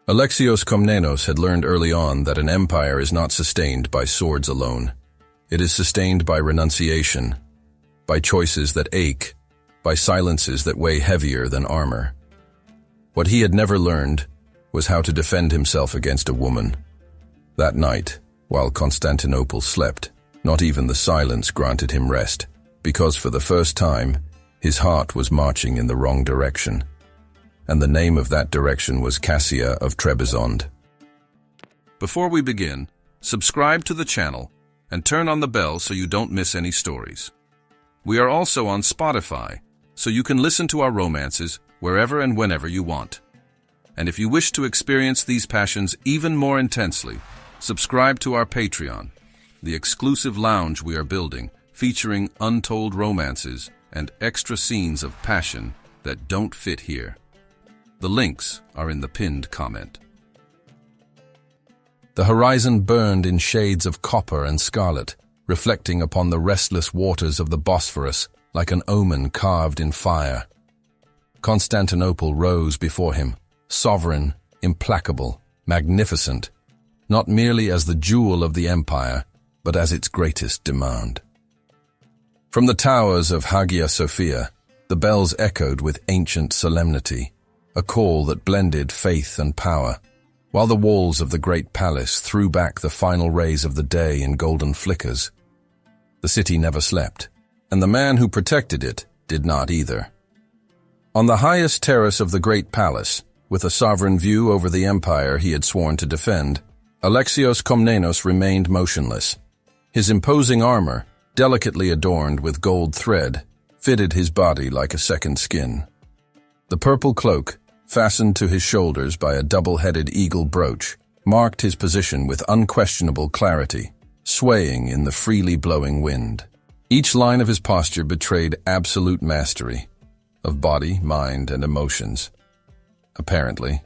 Alexios Komnenos had learned early on that an empire is not sustained by swords alone. It is sustained by renunciation, by choices that ache, by silences that weigh heavier than armor. What he had never learned was how to defend himself against a woman. That night, while Constantinople slept, not even the silence granted him rest, because for the first time, his heart was marching in the wrong direction. And the name of that direction was Cassia of Trebizond. Before we begin, subscribe to the channel and turn on the bell so you don't miss any stories. We are also on Spotify, so you can listen to our romances wherever and whenever you want. And if you wish to experience these passions even more intensely, subscribe to our Patreon, the exclusive lounge we are building, featuring untold romances and extra scenes of passion that don't fit here. The links are in the pinned comment. The horizon burned in shades of copper and scarlet, reflecting upon the restless waters of the Bosphorus like an omen carved in fire. Constantinople rose before him, sovereign, implacable, magnificent, not merely as the jewel of the empire, but as its greatest demand. From the towers of Hagia Sophia, the bells echoed with ancient solemnity, a call that blended faith and power, while the walls of the great palace threw back the final rays of the day in golden flickers. The city never slept, and the man who protected it did not either. On the highest terrace of the great palace, with a sovereign view over the empire he had sworn to defend, Alexios Komnenos remained motionless. His imposing armor, delicately adorned with gold thread, fitted his body like a second skin. The purple cloak, fastened to his shoulders by a double-headed eagle brooch, marked his position with unquestionable clarity, swaying in the freely blowing wind. Each line of his posture betrayed absolute mastery of body, mind, and emotions. Apparently,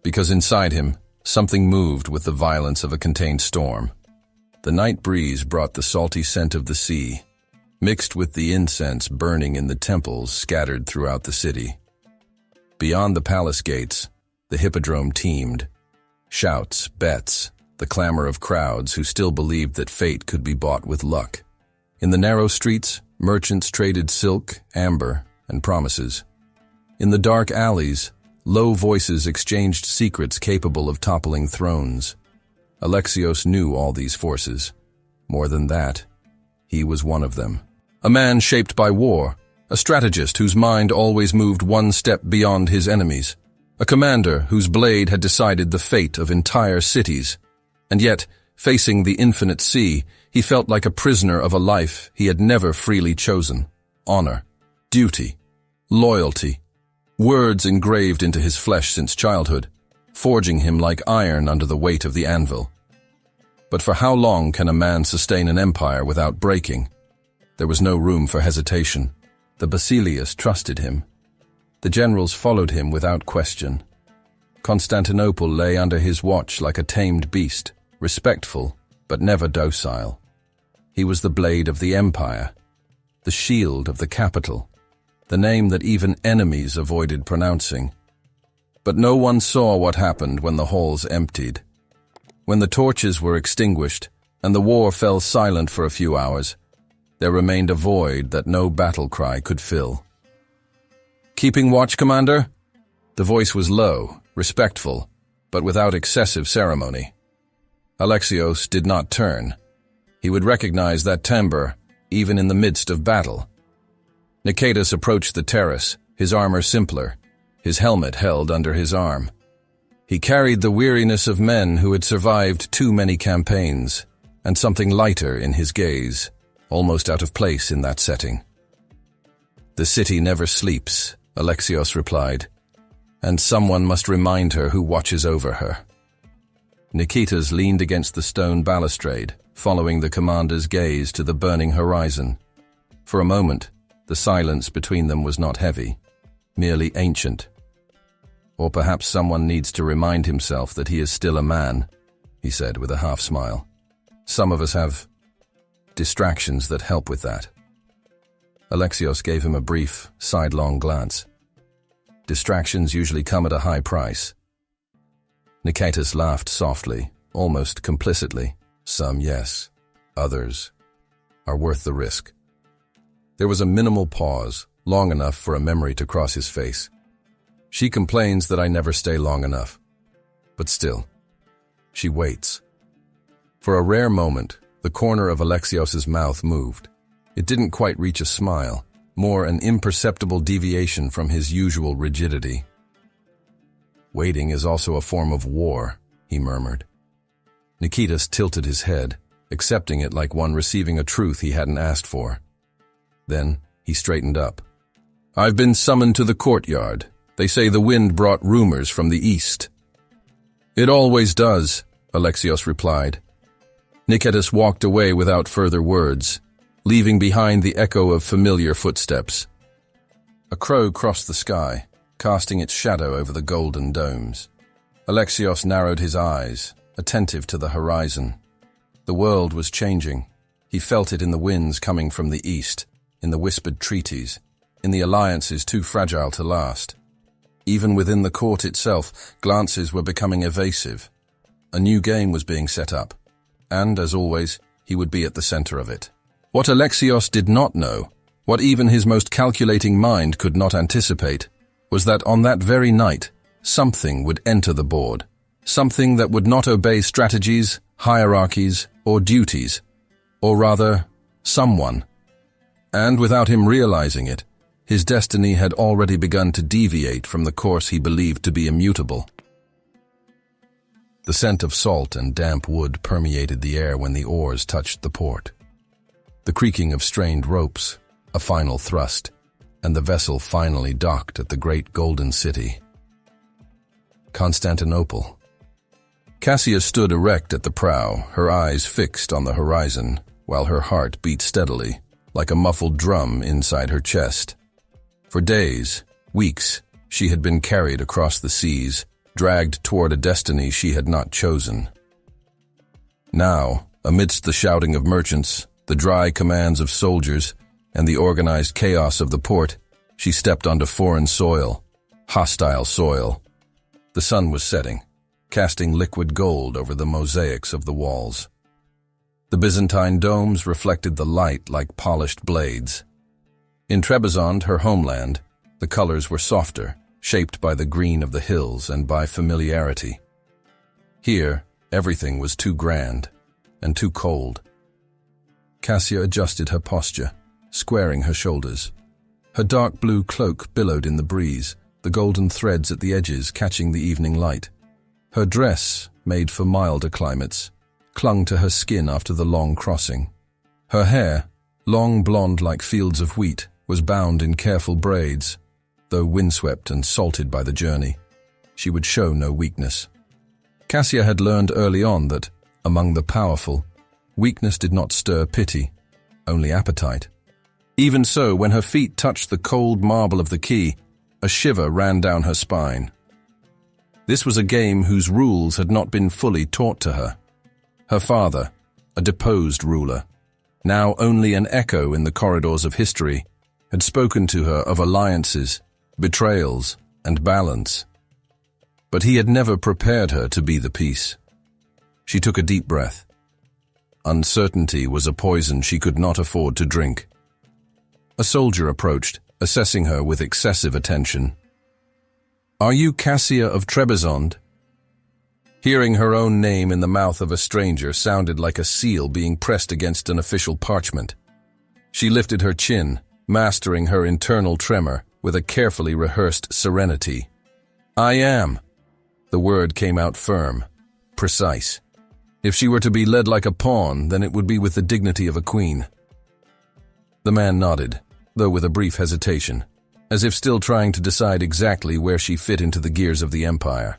because inside him, something moved with the violence of a contained storm. The night breeze brought the salty scent of the sea, mixed with the incense burning in the temples scattered throughout the city. Beyond the palace gates, the hippodrome teemed. Shouts, bets, the clamor of crowds who still believed that fate could be bought with luck. In the narrow streets, merchants traded silk, amber, and promises. In the dark alleys, low voices exchanged secrets capable of toppling thrones. Alexios knew all these forces. More than that, he was one of them. A man shaped by war, a strategist whose mind always moved one step beyond his enemies, a commander whose blade had decided the fate of entire cities. And yet, facing the infinite sea, he felt like a prisoner of a life he had never freely chosen. Honor, duty, loyalty, words engraved into his flesh since childhood, forging him like iron under the weight of the anvil. But for how long can a man sustain an empire without breaking? There was no room for hesitation. The Basileus trusted him. The generals followed him without question. Constantinople lay under his watch like a tamed beast, respectful, but never docile. He was the blade of the empire, the shield of the capital, the name that even enemies avoided pronouncing. But no one saw what happened when the halls emptied. When the torches were extinguished and the war fell silent for a few hours, there remained a void that no battle cry could fill. "Keeping watch, Commander?" The voice was low, respectful, but without excessive ceremony. Alexios did not turn. He would recognize that timbre, even in the midst of battle. Nicetas approached the terrace, his armor simpler, his helmet held under his arm. He carried the weariness of men who had survived too many campaigns, and something lighter in his gaze, almost out of place in that setting. "The city never sleeps," Alexios replied, "and someone must remind her who watches over her." Nicetas leaned against the stone balustrade, following the commander's gaze to the burning horizon. For a moment, the silence between them was not heavy, merely ancient. "Or perhaps someone needs to remind himself that he is still a man," he said with a half-smile. "Some of us have distractions that help with that." Alexios gave him a brief, sidelong glance. "Distractions usually come at a high price." Nicetas laughed softly, almost complicitly. Some, yes. Others are worth the risk. There was a minimal pause, long enough for a memory to cross his face. She complains that I never stay long enough. But still, she waits. For a rare moment, the corner of Alexios's mouth moved. It didn't quite reach a smile, more an imperceptible deviation from his usual rigidity. Waiting is also a form of war, he murmured. Nicetas tilted his head, accepting it like one receiving a truth he hadn't asked for. Then he straightened up. I've been summoned to the courtyard. They say the wind brought rumors from the east. It always does, Alexios replied. Nicetas walked away without further words, leaving behind the echo of familiar footsteps. A crow crossed the sky, casting its shadow over the golden domes. Alexios narrowed his eyes, attentive to the horizon. The world was changing. He felt it in the winds coming from the east, in the whispered treaties, in the alliances too fragile to last. Even within the court itself, glances were becoming evasive. A new game was being set up, and, as always, he would be at the center of it. What Alexios did not know, what even his most calculating mind could not anticipate, was that on that very night, something would enter the board. Something that would not obey strategies, hierarchies, or duties. Or rather, someone. And without him realizing it, his destiny had already begun to deviate from the course he believed to be immutable. The scent of salt and damp wood permeated the air when the oars touched the port. The creaking of strained ropes, a final thrust, and the vessel finally docked at the great golden city. Constantinople. Cassia stood erect at the prow, her eyes fixed on the horizon, while her heart beat steadily, like a muffled drum inside her chest. For days, weeks, she had been carried across the seas, dragged toward a destiny she had not chosen. Now, amidst the shouting of merchants, the dry commands of soldiers, and the organized chaos of the port, she stepped onto foreign soil, hostile soil. The sun was setting, casting liquid gold over the mosaics of the walls. The Byzantine domes reflected the light like polished blades. In Trebizond, her homeland, the colors were softer, shaped by the green of the hills and by familiarity. Here, everything was too grand and too cold. Cassia adjusted her posture, squaring her shoulders. Her dark blue cloak billowed in the breeze, the golden threads at the edges catching the evening light. Her dress, made for milder climates, clung to her skin after the long crossing. Her hair, long blonde like fields of wheat, was bound in careful braids. Though windswept and salted by the journey, she would show no weakness. Cassia had learned early on that, among the powerful, weakness did not stir pity, only appetite. Even so, when her feet touched the cold marble of the quay, a shiver ran down her spine. This was a game whose rules had not been fully taught to her. Her father, a deposed ruler, now only an echo in the corridors of history, had spoken to her of alliances, betrayals, and balance. But he had never prepared her to be the peace. She took a deep breath. Uncertainty was a poison she could not afford to drink. A soldier approached, assessing her with excessive attention. "Are you Cassia of Trebizond?" Hearing her own name in the mouth of a stranger sounded like a seal being pressed against an official parchment. She lifted her chin, mastering her internal tremor with a carefully rehearsed serenity. "I am." The word came out firm, precise. If she were to be led like a pawn, then it would be with the dignity of a queen. The man nodded, though with a brief hesitation, as if still trying to decide exactly where she fit into the gears of the empire.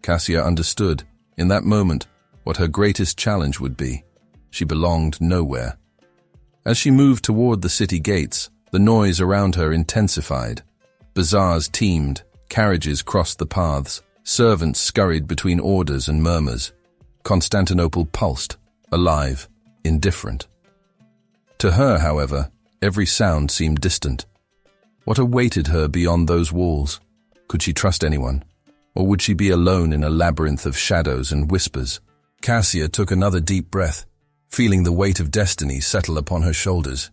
Cassia understood, in that moment, what her greatest challenge would be. She belonged nowhere. As she moved toward the city gates, the noise around her intensified. Bazaars teemed, carriages crossed the paths, servants scurried between orders and murmurs. Constantinople pulsed, alive, indifferent. To her, however, every sound seemed distant. What awaited her beyond those walls? Could she trust anyone? Or would she be alone in a labyrinth of shadows and whispers? Cassia took another deep breath, feeling the weight of destiny settle upon her shoulders.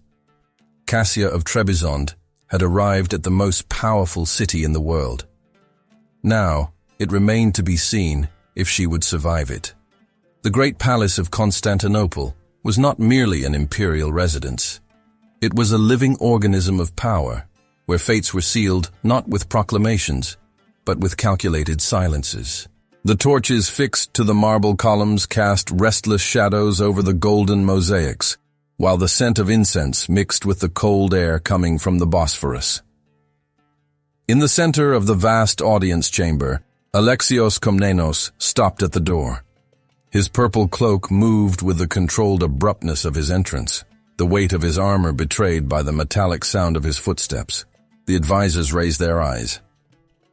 Cassia of Trebizond had arrived at the most powerful city in the world. Now, it remained to be seen if she would survive it. The great palace of Constantinople was not merely an imperial residence. It was a living organism of power, where fates were sealed not with proclamations, but with calculated silences. The torches fixed to the marble columns cast restless shadows over the golden mosaics, while the scent of incense mixed with the cold air coming from the Bosphorus. In the center of the vast audience chamber, Alexios Komnenos stopped at the door. His purple cloak moved with the controlled abruptness of his entrance, the weight of his armor betrayed by the metallic sound of his footsteps. The advisors raised their eyes.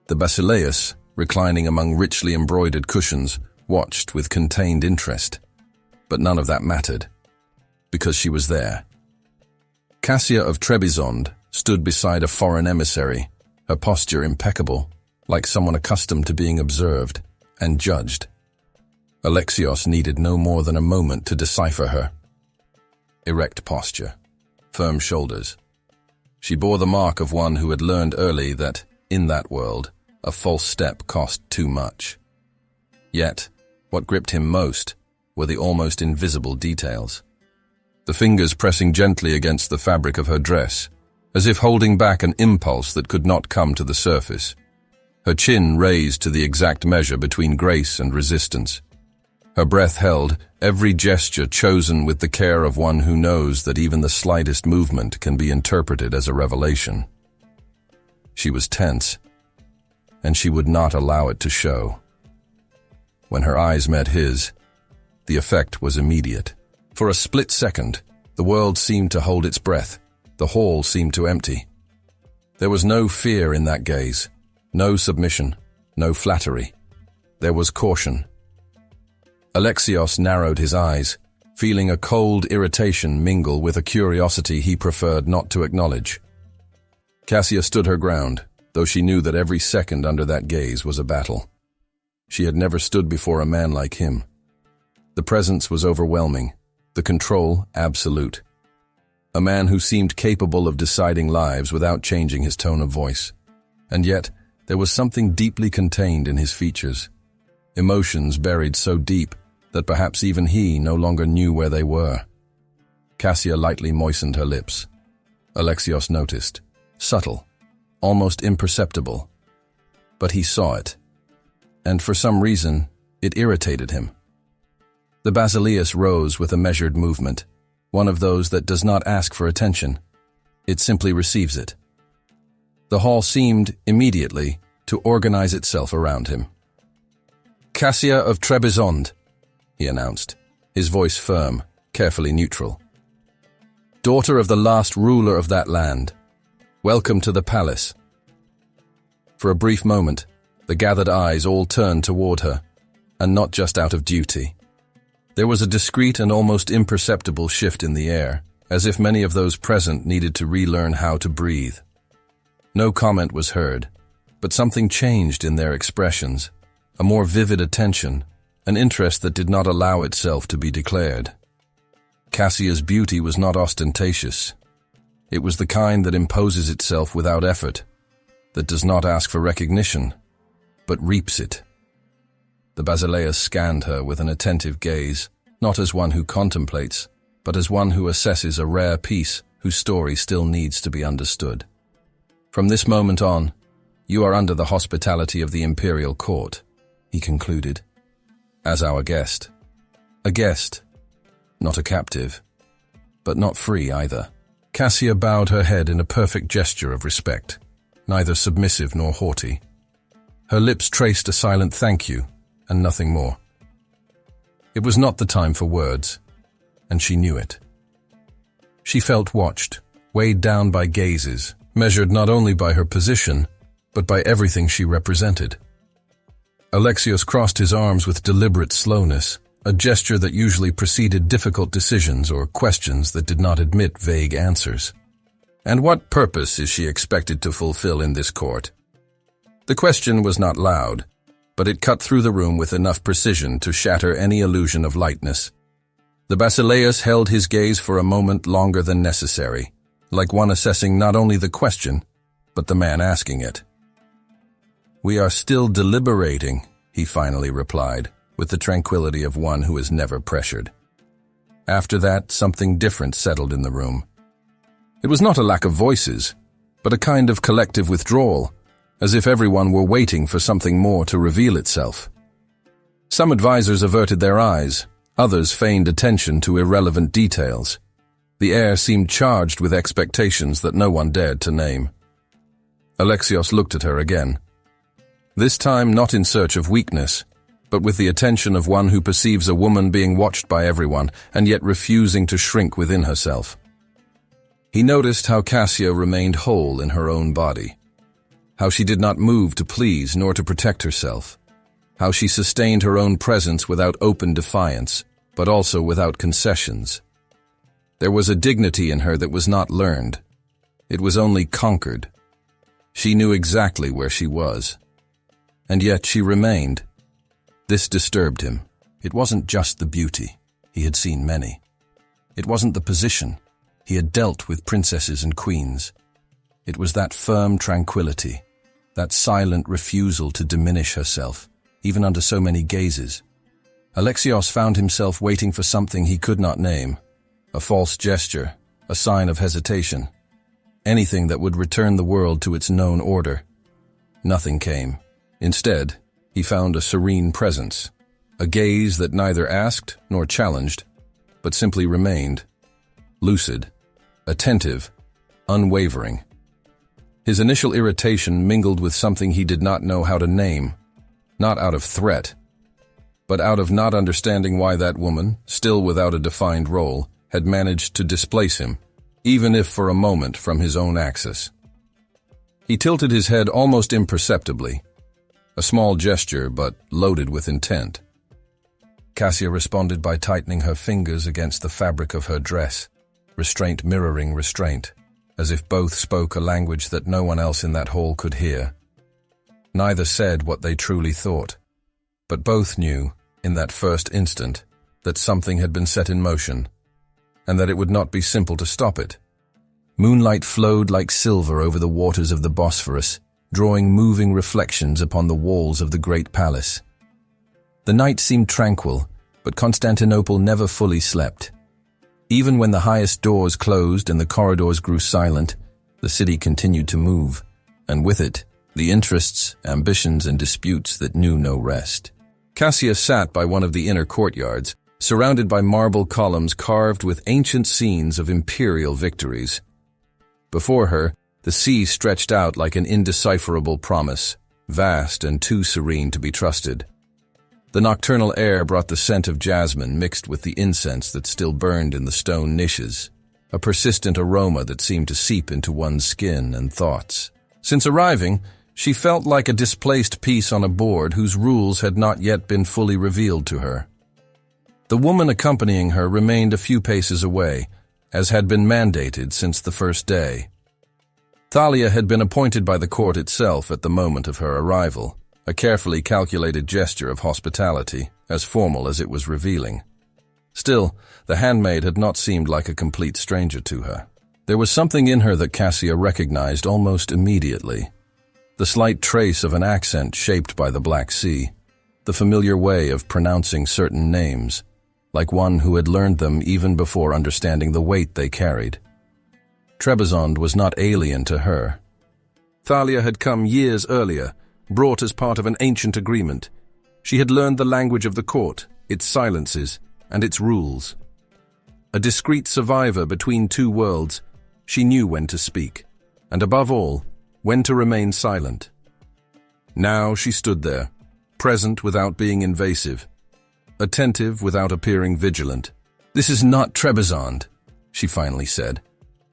The basileus, reclining among richly embroidered cushions, watched with contained interest. But none of that mattered, because she was there. Cassia of Trebizond stood beside a foreign emissary, her posture impeccable, like someone accustomed to being observed and judged. Alexios needed no more than a moment to decipher her. Erect posture, firm shoulders. She bore the mark of one who had learned early that, in that world, a false step cost too much. Yet, what gripped him most were the almost invisible details. The fingers pressing gently against the fabric of her dress, as if holding back an impulse that could not come to the surface. Her chin raised to the exact measure between grace and resistance. Her breath held, every gesture chosen with the care of one who knows that even the slightest movement can be interpreted as a revelation. She was tense, and she would not allow it to show. When her eyes met his, the effect was immediate. For a split second, the world seemed to hold its breath. The hall seemed to empty. There was no fear in that gaze, no submission, no flattery. There was caution. Alexios narrowed his eyes, feeling a cold irritation mingle with a curiosity he preferred not to acknowledge. Cassia stood her ground, though she knew that every second under that gaze was a battle. She had never stood before a man like him. The presence was overwhelming, the control absolute. A man who seemed capable of deciding lives without changing his tone of voice. And yet, there was something deeply contained in his features. Emotions buried so deep that perhaps even he no longer knew where they were. Cassia lightly moistened her lips. Alexios noticed. Subtle, almost imperceptible. But he saw it. And for some reason, it irritated him. The basileus rose with a measured movement, one of those that does not ask for attention. It simply receives it. The hall seemed, immediately, to organize itself around him. Cassia of Trebizond, he announced, his voice firm, carefully neutral. Daughter of the last ruler of that land, welcome to the palace. For a brief moment, the gathered eyes all turned toward her, and not just out of duty. There was a discreet and almost imperceptible shift in the air, as if many of those present needed to relearn how to breathe. No comment was heard, but something changed in their expressions, a more vivid attention, an interest that did not allow itself to be declared. Cassia's beauty was not ostentatious. It was the kind that imposes itself without effort, that does not ask for recognition, but reaps it. The basileus scanned her with an attentive gaze, not as one who contemplates, but as one who assesses a rare piece whose story still needs to be understood. From this moment on, you are under the hospitality of the imperial court, he concluded, as our guest. A guest, not a captive, but not free either. Cassia bowed her head in a perfect gesture of respect, neither submissive nor haughty. Her lips traced a silent thank you, and nothing more. It was not the time for words, and she knew it. She felt watched, weighed down by gazes, measured not only by her position, but by everything she represented. Alexios crossed his arms with deliberate slowness, a gesture that usually preceded difficult decisions or questions that did not admit vague answers. And what purpose is she expected to fulfill in this court? The question was not loud, but it cut through the room with enough precision to shatter any illusion of lightness. The basileus held his gaze for a moment longer than necessary, like one assessing not only the question, but the man asking it. "We are still deliberating," he finally replied, with the tranquility of one who is never pressured. After that, something different settled in the room. It was not a lack of voices, but a kind of collective withdrawal, as if everyone were waiting for something more to reveal itself. Some advisors averted their eyes, others feigned attention to irrelevant details. The air seemed charged with expectations that no one dared to name. Alexios looked at her again. This time not in search of weakness, but with the attention of one who perceives a woman being watched by everyone and yet refusing to shrink within herself. He noticed how Cassia remained whole in her own body, how she did not move to please nor to protect herself, how she sustained her own presence without open defiance, but also without concessions. There was a dignity in her that was not learned. It was only conquered. She knew exactly where she was. And yet she remained. This disturbed him. It wasn't just the beauty. He had seen many. It wasn't the position. He had dealt with princesses and queens. It was that firm tranquility, that silent refusal to diminish herself, even under so many gazes. Alexios found himself waiting for something he could not name, a false gesture, a sign of hesitation, anything that would return the world to its known order. Nothing came. Instead, he found a serene presence, a gaze that neither asked nor challenged, but simply remained, lucid, attentive, unwavering. His initial irritation mingled with something he did not know how to name, not out of threat, but out of not understanding why that woman, still without a defined role, had managed to displace him, even if for a moment from his own axis. He tilted his head almost imperceptibly, a small gesture but loaded with intent. Cassia responded by tightening her fingers against the fabric of her dress, restraint mirroring restraint, as if both spoke a language that no one else in that hall could hear. Neither said what they truly thought, but both knew, in that first instant, that something had been set in motion, and that it would not be simple to stop it. Moonlight flowed like silver over the waters of the Bosphorus, drawing moving reflections upon the walls of the great palace. The night seemed tranquil, but Constantinople never fully slept. Even when the highest doors closed and the corridors grew silent, the city continued to move, and with it, the interests, ambitions, and disputes that knew no rest. Cassia sat by one of the inner courtyards, surrounded by marble columns carved with ancient scenes of imperial victories. Before her, the sea stretched out like an indecipherable promise, vast and too serene to be trusted. The nocturnal air brought the scent of jasmine mixed with the incense that still burned in the stone niches, a persistent aroma that seemed to seep into one's skin and thoughts. Since arriving, she felt like a displaced piece on a board whose rules had not yet been fully revealed to her. The woman accompanying her remained a few paces away, as had been mandated since the first day. Thalia had been appointed by the court itself at the moment of her arrival, a carefully calculated gesture of hospitality, as formal as it was revealing. Still, the handmaid had not seemed like a complete stranger to her. There was something in her that Cassia recognized almost immediately. The slight trace of an accent shaped by the Black Sea, the familiar way of pronouncing certain names, like one who had learned them even before understanding the weight they carried. Trebizond was not alien to her. Thalia had come years earlier, brought as part of an ancient agreement. She had learned the language of the court, its silences, and its rules. A discreet survivor between two worlds, she knew when to speak, and above all, when to remain silent. Now she stood there, present without being invasive, attentive without appearing vigilant. "This is not Trebizond," she finally said,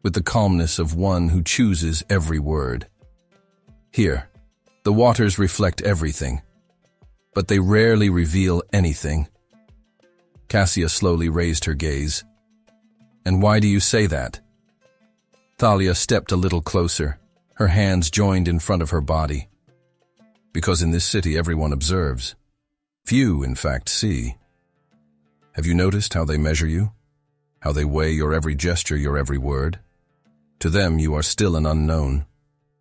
with the calmness of one who chooses every word. "Here, the waters reflect everything, but they rarely reveal anything." Cassia slowly raised her gaze. "And why do you say that?" Thalia stepped a little closer, her hands joined in front of her body. because in this city everyone observes. Few, in fact, see. Have you noticed how they measure you? How they weigh your every gesture, your every word? To them you are still an unknown,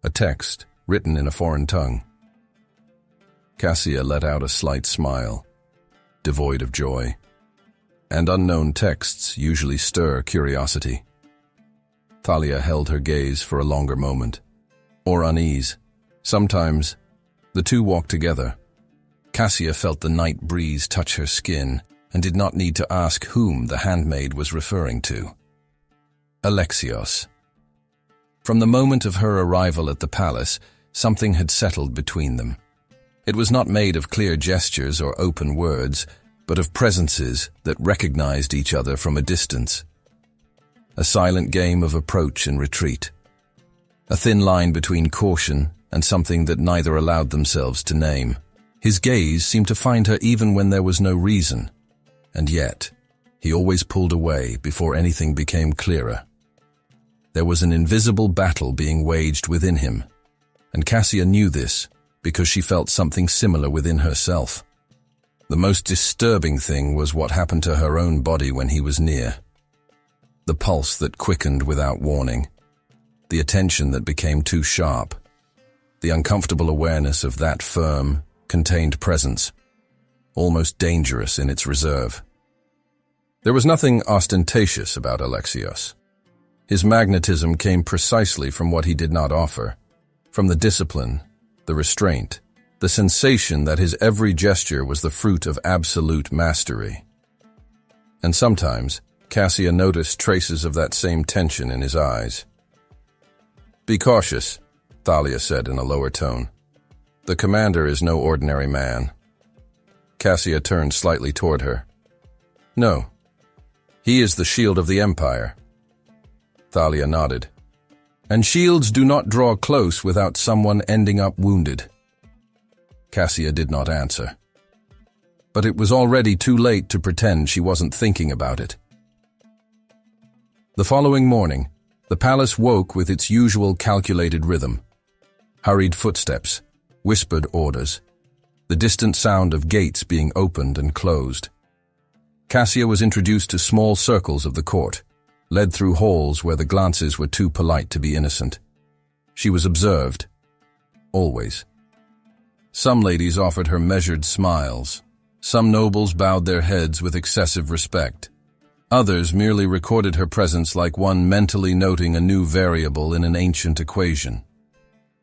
a text written in a foreign tongue. Cassia let out a slight smile, devoid of joy. And unknown texts usually stir curiosity. Thalia held her gaze for a longer moment, or unease. Sometimes, the two walked together. Cassia felt the night breeze touch her skin and did not need to ask whom the handmaid was referring to. Alexios. From the moment of her arrival at the palace, something had settled between them. It was not made of clear gestures or open words, but of presences that recognized each other from a distance. A silent game of approach and retreat. A thin line between caution and something that neither allowed themselves to name. His gaze seemed to find her even when there was no reason, and yet, he always pulled away before anything became clearer. There was an invisible battle being waged within him, and Cassia knew this because she felt something similar within herself. The most disturbing thing was what happened to her own body when he was near. The pulse that quickened without warning, the attention that became too sharp, the uncomfortable awareness of that firm, contained presence, almost dangerous in its reserve. There was nothing ostentatious about Alexios. His magnetism came precisely from what he did not offer, from the discipline, the restraint, the sensation that his every gesture was the fruit of absolute mastery. And sometimes, Cassia noticed traces of that same tension in his eyes. "Be cautious," Thalia said in a lower tone. "The commander is no ordinary man." Cassia turned slightly toward her. "No. He is the shield of the empire." Thalia nodded. "And shields do not draw close without someone ending up wounded." Cassia did not answer. But it was already too late to pretend she wasn't thinking about it. The following morning, the palace woke with its usual calculated rhythm. Hurried footsteps, whispered orders, the distant sound of gates being opened and closed. Cassia was introduced to small circles of the court, led through halls where the glances were too polite to be innocent. She was observed, always. Some ladies offered her measured smiles. Some nobles bowed their heads with excessive respect. Others merely recorded her presence like one mentally noting a new variable in an ancient equation.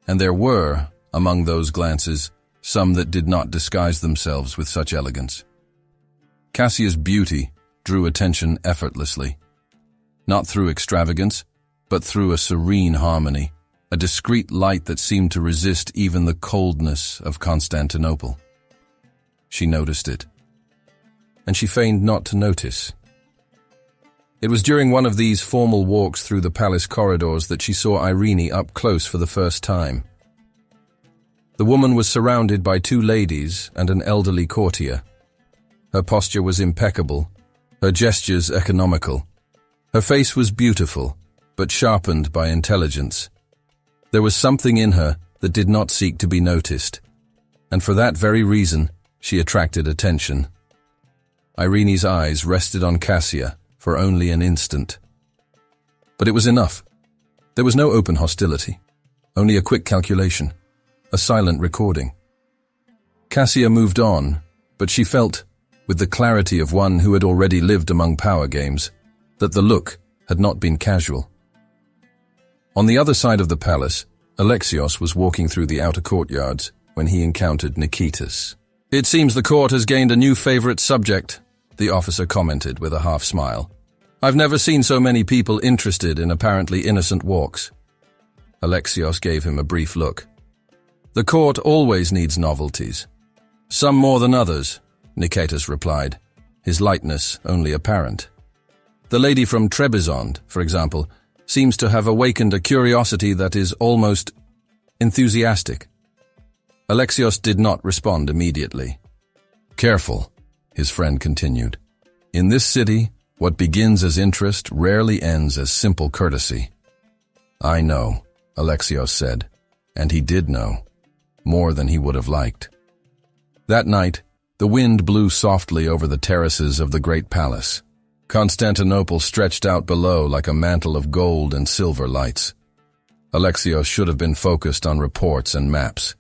And there were, among those glances, some that did not disguise themselves with such elegance. Cassia's beauty drew attention effortlessly. Not through extravagance, but through a serene harmony, a discreet light that seemed to resist even the coldness of Constantinople. She noticed it, and she feigned not to notice. It was during one of these formal walks through the palace corridors that she saw Irene up close for the first time. The woman was surrounded by two ladies and an elderly courtier. Her posture was impeccable, her gestures economical. Her face was beautiful, but sharpened by intelligence. There was something in her that did not seek to be noticed, and for that very reason, she attracted attention. Irene's eyes rested on Cassia for only an instant. But it was enough. There was no open hostility, only a quick calculation, a silent recording. Cassia moved on, but she felt, with the clarity of one who had already lived among power games, that the look had not been casual. On the other side of the palace, Alexios was walking through the outer courtyards when he encountered Nikitas. "It seems the court has gained a new favorite subject," the officer commented with a half-smile. "I've never seen so many people interested in apparently innocent walks." Alexios gave him a brief look. "The court always needs novelties. Some more than others," Nikitas replied, his lightness only apparent. "The lady from Trebizond, for example, seems to have awakened a curiosity that is almost enthusiastic." Alexios did not respond immediately. "Careful," his friend continued. "In this city, what begins as interest rarely ends as simple courtesy." "I know," Alexios said, and he did know. more than he would have liked. That night, the wind blew softly over the terraces of the great palace. Constantinople stretched out below like a mantle of gold and silver lights. Alexios should have been focused on reports and maps.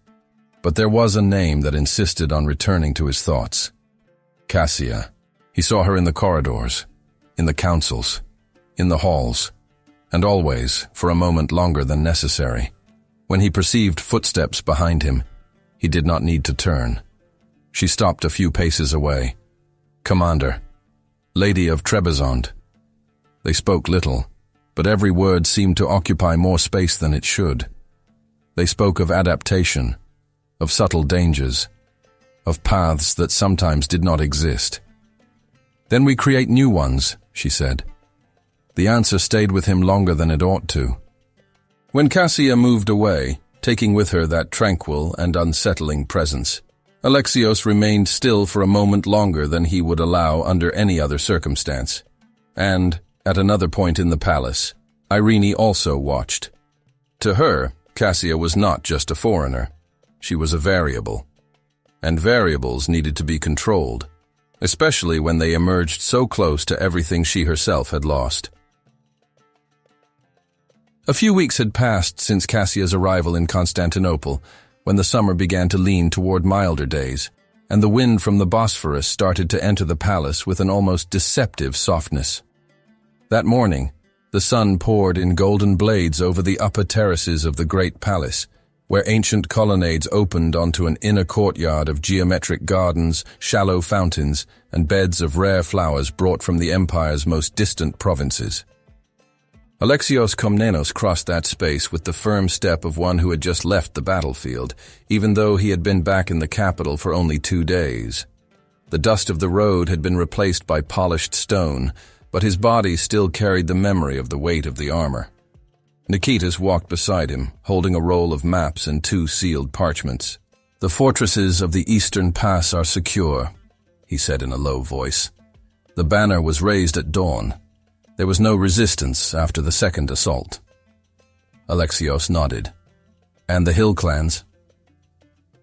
But there was a name that insisted on returning to his thoughts. Cassia. He saw her in the corridors, in the councils, in the halls, and always for a moment longer than necessary. When he perceived footsteps behind him, he did not need to turn. She stopped a few paces away. Commander, Lady of Trebizond. They spoke little, but every word seemed to occupy more space than it should. They spoke of adaptation, of subtle dangers, of paths that sometimes did not exist. Then we create new ones, she said. The answer stayed with him longer than it ought to. When Cassia moved away, taking with her that tranquil and unsettling presence, Alexios remained still for a moment longer than he would allow under any other circumstance. And, at another point in the palace, Irene also watched. To her, Cassia was not just a foreigner. She was a variable. And variables needed to be controlled, especially when they emerged so close to everything she herself had lost. A few weeks had passed since Cassia's arrival in Constantinople, when the summer began to lean toward milder days, and the wind from the Bosphorus started to enter the palace with an almost deceptive softness. That morning, the sun poured in golden blades over the upper terraces of the great palace, where ancient colonnades opened onto an inner courtyard of geometric gardens, shallow fountains, and beds of rare flowers brought from the empire's most distant provinces. Alexios Komnenos crossed that space with the firm step of one who had just left the battlefield, even though he had been back in the capital for only 2 days. The dust of the road had been replaced by polished stone, but his body still carried the memory of the weight of the armor. Nikitas walked beside him, holding a roll of maps and 2 sealed parchments. "The fortresses of the eastern pass are secure," he said in a low voice. "The banner was raised at dawn. There was no resistance after the second assault." Alexios nodded. "And the hill clans?"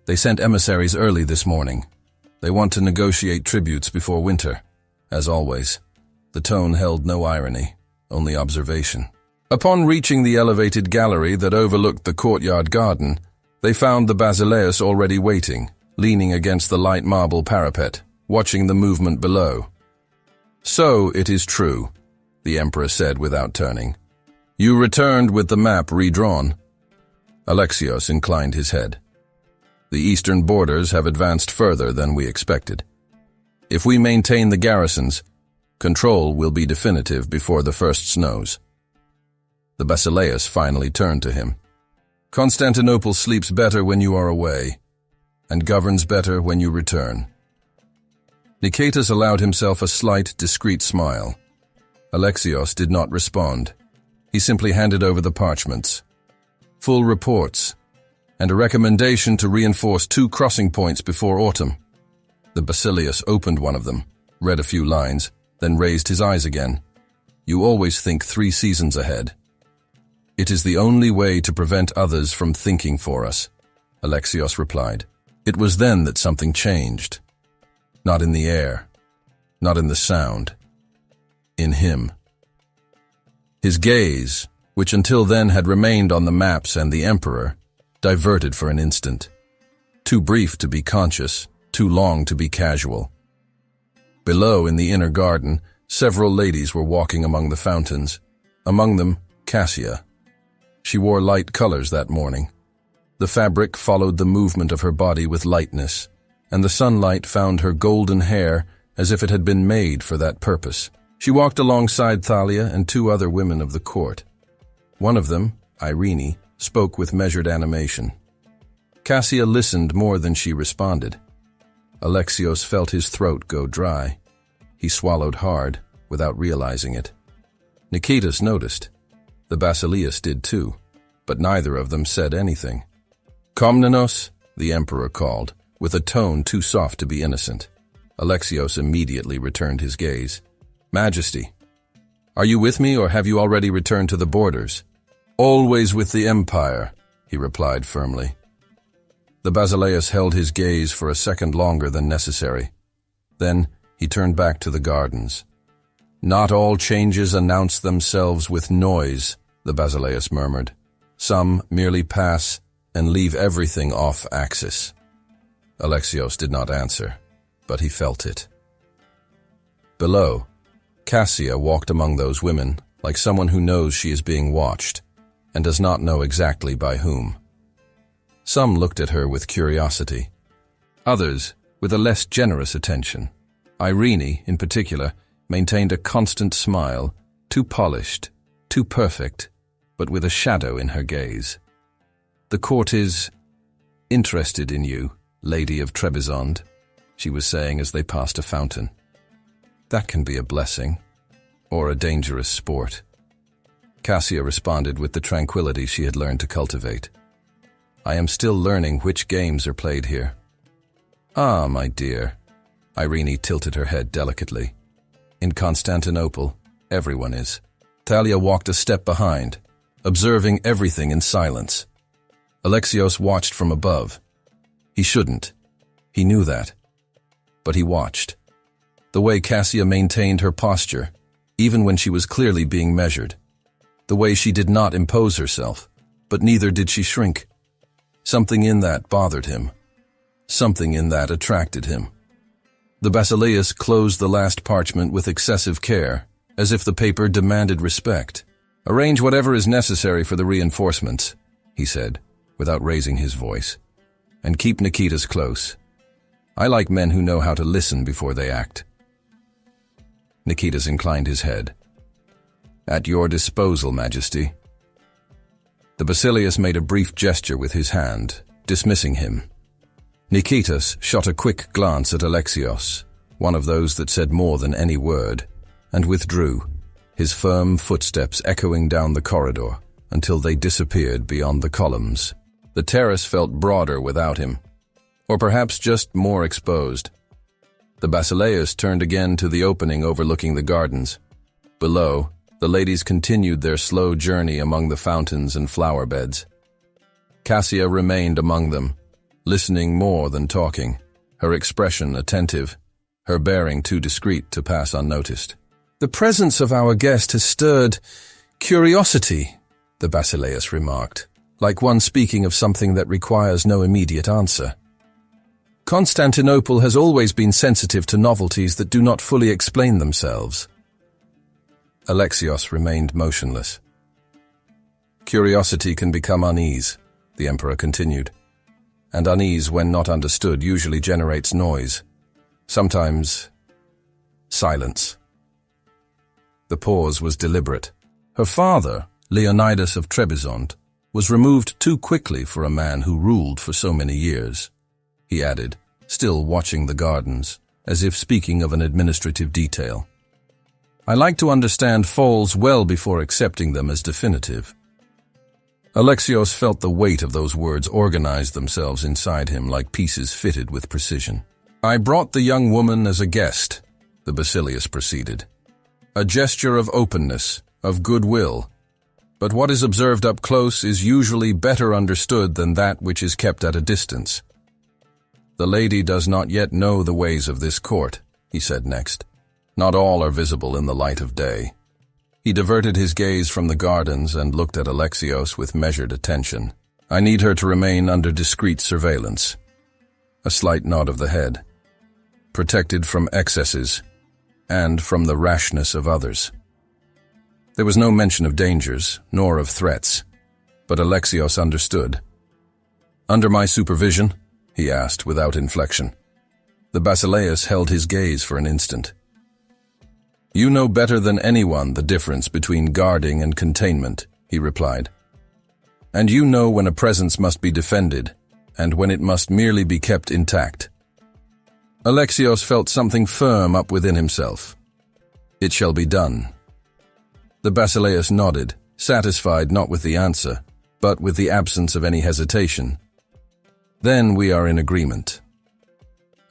"They sent emissaries early this morning. They want to negotiate tributes before winter." As always, the tone held no irony, only observation. Upon reaching the elevated gallery that overlooked the courtyard garden, they found the basileus already waiting, leaning against the light marble parapet, watching the movement below. "So it is true," the emperor said without turning. "You returned with the map redrawn." Alexios inclined his head. "The eastern borders have advanced further than we expected. If we maintain the garrisons, control will be definitive before the first snows." The basileus finally turned to him. "Constantinople sleeps better when you are away, and governs better when you return." Nikitas allowed himself a slight, discreet smile. Alexios did not respond. He simply handed over the parchments. Full reports, and a recommendation to reinforce 2 crossing points before autumn. The basileus opened one of them, read a few lines, then raised his eyes again. "You always think 3 seasons ahead." "It is the only way to prevent others from thinking for us," Alexios replied. It was then that something changed. Not in the air, not in the sound. In him. His gaze, which until then had remained on the maps and the emperor, diverted for an instant. Too brief to be conscious, too long to be casual. Below in the inner garden, several ladies were walking among the fountains. Among them, Cassia. She wore light colors that morning. The fabric followed the movement of her body with lightness, and the sunlight found her golden hair as if it had been made for that purpose. She walked alongside Thalia and 2 other women of the court. One of them, Irene, spoke with measured animation. Cassia listened more than she responded. Alexios felt his throat go dry. He swallowed hard, without realizing it. Nikitas noticed. The basileus did too, but neither of them said anything. "Komnenos," the emperor called, with a tone too soft to be innocent. Alexios immediately returned his gaze. "Majesty, are you with me or have you already returned to the borders?" "Always with the empire," he replied firmly. The basileus held his gaze for a second longer than necessary. Then he turned back to the gardens. "Not all changes announce themselves with noise," the basileus murmured. "Some merely pass and leave everything off axis." Alexios did not answer, but he felt it. Below, Cassia walked among those women like someone who knows she is being watched and does not know exactly by whom. Some looked at her with curiosity, others with a less generous attention. Irene, in particular, maintained a constant smile, too polished, too perfect, but with a shadow in her gaze. "The court is interested in you, Lady of Trebizond," she was saying as they passed a fountain. "That can be a blessing, or a dangerous sport." Cassia responded with the tranquility she had learned to cultivate. "I am still learning which games are played here." "Ah, my dear." Irene tilted her head delicately. "In Constantinople, everyone is." Thalia walked a step behind, observing everything in silence. Alexios watched from above. He shouldn't. He knew that. But he watched. The way Cassia maintained her posture, even when she was clearly being measured. The way she did not impose herself, but neither did she shrink. Something in that bothered him. Something in that attracted him. The basileus closed the last parchment with excessive care, as if the paper demanded respect. "Arrange whatever is necessary for the reinforcements," he said, without raising his voice. "And keep Nikitas close. I like men who know how to listen before they act." Nikitas inclined his head. "At your disposal, Majesty." The basileus made a brief gesture with his hand, dismissing him. Nikitas shot a quick glance at Alexios, one of those that said more than any word, and withdrew, his firm footsteps echoing down the corridor until they disappeared beyond the columns. The terrace felt broader without him, or perhaps just more exposed. The basileus turned again to the opening overlooking the gardens. Below, the ladies continued their slow journey among the fountains and flower beds. Cassia remained among them, listening more than talking, her expression attentive, her bearing too discreet to pass unnoticed. "The presence of our guest has stirred curiosity," the basileus remarked, like one speaking of something that requires no immediate answer. "Constantinople has always been sensitive to novelties that do not fully explain themselves." Alexios remained motionless. "Curiosity can become unease," the emperor continued. "And unease, when not understood, usually generates noise. Sometimes silence." The pause was deliberate. Her father, Leonidas of Trebizond, was removed too quickly for a man who ruled for so many years, he added, still watching the gardens, as if speaking of an administrative detail. "I like to understand falls well before accepting them as definitive." Alexios felt the weight of those words organize themselves inside him like pieces fitted with precision. "I brought the young woman as a guest," the basileus proceeded. "A gesture of openness, of goodwill. But what is observed up close is usually better understood than that which is kept at a distance. The lady does not yet know the ways of this court," he said next. "Not all are visible in the light of day." He diverted his gaze from the gardens and looked at Alexios with measured attention. "I need her to remain under discreet surveillance." A slight nod of the head. "Protected from excesses, and from the rashness of others." There was no mention of dangers, nor of threats, but Alexios understood. "Under my supervision?" he asked without inflection. The basileus held his gaze for an instant. "You know better than anyone the difference between guarding and containment," he replied. "And you know when a presence must be defended, and when it must merely be kept intact." Alexios felt something firm up within himself. "It shall be done." The basileus nodded, satisfied not with the answer, but with the absence of any hesitation. "Then we are in agreement."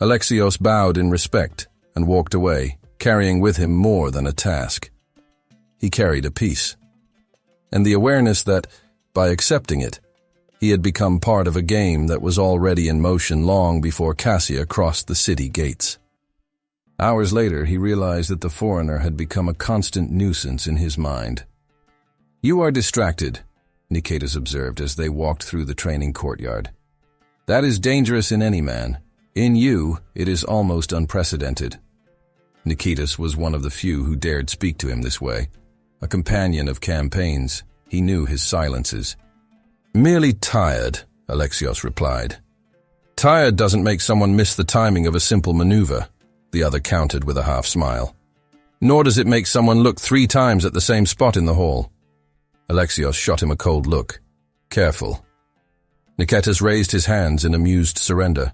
Alexios bowed in respect and walked away, carrying with him more than a task. He carried a peace, and the awareness that, by accepting it, He had become part of a game that was already in motion long before Cassia crossed the city gates. Hours later, he realized that the foreigner had become a constant nuisance in his mind. "You are distracted," Nicetas observed as they walked through the training courtyard. "That is dangerous in any man. In you, it is almost unprecedented." Nicetas was one of the few who dared speak to him this way. A companion of campaigns, he knew his silences. "Merely tired," Alexios replied. "Tired doesn't make someone miss the timing of a simple maneuver," the other countered with a half-smile. "Nor does it make someone look 3 times at the same spot in the hall." Alexios shot him a cold look. "Careful." Nicetas raised his hands in amused surrender.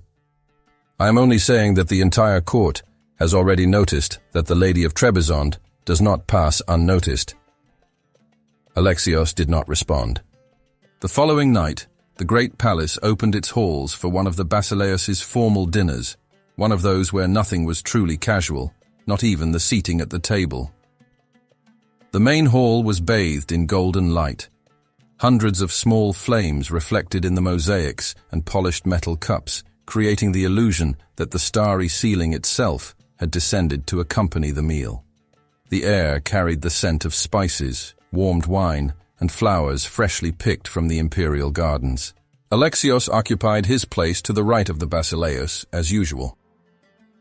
"I am only saying that the entire court has already noticed that the Lady of Trebizond does not pass unnoticed." Alexios did not respond. The following night, the great palace opened its halls for one of the Basileus's formal dinners, one of those where nothing was truly casual, not even the seating at the table. The main hall was bathed in golden light. Hundreds of small flames reflected in the mosaics and polished metal cups, creating the illusion that the starry ceiling itself had descended to accompany the meal. The air carried the scent of spices, warmed wine, and flowers freshly picked from the imperial gardens. Alexios occupied his place to the right of the Basileus, as usual.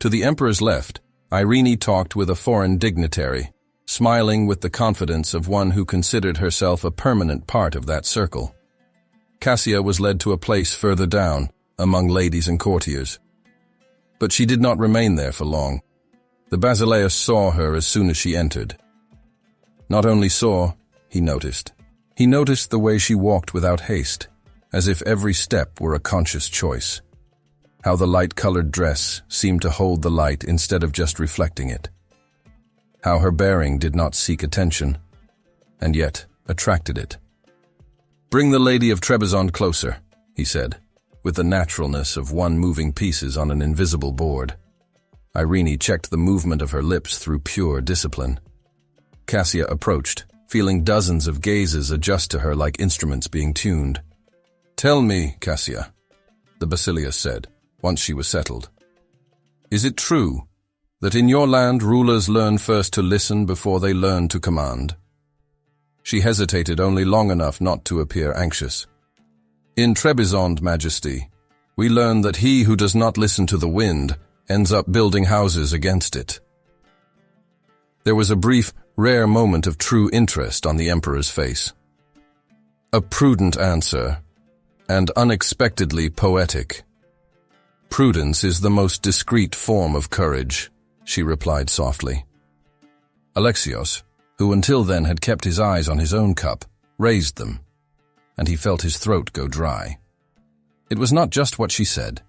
To the emperor's left, Irene talked with a foreign dignitary, smiling with the confidence of one who considered herself a permanent part of that circle. Cassia was led to a place further down, among ladies and courtiers. But she did not remain there for long. The Basileus saw her as soon as she entered. Not only saw, he noticed. He noticed the way she walked without haste, as if every step were a conscious choice. How the light-colored dress seemed to hold the light instead of just reflecting it. How her bearing did not seek attention, and yet attracted it. "Bring the Lady of Trebizond closer," he said, with the naturalness of one moving pieces on an invisible board. Irene checked the movement of her lips through pure discipline. Cassia approached, feeling dozens of gazes adjust to her like instruments being tuned. "Tell me, Cassia," the Basileus said, once she was settled. "Is it true that in your land rulers learn first to listen before they learn to command?" She hesitated only long enough not to appear anxious. "In Trebizond, Majesty, we learn that he who does not listen to the wind ends up building houses against it." There was a brief, rare moment of true interest on the emperor's face. "A prudent answer, and unexpectedly poetic." "Prudence is the most discreet form of courage," she replied softly. Alexios, who until then had kept his eyes on his own cup, raised them, and he felt his throat go dry. It was not just what she said.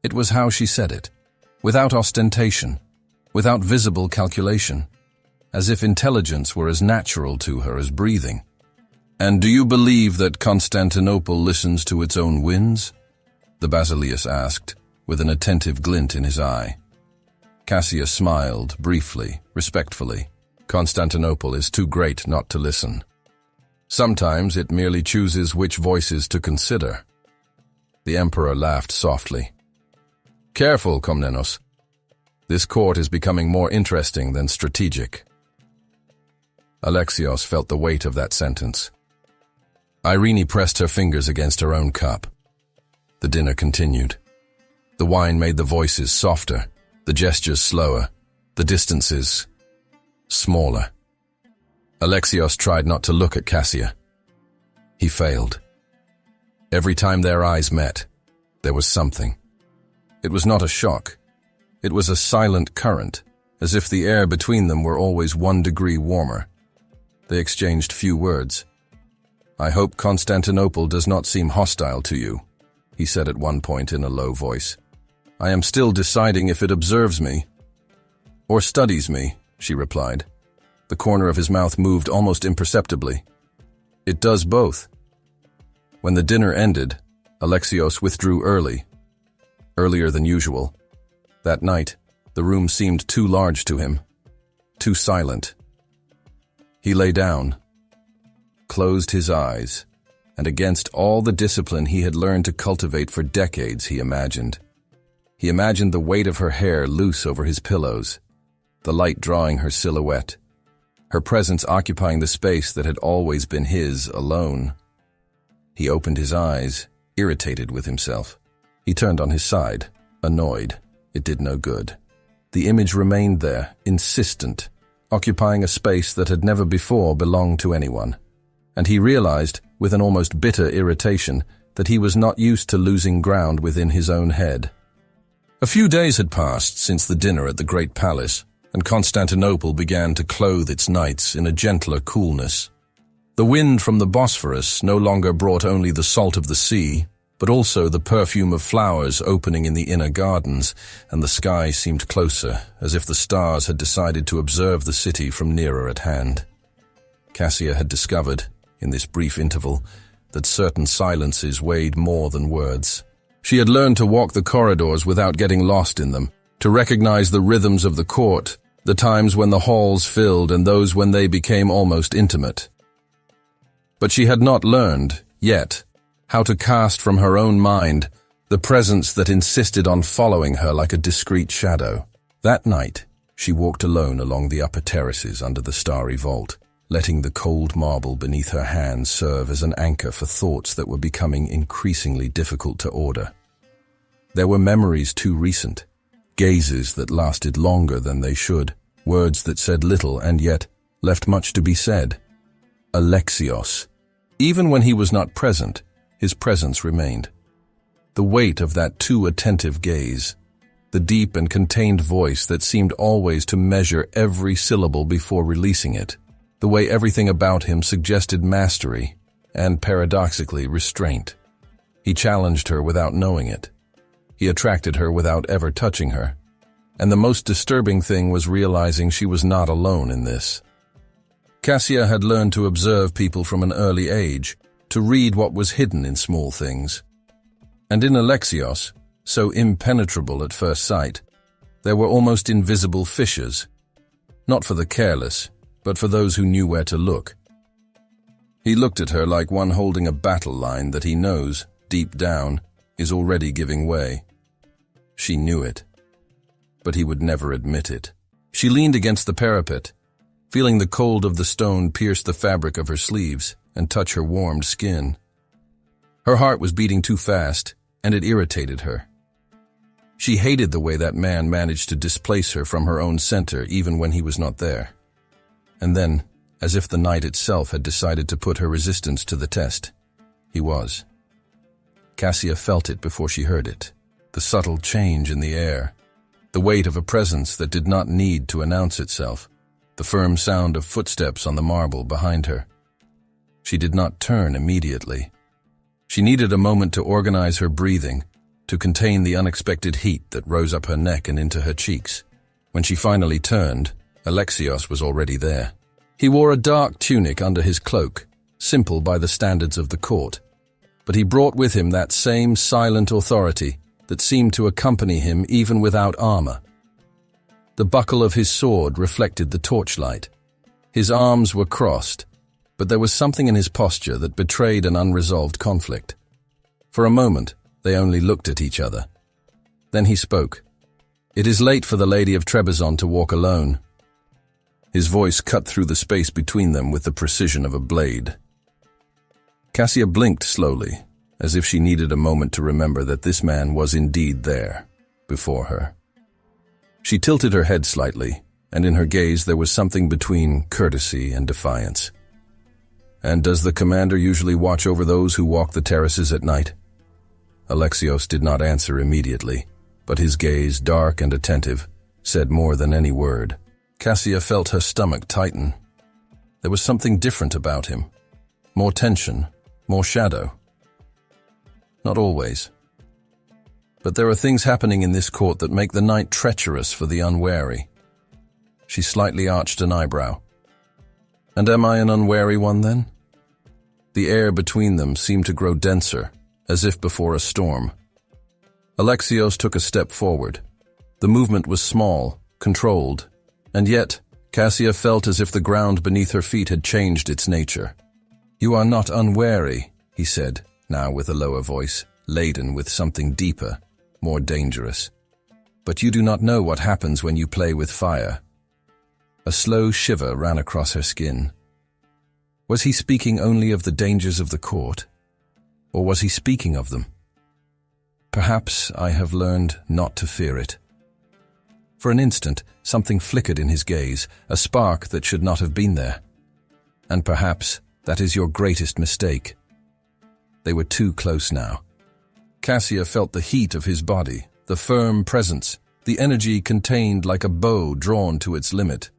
It was how she said it, without ostentation, without visible calculation, as if intelligence were as natural to her as breathing. "And do you believe that Constantinople listens to its own winds?" the Basileus asked, with an attentive glint in his eye. Cassia smiled, briefly, respectfully. "Constantinople is too great not to listen. Sometimes it merely chooses which voices to consider." The emperor laughed softly. "Careful, Komnenos. This court is becoming more interesting than strategic." Alexios felt the weight of that sentence. Irene pressed her fingers against her own cup. The dinner continued. The wine made the voices softer, the gestures slower, the distances smaller. Alexios tried not to look at Cassia. He failed. Every time their eyes met, there was something. It was not a shock. It was a silent current, as if the air between them were always 1 degree warmer. They exchanged few words. "I hope Constantinople does not seem hostile to you," he said at one point in a low voice. "I am still deciding if it observes me or studies me," she replied. The corner of his mouth moved almost imperceptibly. "It does both." When the dinner ended, Alexios withdrew earlier than usual. That night, the room seemed too large to him, too silent. He lay down, closed his eyes, and against all the discipline he had learned to cultivate for decades, he imagined. He imagined the weight of her hair loose over his pillows, the light drawing her silhouette, her presence occupying the space that had always been his alone. He opened his eyes, irritated with himself. He turned on his side, annoyed. It did no good. The image remained there, insistent, occupying a space that had never before belonged to anyone. And he realized, with an almost bitter irritation, that he was not used to losing ground within his own head. A few days had passed since the dinner at the great palace, and Constantinople began to clothe its nights in a gentler coolness. The wind from the Bosphorus no longer brought only the salt of the sea, but also the perfume of flowers opening in the inner gardens, and the sky seemed closer, as if the stars had decided to observe the city from nearer at hand. Cassia had discovered, in this brief interval, that certain silences weighed more than words. She had learned to walk the corridors without getting lost in them, to recognize the rhythms of the court, the times when the halls filled and those when they became almost intimate. But she had not learned, yet, how to cast from her own mind the presence that insisted on following her like a discreet shadow. That night, she walked alone along the upper terraces under the starry vault, letting the cold marble beneath her hands serve as an anchor for thoughts that were becoming increasingly difficult to order. There were memories too recent, gazes that lasted longer than they should, words that said little and yet left much to be said. Alexios. Even when he was not present, his presence remained. The weight of that too attentive gaze, the deep and contained voice that seemed always to measure every syllable before releasing it, the way everything about him suggested mastery and, paradoxically, restraint. He challenged her without knowing it. He attracted her without ever touching her. And the most disturbing thing was realizing she was not alone in this. Cassia had learned to observe people from an early age, to read what was hidden in small things. And in Alexios, so impenetrable at first sight, there were almost invisible fissures, not for the careless, but for those who knew where to look. He looked at her like one holding a battle line that he knows, deep down, is already giving way. She knew it, but he would never admit it. She leaned against the parapet, feeling the cold of the stone pierce the fabric of her sleeves and touch her warmed skin. Her heart was beating too fast, and it irritated her. She hated the way that man managed to displace her from her own center even when he was not there. And then, as if the night itself had decided to put her resistance to the test, he was. Cassia felt it before she heard it, the subtle change in the air, the weight of a presence that did not need to announce itself, the firm sound of footsteps on the marble behind her. She did not turn immediately. She needed a moment to organize her breathing, to contain the unexpected heat that rose up her neck and into her cheeks. When she finally turned, Alexios was already there. He wore a dark tunic under his cloak, simple by the standards of the court, but he brought with him that same silent authority that seemed to accompany him even without armor. The buckle of his sword reflected the torchlight. His arms were crossed, but there was something in his posture that betrayed an unresolved conflict. For a moment, they only looked at each other. Then he spoke. "It is late for the Lady of Trebizond to walk alone." His voice cut through the space between them with the precision of a blade. Cassia blinked slowly, as if she needed a moment to remember that this man was indeed there, before her. She tilted her head slightly, and in her gaze there was something between courtesy and defiance. "And does the commander usually watch over those who walk the terraces at night?" Alexios did not answer immediately, but his gaze, dark and attentive, said more than any word. Cassia felt her stomach tighten. There was something different about him. More tension, more shadow. Not always. But there are things happening in this court that make the night treacherous for the unwary. She slightly arched an eyebrow. "And am I an unwary one then?" The air between them seemed to grow denser, as if before a storm. Alexios took a step forward. The movement was small, controlled, and yet Cassia felt as if the ground beneath her feet had changed its nature. "You are not unwary," he said, now with a lower voice, laden with something deeper, more dangerous. But you do not know what happens when you play with fire. A slow shiver ran across her skin. Was he speaking only of the dangers of the court? Or was he speaking of them? Perhaps I have learned not to fear it. For an instant, something flickered in his gaze, a spark that should not have been there. And perhaps that is your greatest mistake. They were too close now. Cassia felt the heat of his body, the firm presence, the energy contained like a bow drawn to its limit.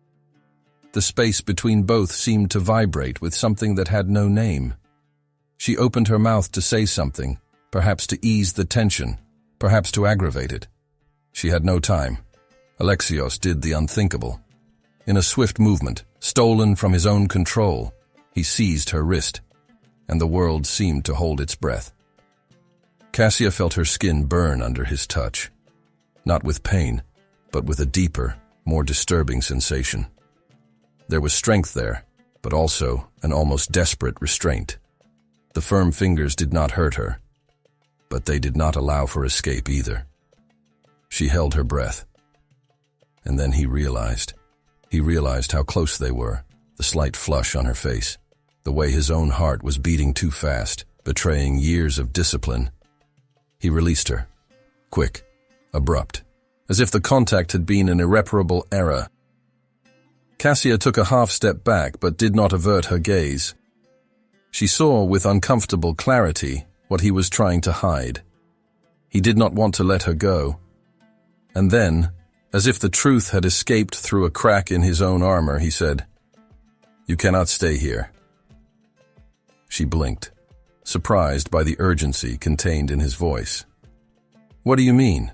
The space between both seemed to vibrate with something that had no name. She opened her mouth to say something, perhaps to ease the tension, perhaps to aggravate it. She had no time. Alexios did the unthinkable. In a swift movement, stolen from his own control, he seized her wrist, and the world seemed to hold its breath. Cassia felt her skin burn under his touch, not with pain, but with a deeper, more disturbing sensation. There was strength there, but also an almost desperate restraint. The firm fingers did not hurt her, but they did not allow for escape either. She held her breath. And then he realized how close they were, the slight flush on her face, the way his own heart was beating too fast, betraying years of discipline. He released her, quick, abrupt, as if the contact had been an irreparable error. Cassia took a half step back but did not avert her gaze. She saw with uncomfortable clarity what he was trying to hide. He did not want to let her go. And then, as if the truth had escaped through a crack in his own armor, he said, "You cannot stay here." She blinked, surprised by the urgency contained in his voice. "What do you mean?"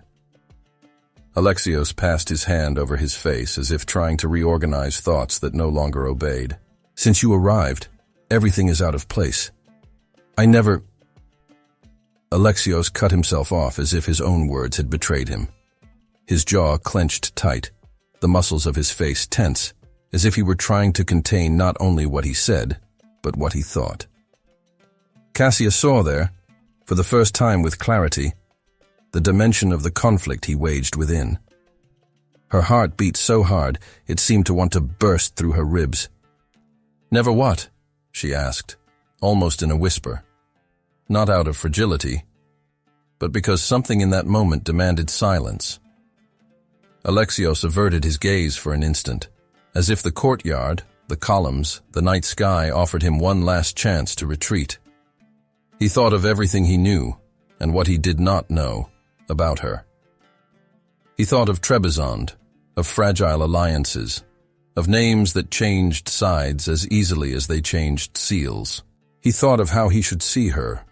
Alexios passed his hand over his face as if trying to reorganize thoughts that no longer obeyed. "Since you arrived, everything is out of place. I never—" Alexios cut himself off as if his own words had betrayed him. His jaw clenched tight, the muscles of his face tense, as if he were trying to contain not only what he said, but what he thought. Cassia saw there, for the first time with clarity, the dimension of the conflict he waged within. Her heart beat so hard it seemed to want to burst through her ribs. "Never what?" she asked, almost in a whisper. Not out of fragility, but because something in that moment demanded silence. Alexios averted his gaze for an instant, as if the courtyard, the columns, the night sky offered him one last chance to retreat. He thought of everything he knew, and what he did not know, about her. He thought of Trebizond, of fragile alliances, of names that changed sides as easily as they changed seals. He thought of how he should see her,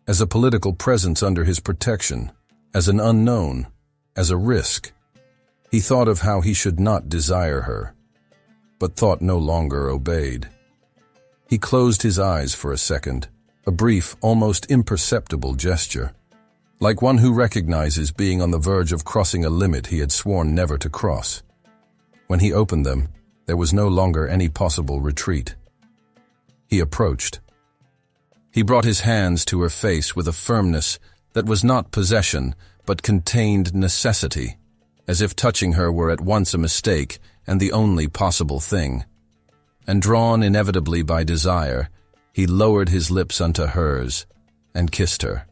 as a political presence under his protection, as an unknown, as a risk. He thought of how he should not desire her, but thought no longer obeyed. He closed his eyes for a second, a brief, almost imperceptible gesture, like one who recognizes being on the verge of crossing a limit he had sworn never to cross. When he opened them, there was no longer any possible retreat. He approached. He brought his hands to her face with a firmness that was not possession, but contained necessity, as if touching her were at once a mistake and the only possible thing. And drawn inevitably by desire, he lowered his lips unto hers and kissed her.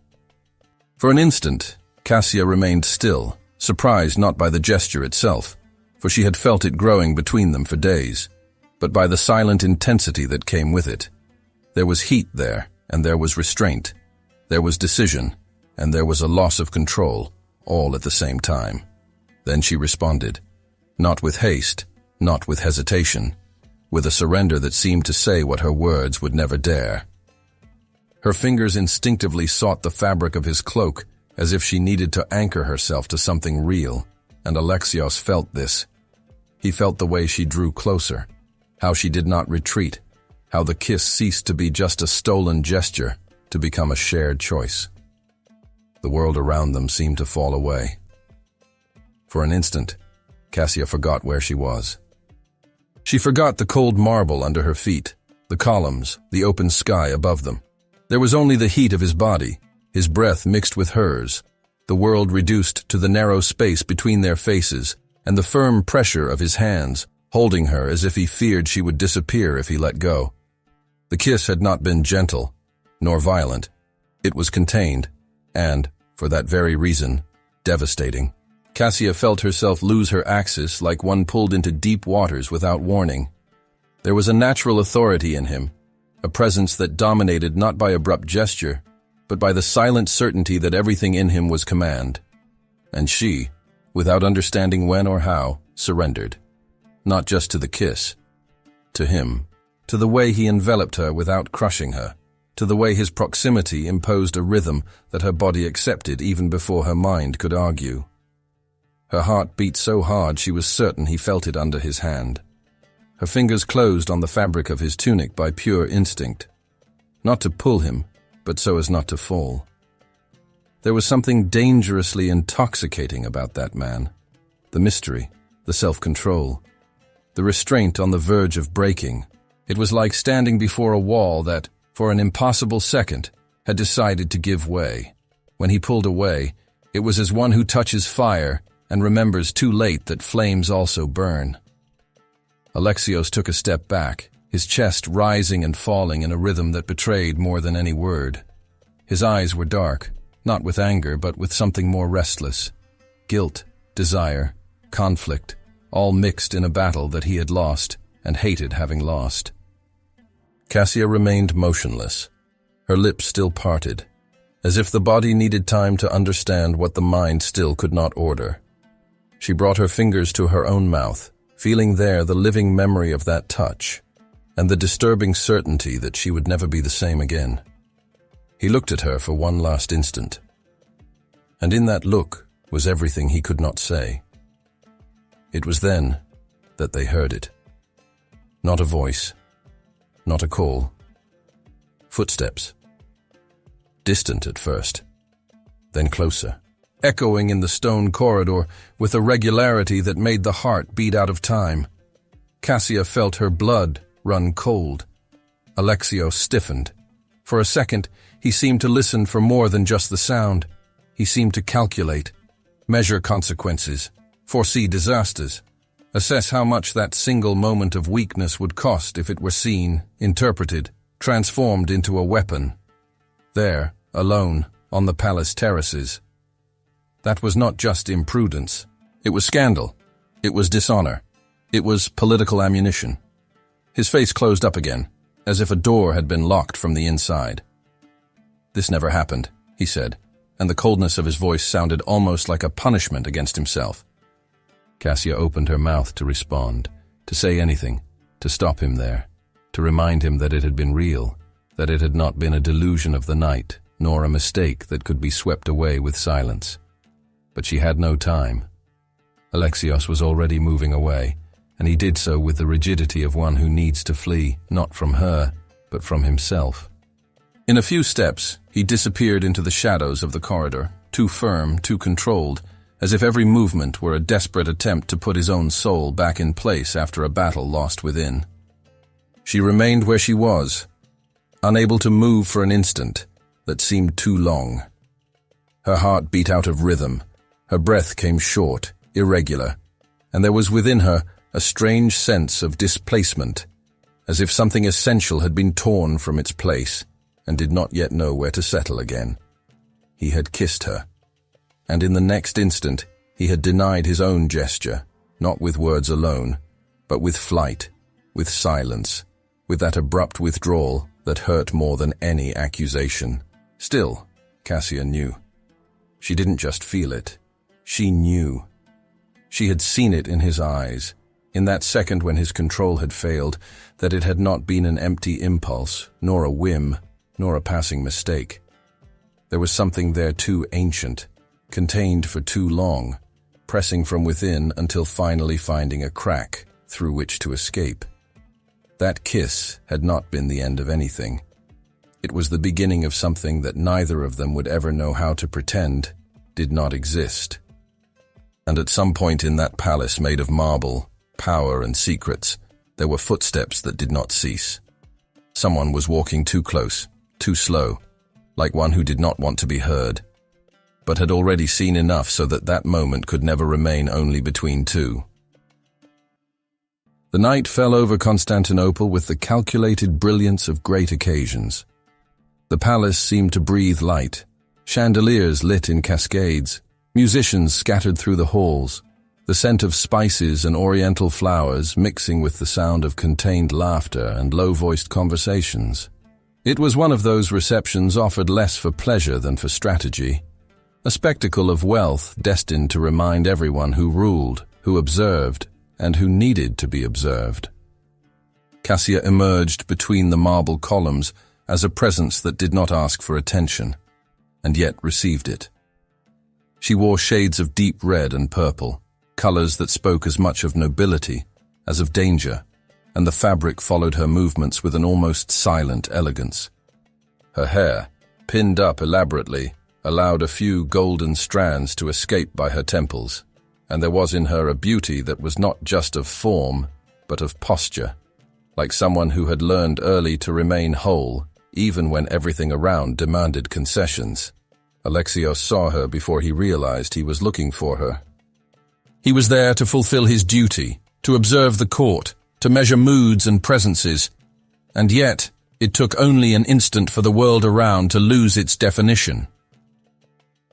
For an instant, Cassia remained still, surprised not by the gesture itself, for she had felt it growing between them for days, but by the silent intensity that came with it. There was heat there, and there was restraint. There was decision, and there was a loss of control, all at the same time. Then she responded, not with haste, not with hesitation, with a surrender that seemed to say what her words would never dare. Her fingers instinctively sought the fabric of his cloak, as if she needed to anchor herself to something real, and Alexios felt this. He felt the way she drew closer, how she did not retreat, how the kiss ceased to be just a stolen gesture to become a shared choice. The world around them seemed to fall away. For an instant, Cassia forgot where she was. She forgot the cold marble under her feet, the columns, the open sky above them. There was only the heat of his body, his breath mixed with hers, the world reduced to the narrow space between their faces, and the firm pressure of his hands, holding her as if he feared she would disappear if he let go. The kiss had not been gentle, nor violent. It was contained, and, for that very reason, devastating. Cassia felt herself lose her axis like one pulled into deep waters without warning. There was a natural authority in him, a presence that dominated not by abrupt gesture, but by the silent certainty that everything in him was command. And she, without understanding when or how, surrendered. Not just to the kiss, to him, to the way he enveloped her without crushing her, to the way his proximity imposed a rhythm that her body accepted even before her mind could argue. Her heart beat so hard she was certain he felt it under his hand. Her fingers closed on the fabric of his tunic by pure instinct. Not to pull him, but so as not to fall. There was something dangerously intoxicating about that man. The mystery, the self-control, the restraint on the verge of breaking. It was like standing before a wall that, for an impossible second, had decided to give way. When he pulled away, it was as one who touches fire and remembers too late that flames also burn. Alexios took a step back, his chest rising and falling in a rhythm that betrayed more than any word. His eyes were dark, not with anger but with something more restless. Guilt, desire, conflict, all mixed in a battle that he had lost and hated having lost. Cassia remained motionless, her lips still parted, as if the body needed time to understand what the mind still could not order. She brought her fingers to her own mouth, feeling there the living memory of that touch, and the disturbing certainty that she would never be the same again. He looked at her for one last instant, and in that look was everything he could not say. It was then that they heard it. Not a voice, not a call. Footsteps. Distant at first, then closer, echoing in the stone corridor with a regularity that made the heart beat out of time. Cassia felt her blood run cold. Alexios stiffened. For a second, he seemed to listen for more than just the sound. He seemed to calculate, measure consequences, foresee disasters, assess how much that single moment of weakness would cost if it were seen, interpreted, transformed into a weapon. There, alone, on the palace terraces. That was not just imprudence. It was scandal. It was dishonor. It was political ammunition. His face closed up again, as if a door had been locked from the inside. "This never happened," he said, and the coldness of his voice sounded almost like a punishment against himself. Cassia opened her mouth to respond, to say anything, to stop him there, to remind him that it had been real, that it had not been a delusion of the night, nor a mistake that could be swept away with silence. But she had no time. Alexios was already moving away, and he did so with the rigidity of one who needs to flee, not from her, but from himself. In a few steps, he disappeared into the shadows of the corridor, too firm, too controlled, as if every movement were a desperate attempt to put his own soul back in place after a battle lost within. She remained where she was, unable to move for an instant that seemed too long. Her heart beat out of rhythm, her breath came short, irregular, and there was within her a strange sense of displacement, as if something essential had been torn from its place and did not yet know where to settle again. He had kissed her, and in the next instant he had denied his own gesture, not with words alone, but with flight, with silence, with that abrupt withdrawal that hurt more than any accusation. Still, Cassia knew. She didn't just feel it, she knew. She had seen it in his eyes, in that second when his control had failed, that it had not been an empty impulse, nor a whim, nor a passing mistake. There was something there too ancient, contained for too long, pressing from within until finally finding a crack through which to escape. That kiss had not been the end of anything. It was the beginning of something that neither of them would ever know how to pretend did not exist. And at some point in that palace made of marble, power and secrets, there were footsteps that did not cease. Someone was walking too close, too slow, like one who did not want to be heard, but had already seen enough so that that moment could never remain only between two. The night fell over Constantinople with the calculated brilliance of great occasions. The palace seemed to breathe light, chandeliers lit in cascades, musicians scattered through the halls, the scent of spices and oriental flowers mixing with the sound of contained laughter and low-voiced conversations. It was one of those receptions offered less for pleasure than for strategy, a spectacle of wealth destined to remind everyone who ruled, who observed, and who needed to be observed. Cassia emerged between the marble columns as a presence that did not ask for attention, and yet received it. She wore shades of deep red and purple, colors that spoke as much of nobility as of danger, and the fabric followed her movements with an almost silent elegance. Her hair, pinned up elaborately, allowed a few golden strands to escape by her temples, and there was in her a beauty that was not just of form, but of posture, like someone who had learned early to remain whole, even when everything around demanded concessions. Alexios saw her before he realized he was looking for her. He was there to fulfill his duty, to observe the court, to measure moods and presences, and yet it took only an instant for the world around to lose its definition.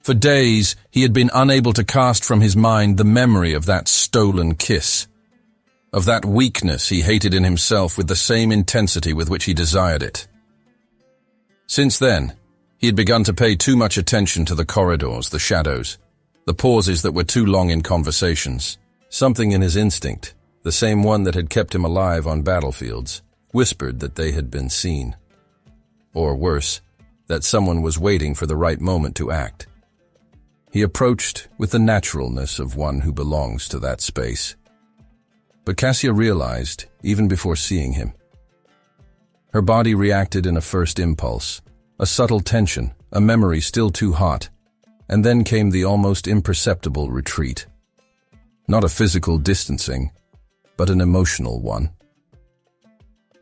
For days, he had been unable to cast from his mind the memory of that stolen kiss, of that weakness he hated in himself with the same intensity with which he desired it. Since then, he had begun to pay too much attention to the corridors, the shadows, the pauses that were too long in conversations. Something in his instinct, the same one that had kept him alive on battlefields, whispered that they had been seen. Or worse, that someone was waiting for the right moment to act. He approached with the naturalness of one who belongs to that space. But Cassia realized, even before seeing him. Her body reacted in a first impulse, a subtle tension, a memory still too hot, and then came the almost imperceptible retreat. Not a physical distancing, but an emotional one.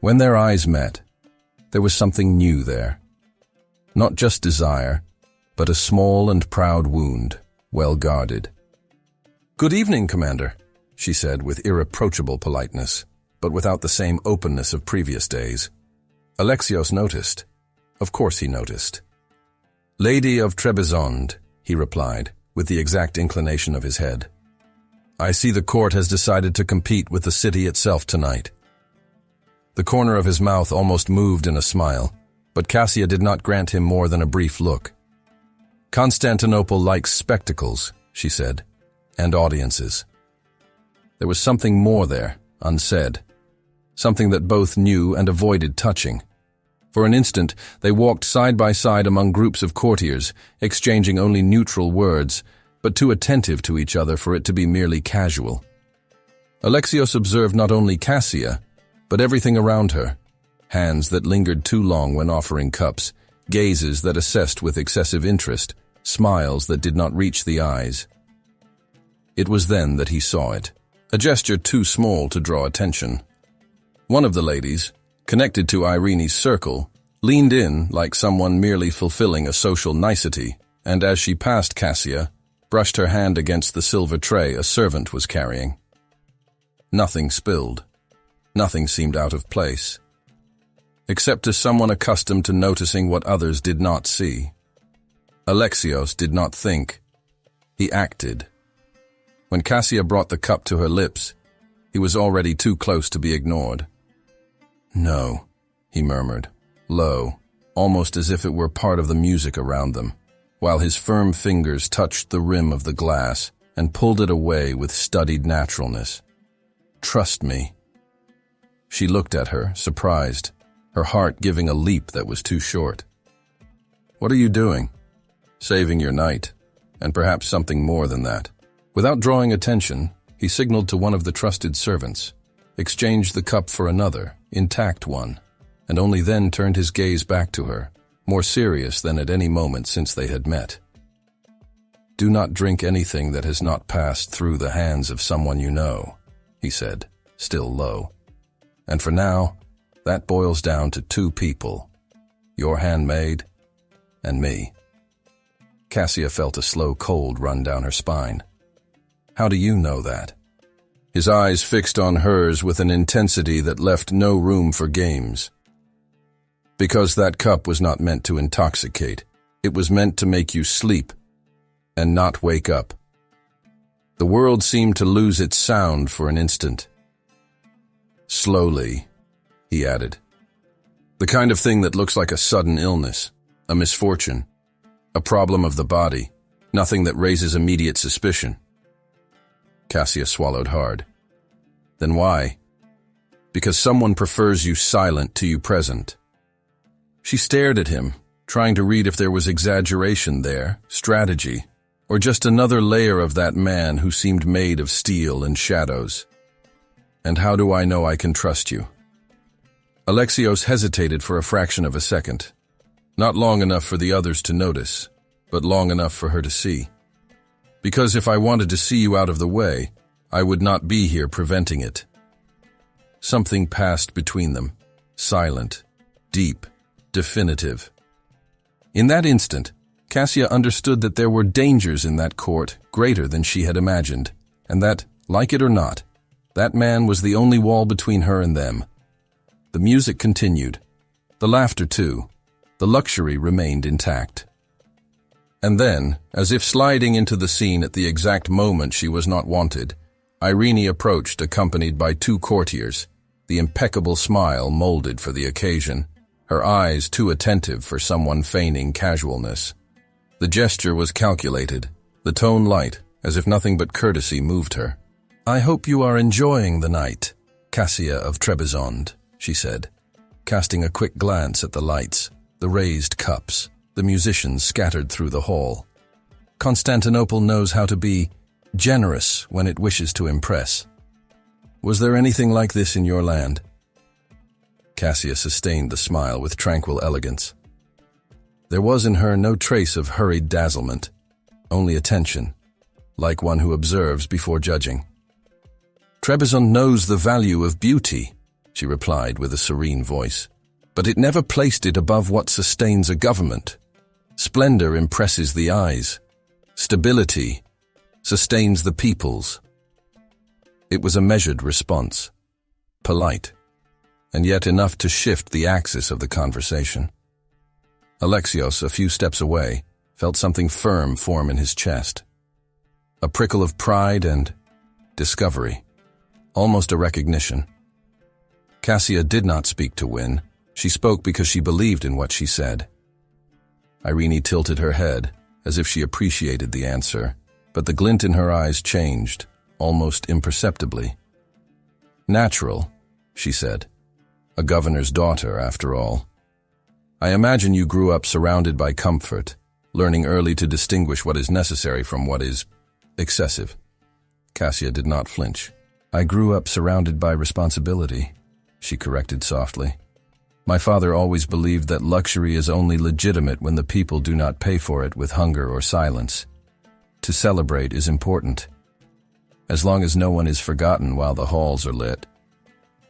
When their eyes met, there was something new there. Not just desire, but a small and proud wound, well guarded. "Good evening, Commander," she said with irreproachable politeness, but without the same openness of previous days. Alexios noticed. Of course he noticed. "Lady of Trebizond," he replied, with the exact inclination of his head. "I see the court has decided to compete with the city itself tonight." The corner of his mouth almost moved in a smile, but Cassia did not grant him more than a brief look. "Constantinople likes spectacles," she said, "and audiences." There was something more there, unsaid, something that both knew and avoided touching. For an instant, they walked side by side among groups of courtiers, exchanging only neutral words, but too attentive to each other for it to be merely casual. Alexios observed not only Cassia, but everything around her, hands that lingered too long when offering cups, gazes that assessed with excessive interest, smiles that did not reach the eyes. It was then that he saw it, a gesture too small to draw attention. One of the ladies, connected to Irene's circle, leaned in like someone merely fulfilling a social nicety, and as she passed Cassia, brushed her hand against the silver tray a servant was carrying. Nothing spilled. Nothing seemed out of place, except to someone accustomed to noticing what others did not see. Alexios did not think. He acted. When Cassia brought the cup to her lips, he was already too close to be ignored. "No," he murmured, low, almost as if it were part of the music around them, while his firm fingers touched the rim of the glass and pulled it away with studied naturalness. "Trust me." She looked at her, surprised, her heart giving a leap that was too short. "What are you doing?" "Saving your night, and perhaps something more than that." Without drawing attention, he signaled to one of the trusted servants, exchanged the cup for another, intact one, and only then turned his gaze back to her, more serious than at any moment since they had met. "Do not drink anything that has not passed through the hands of someone you know," he said, still low. "And for now, that boils down to two people, your handmaid, and me. Cassia felt a slow cold run down her spine. How do you know that? His eyes fixed on hers with an intensity that left no room for games. Because that cup was not meant to intoxicate. It was meant to make you sleep and not wake up. The world seemed to lose its sound for an instant. Slowly, he added. The kind of thing that looks like a sudden illness, a misfortune, a problem of the body, nothing that raises immediate suspicion. Cassia swallowed hard. Then why? Because someone prefers you silent to you present. She stared at him, trying to read if there was exaggeration there, strategy, or just another layer of that man who seemed made of steel and shadows. And how do I know I can trust you? Alexios hesitated for a fraction of a second. Not long enough for the others to notice, but long enough for her to see. Because if I wanted to see you out of the way, I would not be here preventing it. Something passed between them, silent, deep, definitive. In that instant, Cassia understood that there were dangers in that court greater than she had imagined, and that, like it or not, that man was the only wall between her and them. The music continued, the laughter too, the luxury remained intact. And then, as if sliding into the scene at the exact moment she was not wanted, Irene approached accompanied by two courtiers, the impeccable smile molded for the occasion, her eyes too attentive for someone feigning casualness. The gesture was calculated, the tone light, as if nothing but courtesy moved her. I hope you are enjoying the night, Cassia of Trebizond, she said, casting a quick glance at the lights, the raised cups, the musicians scattered through the hall. Constantinople knows how to be generous when it wishes to impress. Was there anything like this in your land? Cassia sustained the smile with tranquil elegance. There was in her no trace of hurried dazzlement, only attention, like one who observes before judging. Trebizond knows the value of beauty, she replied with a serene voice, but it never placed it above what sustains a government. Splendor impresses the eyes. Stability sustains the peoples. It was a measured response, polite, and yet enough to shift the axis of the conversation. Alexios, a few steps away, felt something firm form in his chest. A prickle of pride and discovery, almost a recognition. Cassia did not speak to win. She spoke because she believed in what she said. Irene tilted her head, as if she appreciated the answer, but the glint in her eyes changed, almost imperceptibly. Natural, she said. A governor's daughter, after all. I imagine you grew up surrounded by comfort, learning early to distinguish what is necessary from what is excessive. Cassia did not flinch. I grew up surrounded by responsibility, she corrected softly. My father always believed that luxury is only legitimate when the people do not pay for it with hunger or silence. To celebrate is important, as long as no one is forgotten while the halls are lit.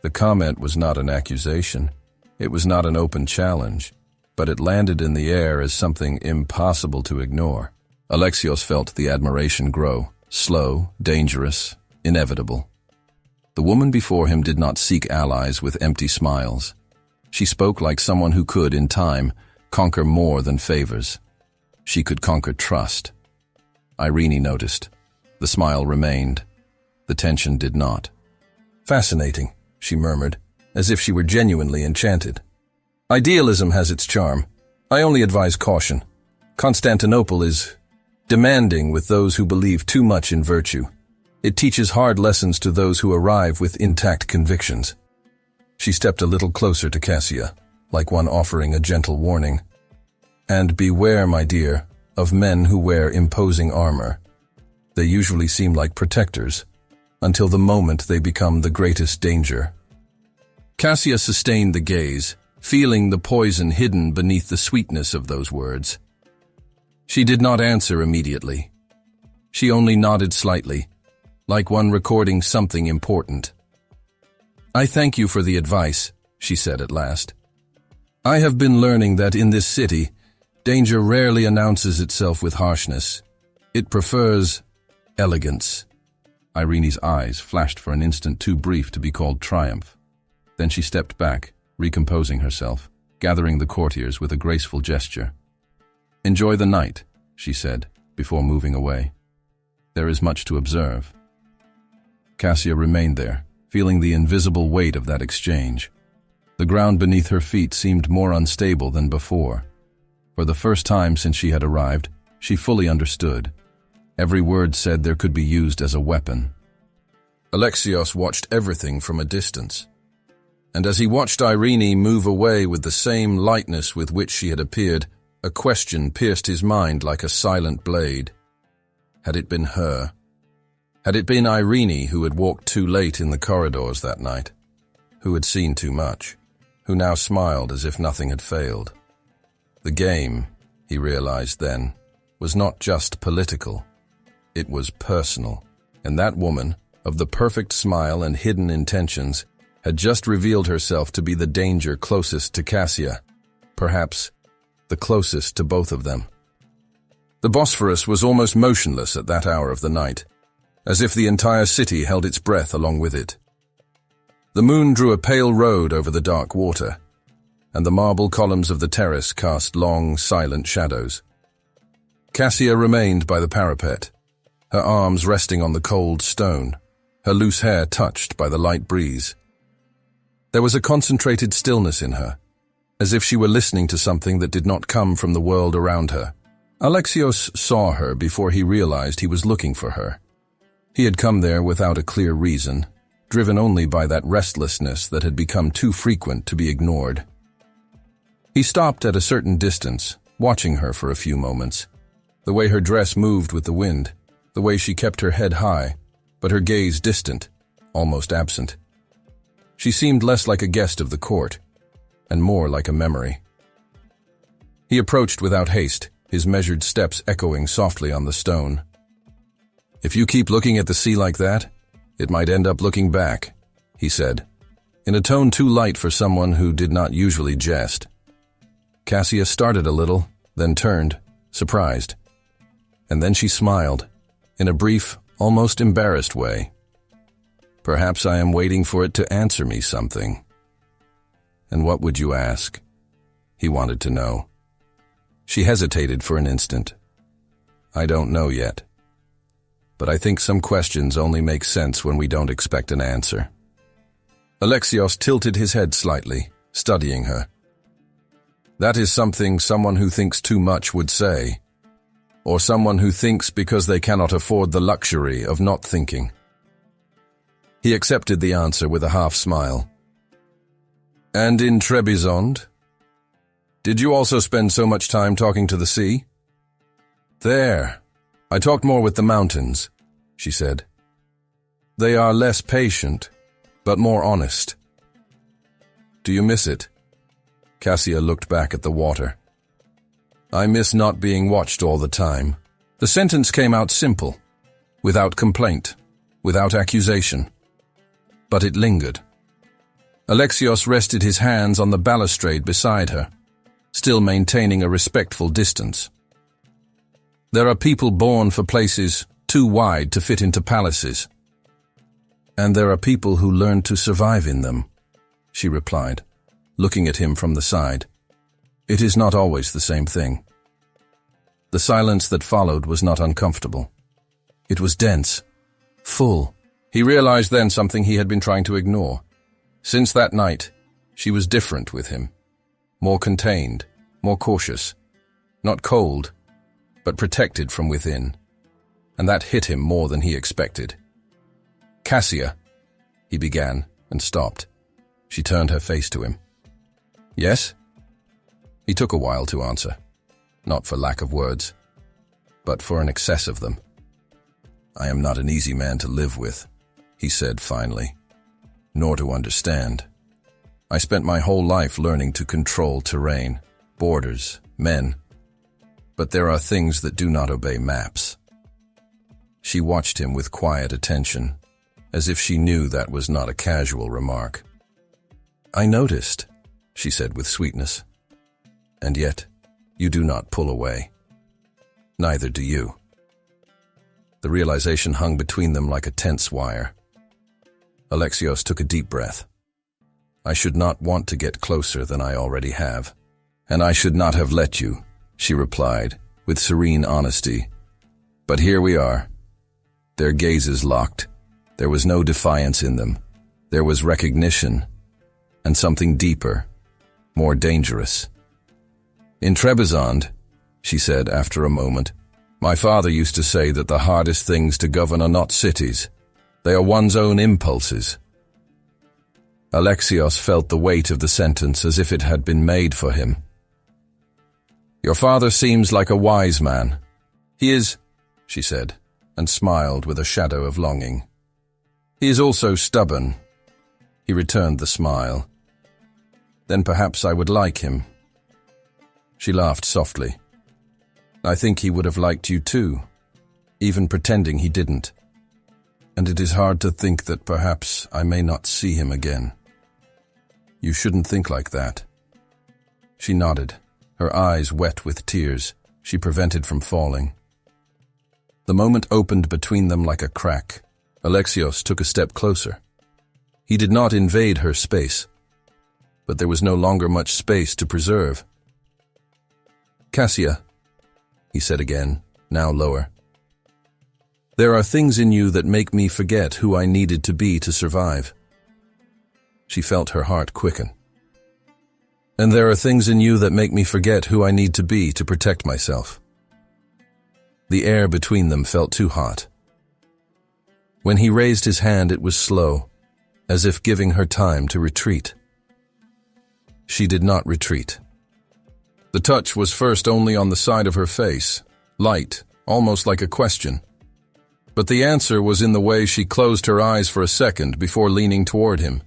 The comment was not an accusation. It was not an open challenge, but it landed in the air as something impossible to ignore. Alexios felt the admiration grow, slow, dangerous, inevitable. The woman before him did not seek allies with empty smiles. She spoke like someone who could, in time, conquer more than favors. She could conquer trust. Irene noticed. The smile remained. The tension did not. Fascinating, she murmured, as if she were genuinely enchanted. Idealism has its charm. I only advise caution. Constantinople is demanding with those who believe too much in virtue. It teaches hard lessons to those who arrive with intact convictions. She stepped a little closer to Cassia, like one offering a gentle warning. And beware, my dear, of men who wear imposing armor. They usually seem like protectors, until the moment they become the greatest danger. Cassia sustained the gaze, feeling the poison hidden beneath the sweetness of those words. She did not answer immediately. She only nodded slightly, like one recording something important. I thank you for the advice, she said at last. I have been learning that in this city, danger rarely announces itself with harshness. It prefers elegance. Irene's eyes flashed for an instant too brief to be called triumph. Then she stepped back, recomposing herself, gathering the courtiers with a graceful gesture. "Enjoy the night," she said, before moving away. "There is much to observe." Cassia remained there, feeling the invisible weight of that exchange. The ground beneath her feet seemed more unstable than before. For the first time since she had arrived, she fully understood. Every word said there could be used as a weapon. Alexios watched everything from a distance. And as he watched Irene move away with the same lightness with which she had appeared, a question pierced his mind like a silent blade. Had it been her? Had it been Irene who had walked too late in the corridors that night? Who had seen too much? Who now smiled as if nothing had failed? The game, he realized then, was not just political. It was personal. And that woman, of the perfect smile and hidden intentions, had just revealed herself to be the danger closest to Cassia, perhaps the closest to both of them. The Bosphorus was almost motionless at that hour of the night, as if the entire city held its breath along with it. The moon drew a pale road over the dark water, and the marble columns of the terrace cast long, silent shadows. Cassia remained by the parapet, her arms resting on the cold stone, her loose hair touched by the light breeze. There was a concentrated stillness in her, as if she were listening to something that did not come from the world around her. Alexios saw her before he realized he was looking for her. He had come there without a clear reason, driven only by that restlessness that had become too frequent to be ignored. He stopped at a certain distance, watching her for a few moments. The way her dress moved with the wind, the way she kept her head high, but her gaze distant, almost absent. She seemed less like a guest of the court, and more like a memory. He approached without haste, his measured steps echoing softly on the stone. "If you keep looking at the sea like that, it might end up looking back," he said, in a tone too light for someone who did not usually jest. Cassia started a little, then turned, surprised. And then she smiled, in a brief, almost embarrassed way. "Perhaps I am waiting for it to answer me something." "And what would you ask?" he wanted to know. She hesitated for an instant. "I don't know yet. But I think some questions only make sense when we don't expect an answer." Alexios tilted his head slightly, studying her. "That is something someone who thinks too much would say, or someone who thinks because they cannot afford the luxury of not thinking." He accepted the answer with a half smile. "And in Trebizond? Did you also spend so much time talking to the sea?" "There. I talked more with the mountains," she said. "They are less patient, but more honest." "Do you miss it?" Cassia looked back at the water. "I miss not being watched all the time." The sentence came out simple, without complaint, without accusation. But it lingered. Alexios rested his hands on the balustrade beside her, still maintaining a respectful distance. "There are people born for places too wide to fit into palaces. And there are people who learn to survive in them," she replied, looking at him from the side. "It is not always the same thing." The silence that followed was not uncomfortable. It was dense, full. He realized then something he had been trying to ignore. Since that night, she was different with him. More contained, more cautious. Not cold, but protected from within. And that hit him more than he expected. "Cassia," he began, and stopped. She turned her face to him. "Yes?" He took a while to answer, not for lack of words, but for an excess of them. "I am not an easy man to live with," he said finally, "nor to understand. I spent my whole life learning to control terrain, borders, men. But there are things that do not obey maps." She watched him with quiet attention, as if she knew that was not a casual remark. "I noticed," she said with sweetness, and yet you do not pull away. Neither do you. The realization hung between them like a tense wire. Alexios took a deep breath. I should not want to get closer than I already have. And I should not have let you, she replied, with serene honesty. But here we are. Their gazes locked. There was no defiance in them. There was recognition, and something deeper, more dangerous. In Trebizond, she said after a moment, my father used to say that the hardest things to govern are not cities. They are one's own impulses. Alexios felt the weight of the sentence as if it had been made for him. Your father seems like a wise man. He is, she said, and smiled with a shadow of longing. He is also stubborn. He returned the smile. Then perhaps I would like him. She laughed softly. I think he would have liked you too, even pretending he didn't. And it is hard to think that perhaps I may not see him again. You shouldn't think like that. She nodded, her eyes wet with tears she prevented from falling. The moment opened between them like a crack. Alexios took a step closer. He did not invade her space, but there was no longer much space to preserve. Cassia, he said again, now lower. There are things in you that make me forget who I needed to be to survive. She felt her heart quicken. And there are things in you that make me forget who I need to be to protect myself. The air between them felt too hot. When he raised his hand, it was slow, as if giving her time to retreat. She did not retreat. The touch was first only on the side of her face, light, almost like a question. But the answer was in the way she closed her eyes for a second before leaning toward him.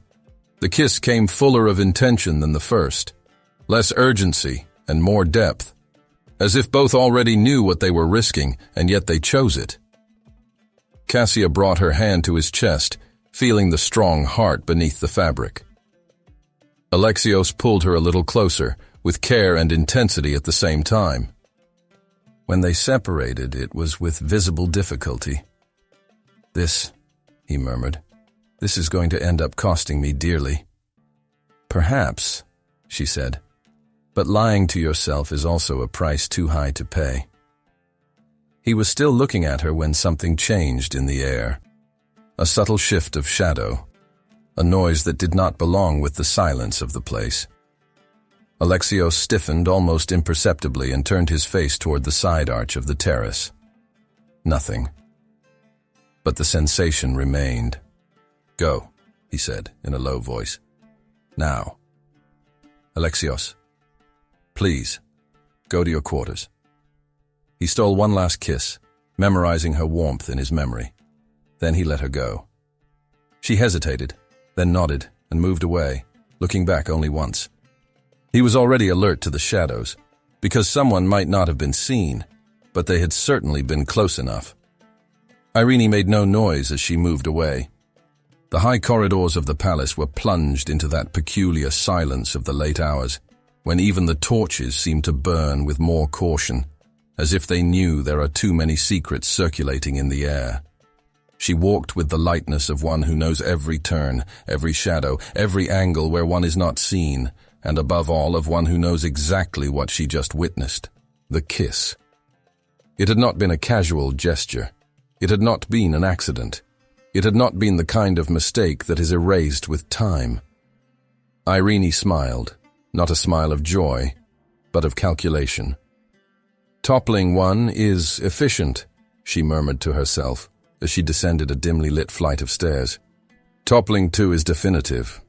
The kiss came fuller of intention than the first, less urgency and more depth, as if both already knew what they were risking, and yet they chose it. Cassia brought her hand to his chest, feeling the strong heart beneath the fabric. Alexios pulled her a little closer, with care and intensity at the same time. When they separated, it was with visible difficulty. This, he murmured, this is going to end up costing me dearly. Perhaps, she said, but lying to yourself is also a price too high to pay. He was still looking at her when something changed in the air. A subtle shift of shadow, a noise that did not belong with the silence of the place. Alexios stiffened almost imperceptibly and turned his face toward the side arch of the terrace. Nothing. But the sensation remained. Go, he said in a low voice. Now. Alexios, please, go to your quarters. He stole one last kiss, memorizing her warmth in his memory. Then he let her go. She hesitated, then nodded and moved away, looking back only once. He was already alert to the shadows, because someone might not have been seen, but they had certainly been close enough. Irene made no noise as she moved away. The high corridors of the palace were plunged into that peculiar silence of the late hours, when even the torches seemed to burn with more caution, as if they knew there are too many secrets circulating in the air. She walked with the lightness of one who knows every turn, every shadow, every angle where one is not seen, and above all of one who knows exactly what she just witnessed, the kiss. It had not been a casual gesture. It had not been an accident. It had not been the kind of mistake that is erased with time. Irene smiled, not a smile of joy, but of calculation. Toppling one is efficient, she murmured to herself as she descended a dimly lit flight of stairs. Toppling two is definitive.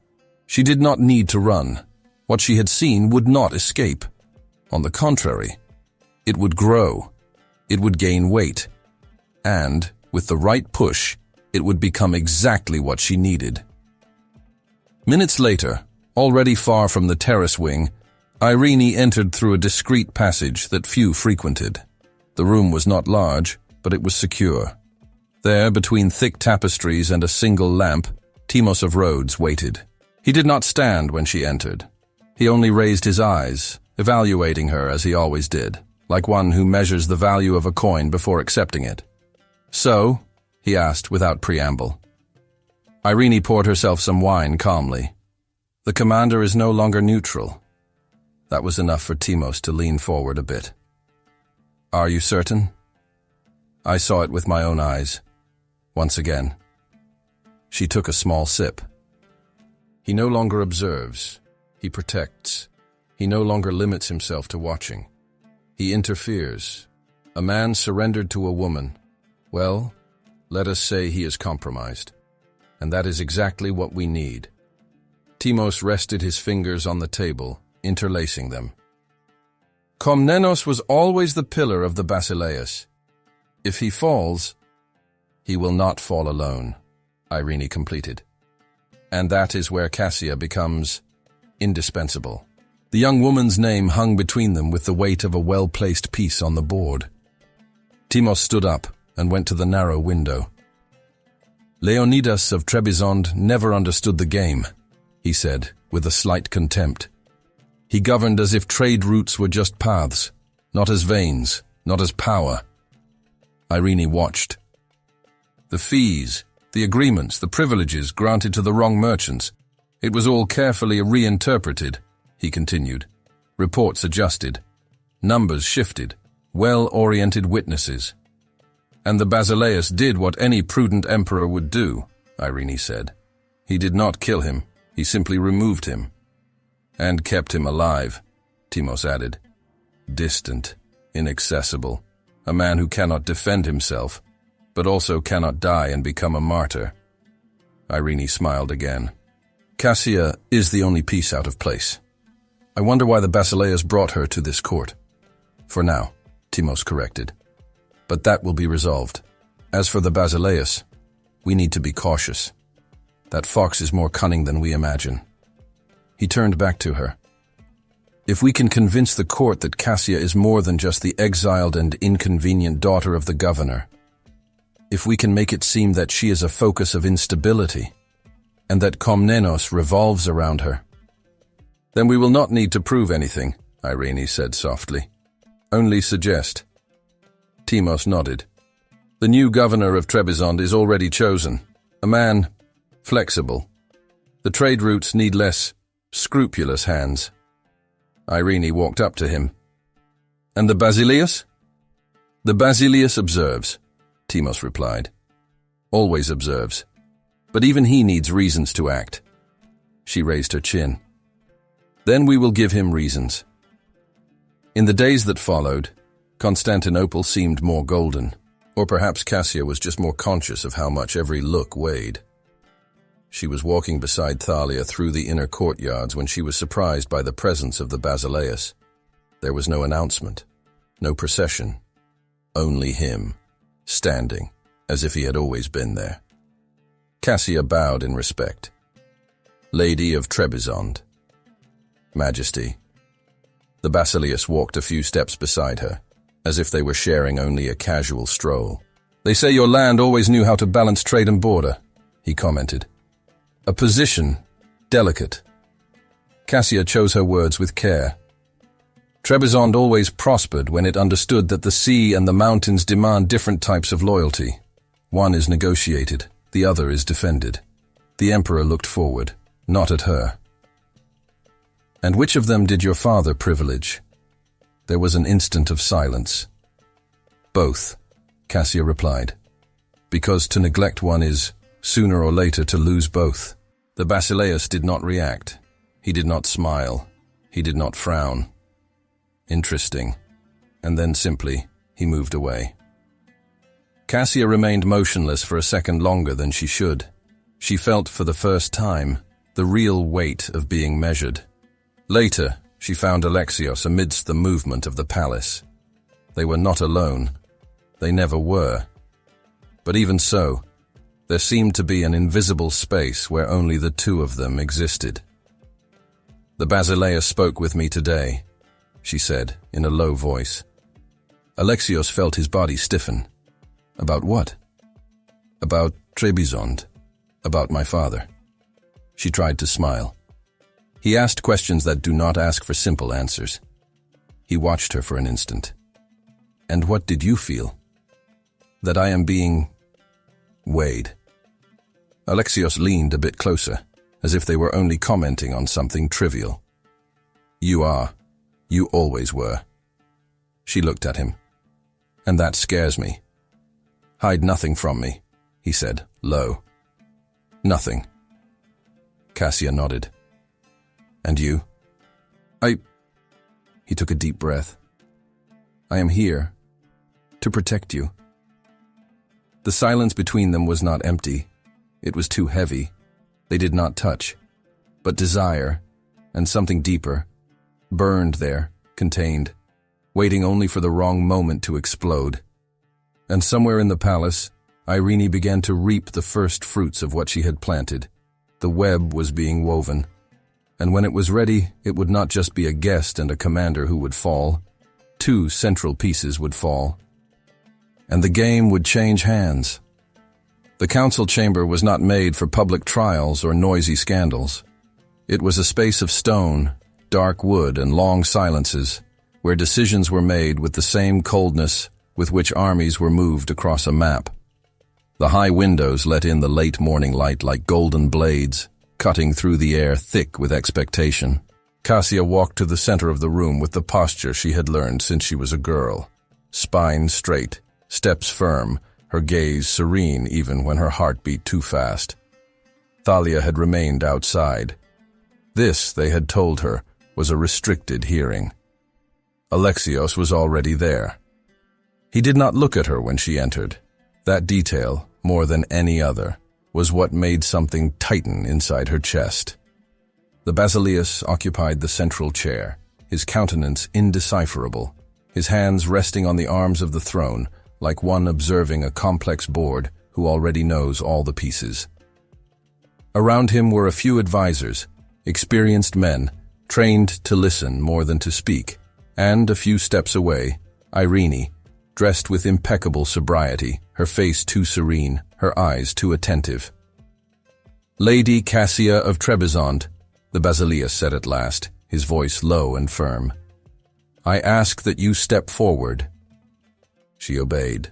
She did not need to run. What she had seen would not escape. On the contrary, it would grow. It would gain weight. And, with the right push, it would become exactly what she needed. Minutes later, already far from the terrace wing, Irene entered through a discreet passage that few frequented. The room was not large, but it was secure. There, between thick tapestries and a single lamp, Timos of Rhodes waited. He did not stand when she entered. He only raised his eyes, evaluating her as he always did, like one who measures the value of a coin before accepting it. "So?" he asked without preamble. Irene poured herself some wine calmly. "The commander is no longer neutral." That was enough for Timos to lean forward a bit. "Are you certain?" "I saw it with my own eyes. Once again." She took a small sip. "He no longer observes. He protects. He no longer limits himself to watching. He interferes. A man surrendered to a woman. Well, let us say he is compromised. And that is exactly what we need." Timos rested his fingers on the table, interlacing them. "Komnenos was always the pillar of the Basileus. If he falls, he will not fall alone," Irene completed. "And that is where Cassia becomes indispensable." The young woman's name hung between them with the weight of a well-placed piece on the board. Timos stood up and went to the narrow window. "Leonidas of Trebizond never understood the game," he said, with a slight contempt. "He governed as if trade routes were just paths, not as veins, not as power." Irene watched. "The fees, the agreements, the privileges granted to the wrong merchants, it was all carefully reinterpreted," he continued. "Reports adjusted, numbers shifted, well-oriented witnesses. And the Basileus did what any prudent emperor would do," Irene said. "He did not kill him, he simply removed him. And kept him alive," Timos added. "Distant, inaccessible, a man who cannot defend himself, but also cannot die and become a martyr." Irene smiled again. "Cassia is the only piece out of place. I wonder why the Basileus brought her to this court." "For now," Timos corrected. "But that will be resolved. As for the Basileus, we need to be cautious. That fox is more cunning than we imagine." He turned back to her. "If we can convince the court that Cassia is more than just the exiled and inconvenient daughter of the governor, if we can make it seem that she is a focus of instability, and that Komnenos revolves around her, then we will not need to prove anything," Irene said softly. "Only suggest." Timos nodded. "The new governor of Trebizond is already chosen. A man flexible. The trade routes need less scrupulous hands." Irene walked up to him. "And the Basileus?" "The Basileus observes," Timos replied. "Always observes. But even he needs reasons to act." She raised her chin. "Then we will give him reasons." In the days that followed, Constantinople seemed more golden, or perhaps Cassia was just more conscious of how much every look weighed. She was walking beside Thalia through the inner courtyards when she was surprised by the presence of the Basileus. There was no announcement, no procession, only him, standing, as if he had always been there. Cassia bowed in respect. "Lady of Trebizond." "Majesty." The Basileus walked a few steps beside her, as if they were sharing only a casual stroll. "They say your land always knew how to balance trade and border," he commented. "A position, delicate." Cassia chose her words with care. "Trebizond always prospered when it understood that the sea and the mountains demand different types of loyalty. One is negotiated, the other is defended." The emperor looked forward, not at her. "And which of them did your father privilege?" There was an instant of silence. "Both," Cassia replied. "Because to neglect one is, sooner or later, to lose both." The Basileus did not react. He did not smile. He did not frown. Interesting. And then simply, he moved away. Cassia remained motionless for a second longer than she should. She felt for the first time the real weight of being measured. Later, she found Alexios amidst the movement of the palace. They were not alone. They never were. But even so, there seemed to be an invisible space where only the two of them existed. "The Basileus spoke with me today," she said in a low voice. Alexios felt his body stiffen. "About what?" "About Trebizond. About my father." She tried to smile. "He asked questions that do not ask for simple answers. He watched her for an instant. And what did you feel? That I am being weighed. Alexios leaned a bit closer, as if they were only commenting on something trivial. You are. You always were. She looked at him. And that scares me. Hide nothing from me, he said, low. Nothing. Cassia nodded. And you? He took a deep breath. I am here to protect you. The silence between them was not empty. It was too heavy. They did not touch. But desire, and something deeper, burned there, contained, waiting only for the wrong moment to explode. And somewhere in the palace, Irene began to reap the first fruits of what she had planted. The web was being woven. And when it was ready, it would not just be a guest and a commander who would fall. 2 central pieces would fall. And the game would change hands. The council chamber was not made for public trials or noisy scandals. It was a space of stone, dark wood, and long silences, where decisions were made with the same coldness with which armies were moved across a map. The high windows let in the late morning light like golden blades, cutting through the air thick with expectation. Cassia walked to the center of the room with the posture she had learned since she was a girl. Spine straight, steps firm, her gaze serene even when her heart beat too fast. Thalia had remained outside. This, they had told her, was a restricted hearing. Alexios was already there. He did not look at her when she entered. That detail, more than any other, was what made something tighten inside her chest. The basileus occupied the central chair, his countenance indecipherable, his hands resting on the arms of the throne, like one observing a complex board who already knows all the pieces. Around him were a few advisors, experienced men, trained to listen more than to speak, and a few steps away, Irene, dressed with impeccable sobriety, her face too serene, her eyes too attentive. Lady Cassia of Trebizond, the basileus said at last, his voice low and firm. I ask that you step forward. She obeyed.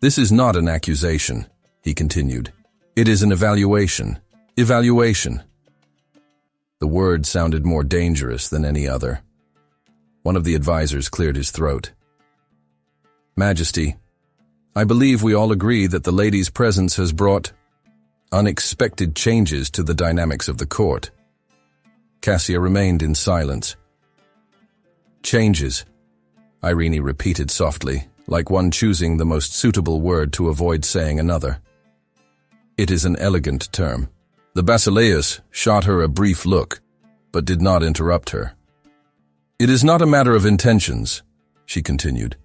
This is not an accusation, he continued. It is an evaluation. Evaluation. The word sounded more dangerous than any other. One of the advisors cleared his throat. Majesty, I believe we all agree that the lady's presence has brought unexpected changes to the dynamics of the court. Cassia remained in silence. Changes, Irene repeated softly, like one choosing the most suitable word to avoid saying another. It is an elegant term. The basileus shot her a brief look, but did not interrupt her. It is not a matter of intentions, she continued.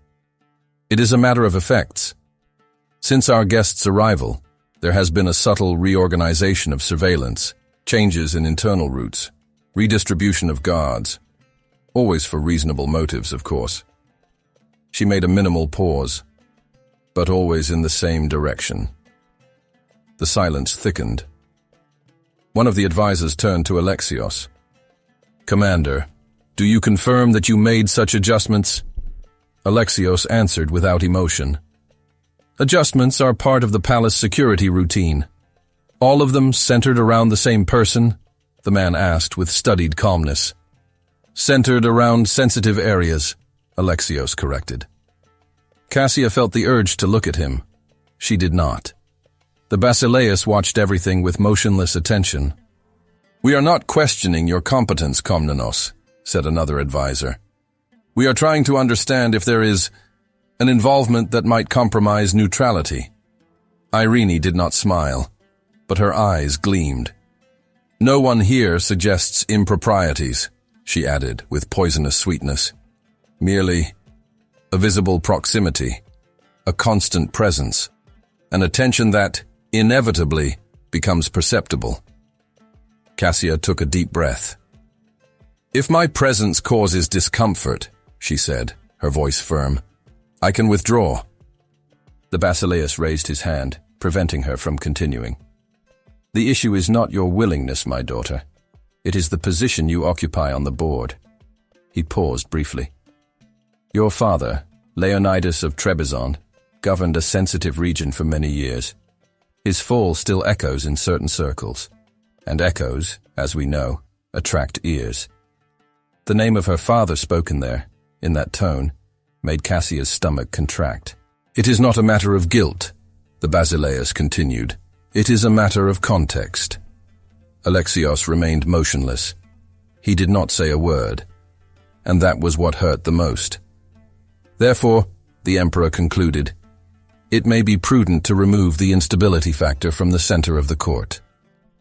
It is a matter of effects. Since our guest's arrival, there has been a subtle reorganization of surveillance, changes in internal routes, redistribution of guards, always for reasonable motives, of course. She made a minimal pause, but always in the same direction. The silence thickened. One of the advisors turned to Alexios. Commander, do you confirm that you made such adjustments? Alexios answered without emotion. Adjustments are part of the palace security routine. All of them centered around the same person? The man asked with studied calmness. Centered around sensitive areas, Alexios corrected. Cassia felt the urge to look at him. She did not. The basileus watched everything with motionless attention. We are not questioning your competence, Komnenos, said another advisor. We are trying to understand if there is an involvement that might compromise neutrality. Irene did not smile, but her eyes gleamed. No one here suggests improprieties, she added with poisonous sweetness. Merely a visible proximity, a constant presence, an attention that, inevitably, becomes perceptible. Cassia took a deep breath. If my presence causes discomfort, she said, her voice firm, I can withdraw. The basileus raised his hand, preventing her from continuing. The issue is not your willingness, my daughter. It is the position you occupy on the board. He paused briefly. Your father, Leonidas of Trebizond, governed a sensitive region for many years. His fall still echoes in certain circles, and echoes, as we know, attract ears. The name of her father spoken there, in that tone, made Cassia's stomach contract. It is not a matter of guilt, the basileus continued. It is a matter of context. Alexios remained motionless. He did not say a word, and that was what hurt the most. Therefore, the emperor concluded, it may be prudent to remove the instability factor from the center of the court.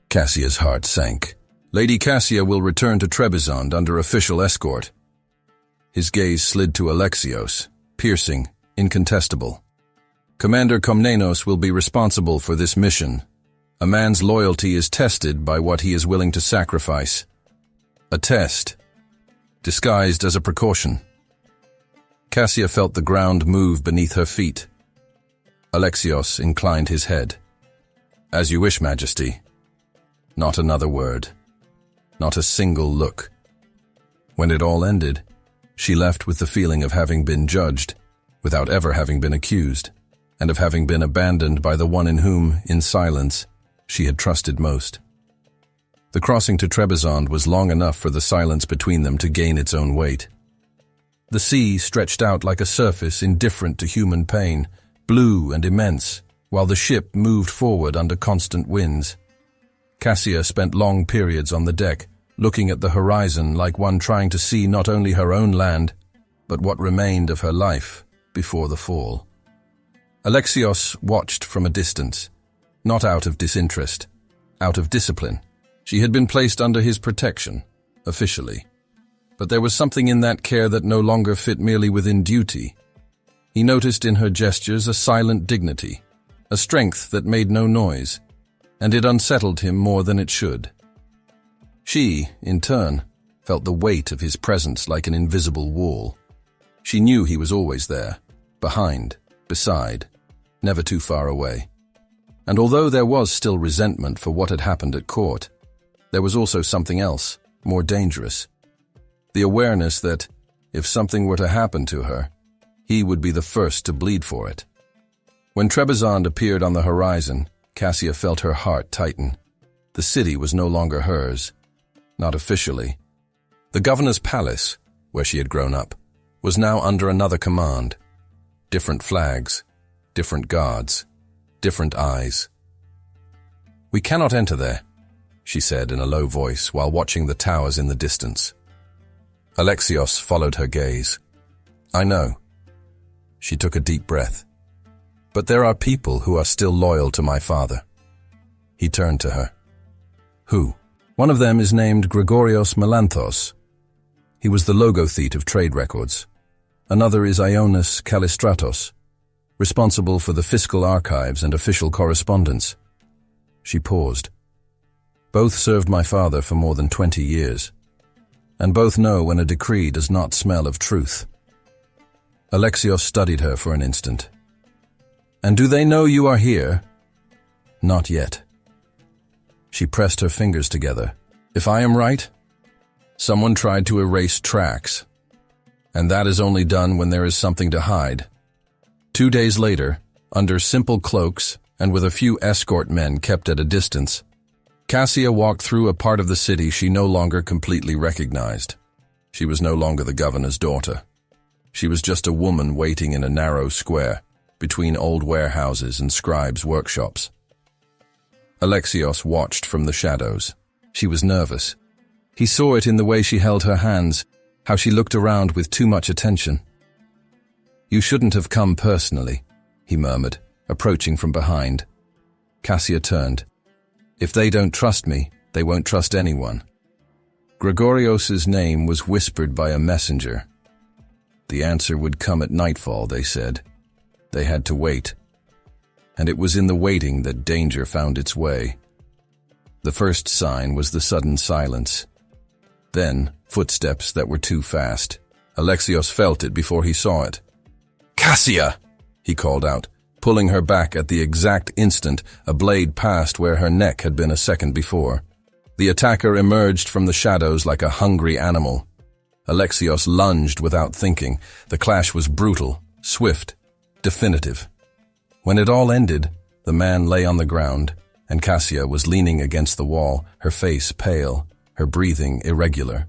Cassia's heart sank. Lady Cassia will return to Trebizond under official escort. His gaze slid to Alexios, piercing, incontestable. Commander Komnenos will be responsible for this mission. A man's loyalty is tested by what he is willing to sacrifice. A test, disguised as a precaution. Cassia felt the ground move beneath her feet. Alexios inclined his head. As you wish, Majesty. Not another word. Not a single look. When it all ended, she left with the feeling of having been judged, without ever having been accused, and of having been abandoned by the one in whom, in silence, she had trusted most. The crossing to Trebizond was long enough for the silence between them to gain its own weight. The sea stretched out like a surface indifferent to human pain, blue and immense, while the ship moved forward under constant winds. Cassia spent long periods on the deck, looking at the horizon like one trying to see not only her own land, but what remained of her life before the fall. Alexios watched from a distance, not out of disinterest, out of discipline. She had been placed under his protection, officially. But there was something in that care that no longer fit merely within duty. He noticed in her gestures a silent dignity, a strength that made no noise, and it unsettled him more than it should. She, in turn, felt the weight of his presence like an invisible wall. She knew he was always there, behind, beside, never too far away. And although there was still resentment for what had happened at court, there was also something else, more dangerous. The awareness that, if something were to happen to her, he would be the first to bleed for it. When Trebizond appeared on the horizon, Cassia felt her heart tighten. The city was no longer hers, not officially. The governor's palace, where she had grown up, was now under another command. Different flags, different guards, different eyes. We cannot enter there, she said in a low voice while watching the towers in the distance. Alexios followed her gaze. I know. She took a deep breath. But there are people who are still loyal to my father. He turned to her. Who? One of them is named Gregorios Melanthos. He was the logothete of trade records. Another is Ioannis Kallistratos, responsible for the fiscal archives and official correspondence. She paused. Both served my father for more than 20 years, and both know when a decree does not smell of truth. Alexios studied her for an instant. And do they know you are here? Not yet. She pressed her fingers together. If I am right, someone tried to erase tracks, and that is only done when there is something to hide. 2 days later, under simple cloaks and with a few escort men kept at a distance, Cassia walked through a part of the city she no longer completely recognized. She was no longer the governor's daughter. She was just a woman waiting in a narrow square between old warehouses and scribes' workshops. Alexios watched from the shadows. She was nervous. He saw it in the way she held her hands, how she looked around with too much attention. You shouldn't have come personally, he murmured, approaching from behind. Cassia turned. If they don't trust me, they won't trust anyone. Gregorios's name was whispered by a messenger. The answer would come at nightfall, they said. They had to wait. And it was in the waiting that danger found its way. The first sign was the sudden silence. Then, footsteps that were too fast. Alexios felt it before he saw it. Cassia! He called out, pulling her back at the exact instant a blade passed where her neck had been a second before. The attacker emerged from the shadows like a hungry animal. Alexios lunged without thinking. The clash was brutal, swift, definitive. When it all ended, the man lay on the ground, and Cassia was leaning against the wall, her face pale, her breathing irregular.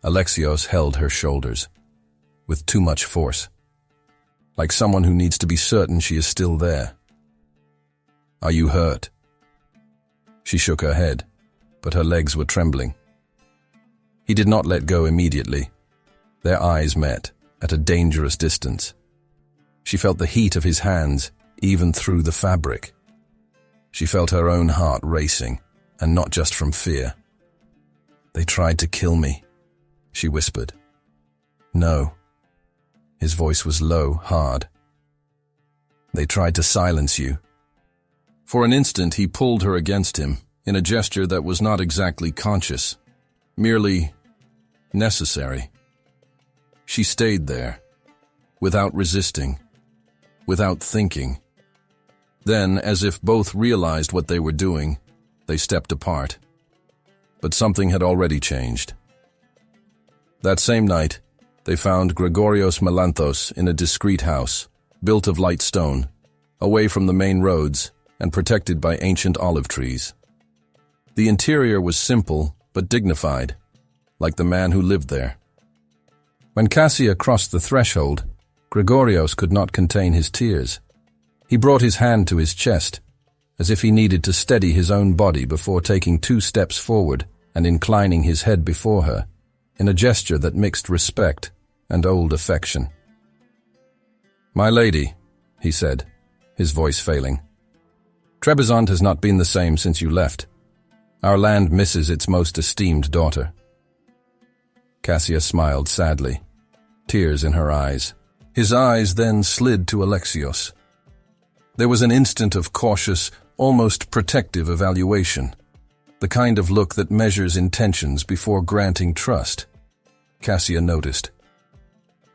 Alexios held her shoulders, with too much force, like someone who needs to be certain she is still there. "Are you hurt?" She shook her head, but her legs were trembling. He did not let go immediately. Their eyes met, at a dangerous distance. She felt the heat of his hands, even through the fabric. She felt her own heart racing, and not just from fear. "They tried to kill me," she whispered. "No." His voice was low, hard. "They tried to silence you." For an instant he pulled her against him, in a gesture that was not exactly conscious, merely necessary. She stayed there, without resisting, without thinking. Then, as if both realized what they were doing, they stepped apart. But something had already changed. That same night, they found Gregorios Melanthos in a discreet house, built of light stone, away from the main roads and protected by ancient olive trees. The interior was simple but dignified, like the man who lived there. When Cassia crossed the threshold, Gregorios could not contain his tears. He brought his hand to his chest, as if he needed to steady his own body before taking 2 steps forward and inclining his head before her, in a gesture that mixed respect and old affection. "My lady," he said, his voice failing, "Trebizond has not been the same since you left. Our land misses its most esteemed daughter." Cassia smiled sadly, tears in her eyes. His eyes then slid to Alexios. There was an instant of cautious, almost protective evaluation, the kind of look that measures intentions before granting trust. Cassia noticed.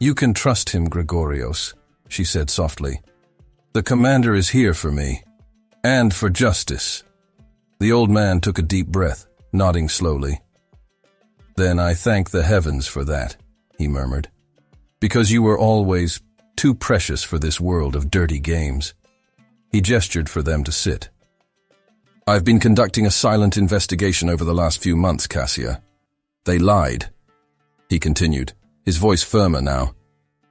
"You can trust him, Gregorios," she said softly. "The commander is here for me, and for justice." The old man took a deep breath, nodding slowly. "Then I thank the heavens for that," he murmured, "because you were always too precious for this world of dirty games." He gestured for them to sit. "I've been conducting a silent investigation over the last few months, Cassia. They lied," he continued, his voice firmer now.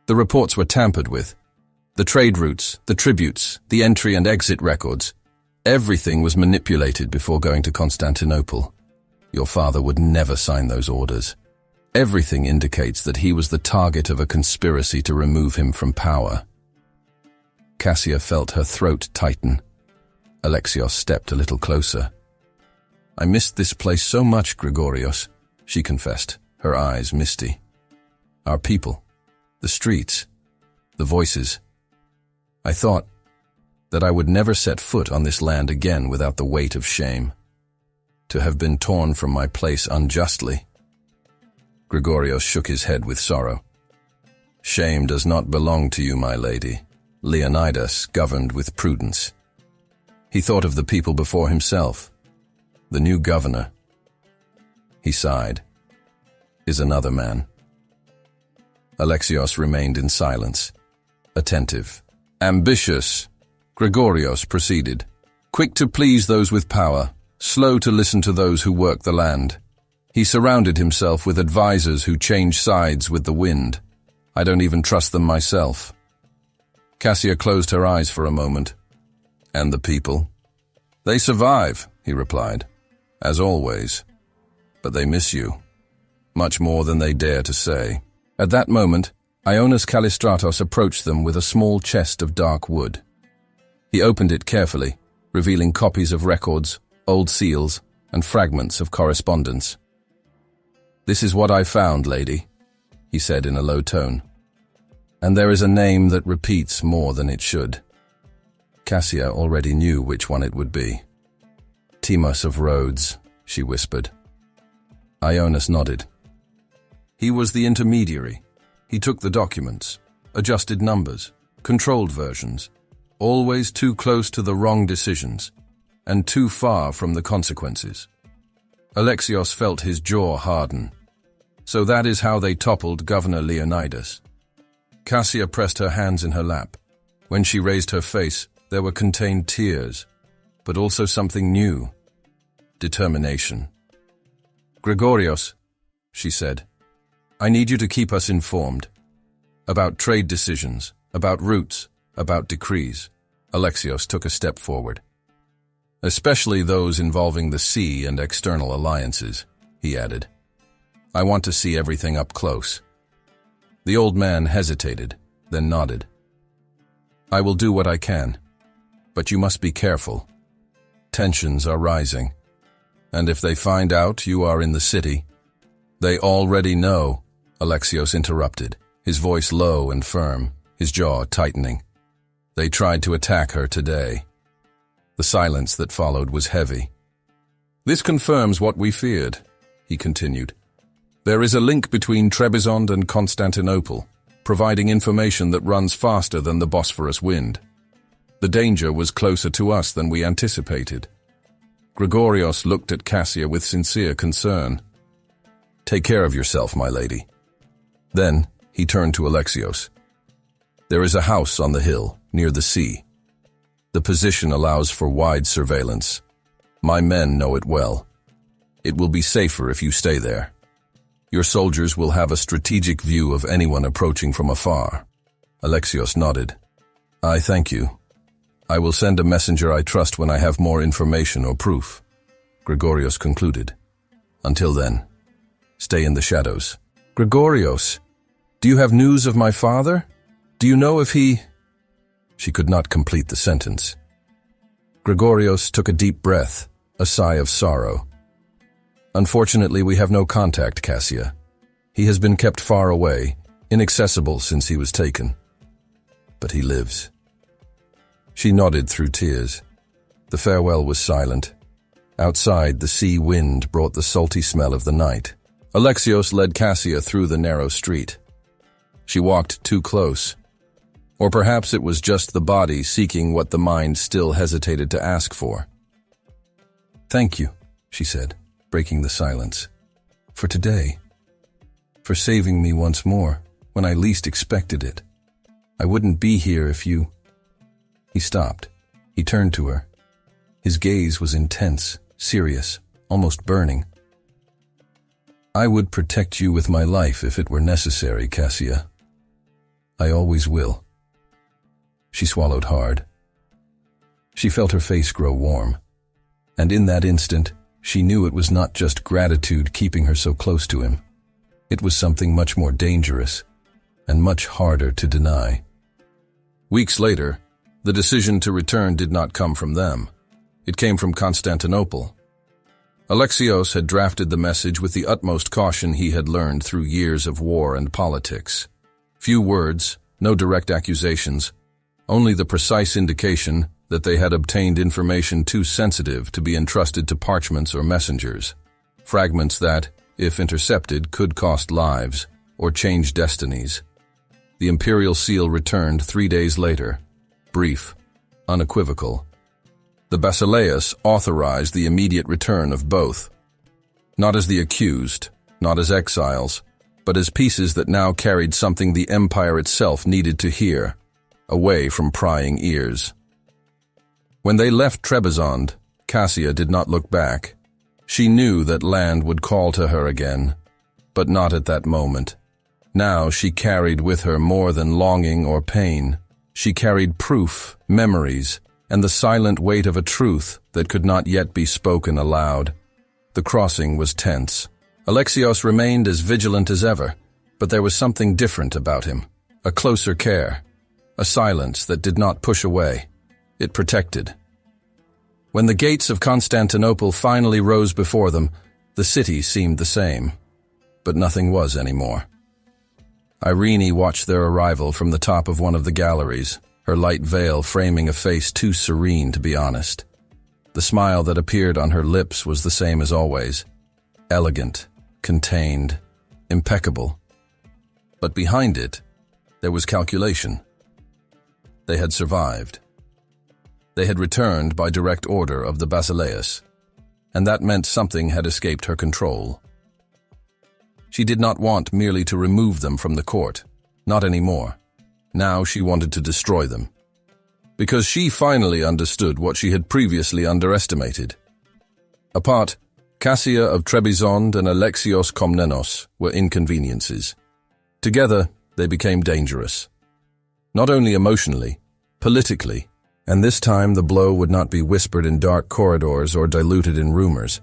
"The reports were tampered with. The trade routes, the tributes, the entry and exit records. Everything was manipulated before going to Constantinople. Your father would never sign those orders. Everything indicates that he was the target of a conspiracy to remove him from power." Cassia felt her throat tighten. Alexios stepped a little closer. "I missed this place so much, Gregorios," she confessed, her eyes misty. "Our people, the streets, the voices. I thought that I would never set foot on this land again without the weight of shame. To have been torn from my place unjustly." Gregorios shook his head with sorrow. "Shame does not belong to you, my lady. Leonidas governed with prudence. He thought of the people before himself. The new governor," he sighed, "is another man." Alexios remained in silence, attentive. "Ambitious," Gregorios proceeded, "quick to please those with power, slow to listen to those who work the land. He surrounded himself with advisors who change sides with the wind. I don't even trust them myself." Cassia closed her eyes for a moment. "And the people?" "They survive," he replied, "as always. But they miss you, much more than they dare to say." At that moment, Ionas Kallistratos approached them with a small chest of dark wood. He opened it carefully, revealing copies of records, old seals, and fragments of correspondence. "This is what I found, lady," he said in a low tone. "And there is a name that repeats more than it should." Cassia already knew which one it would be. "Timos of Rhodes," she whispered. Ionas nodded. He was the intermediary. He took the documents, adjusted numbers, controlled versions, always too close to the wrong decisions, and too far from the consequences. Alexios felt his jaw harden. So that is how they toppled Governor Leonidas. Cassia pressed her hands in her lap. When she raised her face, there were contained tears, but also something new. Determination. Gregorios, she said, I need you to keep us informed. About trade decisions, about routes, about decrees. Alexios took a step forward. Especially those involving the sea and external alliances, he added. I want to see everything up close. The old man hesitated, then nodded. I will do what I can, but you must be careful. Tensions are rising, and if they find out you are in the city, they already know, Alexios interrupted, his voice low and firm, his jaw tightening. They tried to attack her today. The silence that followed was heavy. This confirms what we feared, he continued. There is a link between Trebizond and Constantinople, providing information that runs faster than the Bosphorus wind. The danger was closer to us than we anticipated. Gregorios looked at Cassia with sincere concern. Take care of yourself, my lady. Then he turned to Alexios. There is a house on the hill, near the sea. The position allows for wide surveillance. My men know it well. It will be safer if you stay there. Your soldiers will have a strategic view of anyone approaching from afar. Alexios nodded. I thank you. I will send a messenger I trust when I have more information or proof. Gregorios concluded. Until then, stay in the shadows. Gregorios, do you have news of my father? Do you know if he... She could not complete the sentence. Gregorios took a deep breath, a sigh of sorrow. Unfortunately, we have no contact, Cassia. He has been kept far away, inaccessible since he was taken. But he lives. She nodded through tears. The farewell was silent. Outside, the sea wind brought the salty smell of the night. Alexios led Cassia through the narrow street. She walked too close. Or perhaps it was just the body seeking what the mind still hesitated to ask for. Thank you, she said, breaking the silence. For today. For saving me once more, when I least expected it. I wouldn't be here if you... He stopped. He turned to her. His gaze was intense, serious, almost burning. I would protect you with my life if it were necessary, Cassia. I always will. She swallowed hard. She felt her face grow warm. And in that instant, she knew it was not just gratitude keeping her so close to him. It was something much more dangerous and much harder to deny. Weeks later, the decision to return did not come from them. It came from Constantinople. Alexios had drafted the message with the utmost caution he had learned through years of war and politics. Few words, no direct accusations, only the precise indication that they had obtained information too sensitive to be entrusted to parchments or messengers. Fragments that, if intercepted, could cost lives or change destinies. The imperial seal returned 3 days later, brief, unequivocal. The Basileus authorized the immediate return of both, not as the accused, not as exiles, but as pieces that now carried something the empire itself needed to hear, away from prying ears. When they left Trebizond, Cassia did not look back. She knew that land would call to her again, but not at that moment. Now she carried with her more than longing or pain. She carried proof, memories, and the silent weight of a truth that could not yet be spoken aloud. The crossing was tense. Alexios remained as vigilant as ever, but there was something different about him, a closer care, a silence that did not push away. It protected. When the gates of Constantinople finally rose before them, the city seemed the same, but nothing was anymore. Irene watched their arrival from the top of one of the galleries, her light veil framing a face too serene to be honest. The smile that appeared on her lips was the same as always, elegant, contained, impeccable. But behind it, there was calculation. They had survived. They had returned by direct order of the Basileus, and that meant something had escaped her control. She did not want merely to remove them from the court. Not anymore. Now she wanted to destroy them. Because she finally understood what she had previously underestimated. Apart, Cassia of Trebizond and Alexios Komnenos were inconveniences. Together, they became dangerous. Not only emotionally, politically, and this time the blow would not be whispered in dark corridors or diluted in rumors.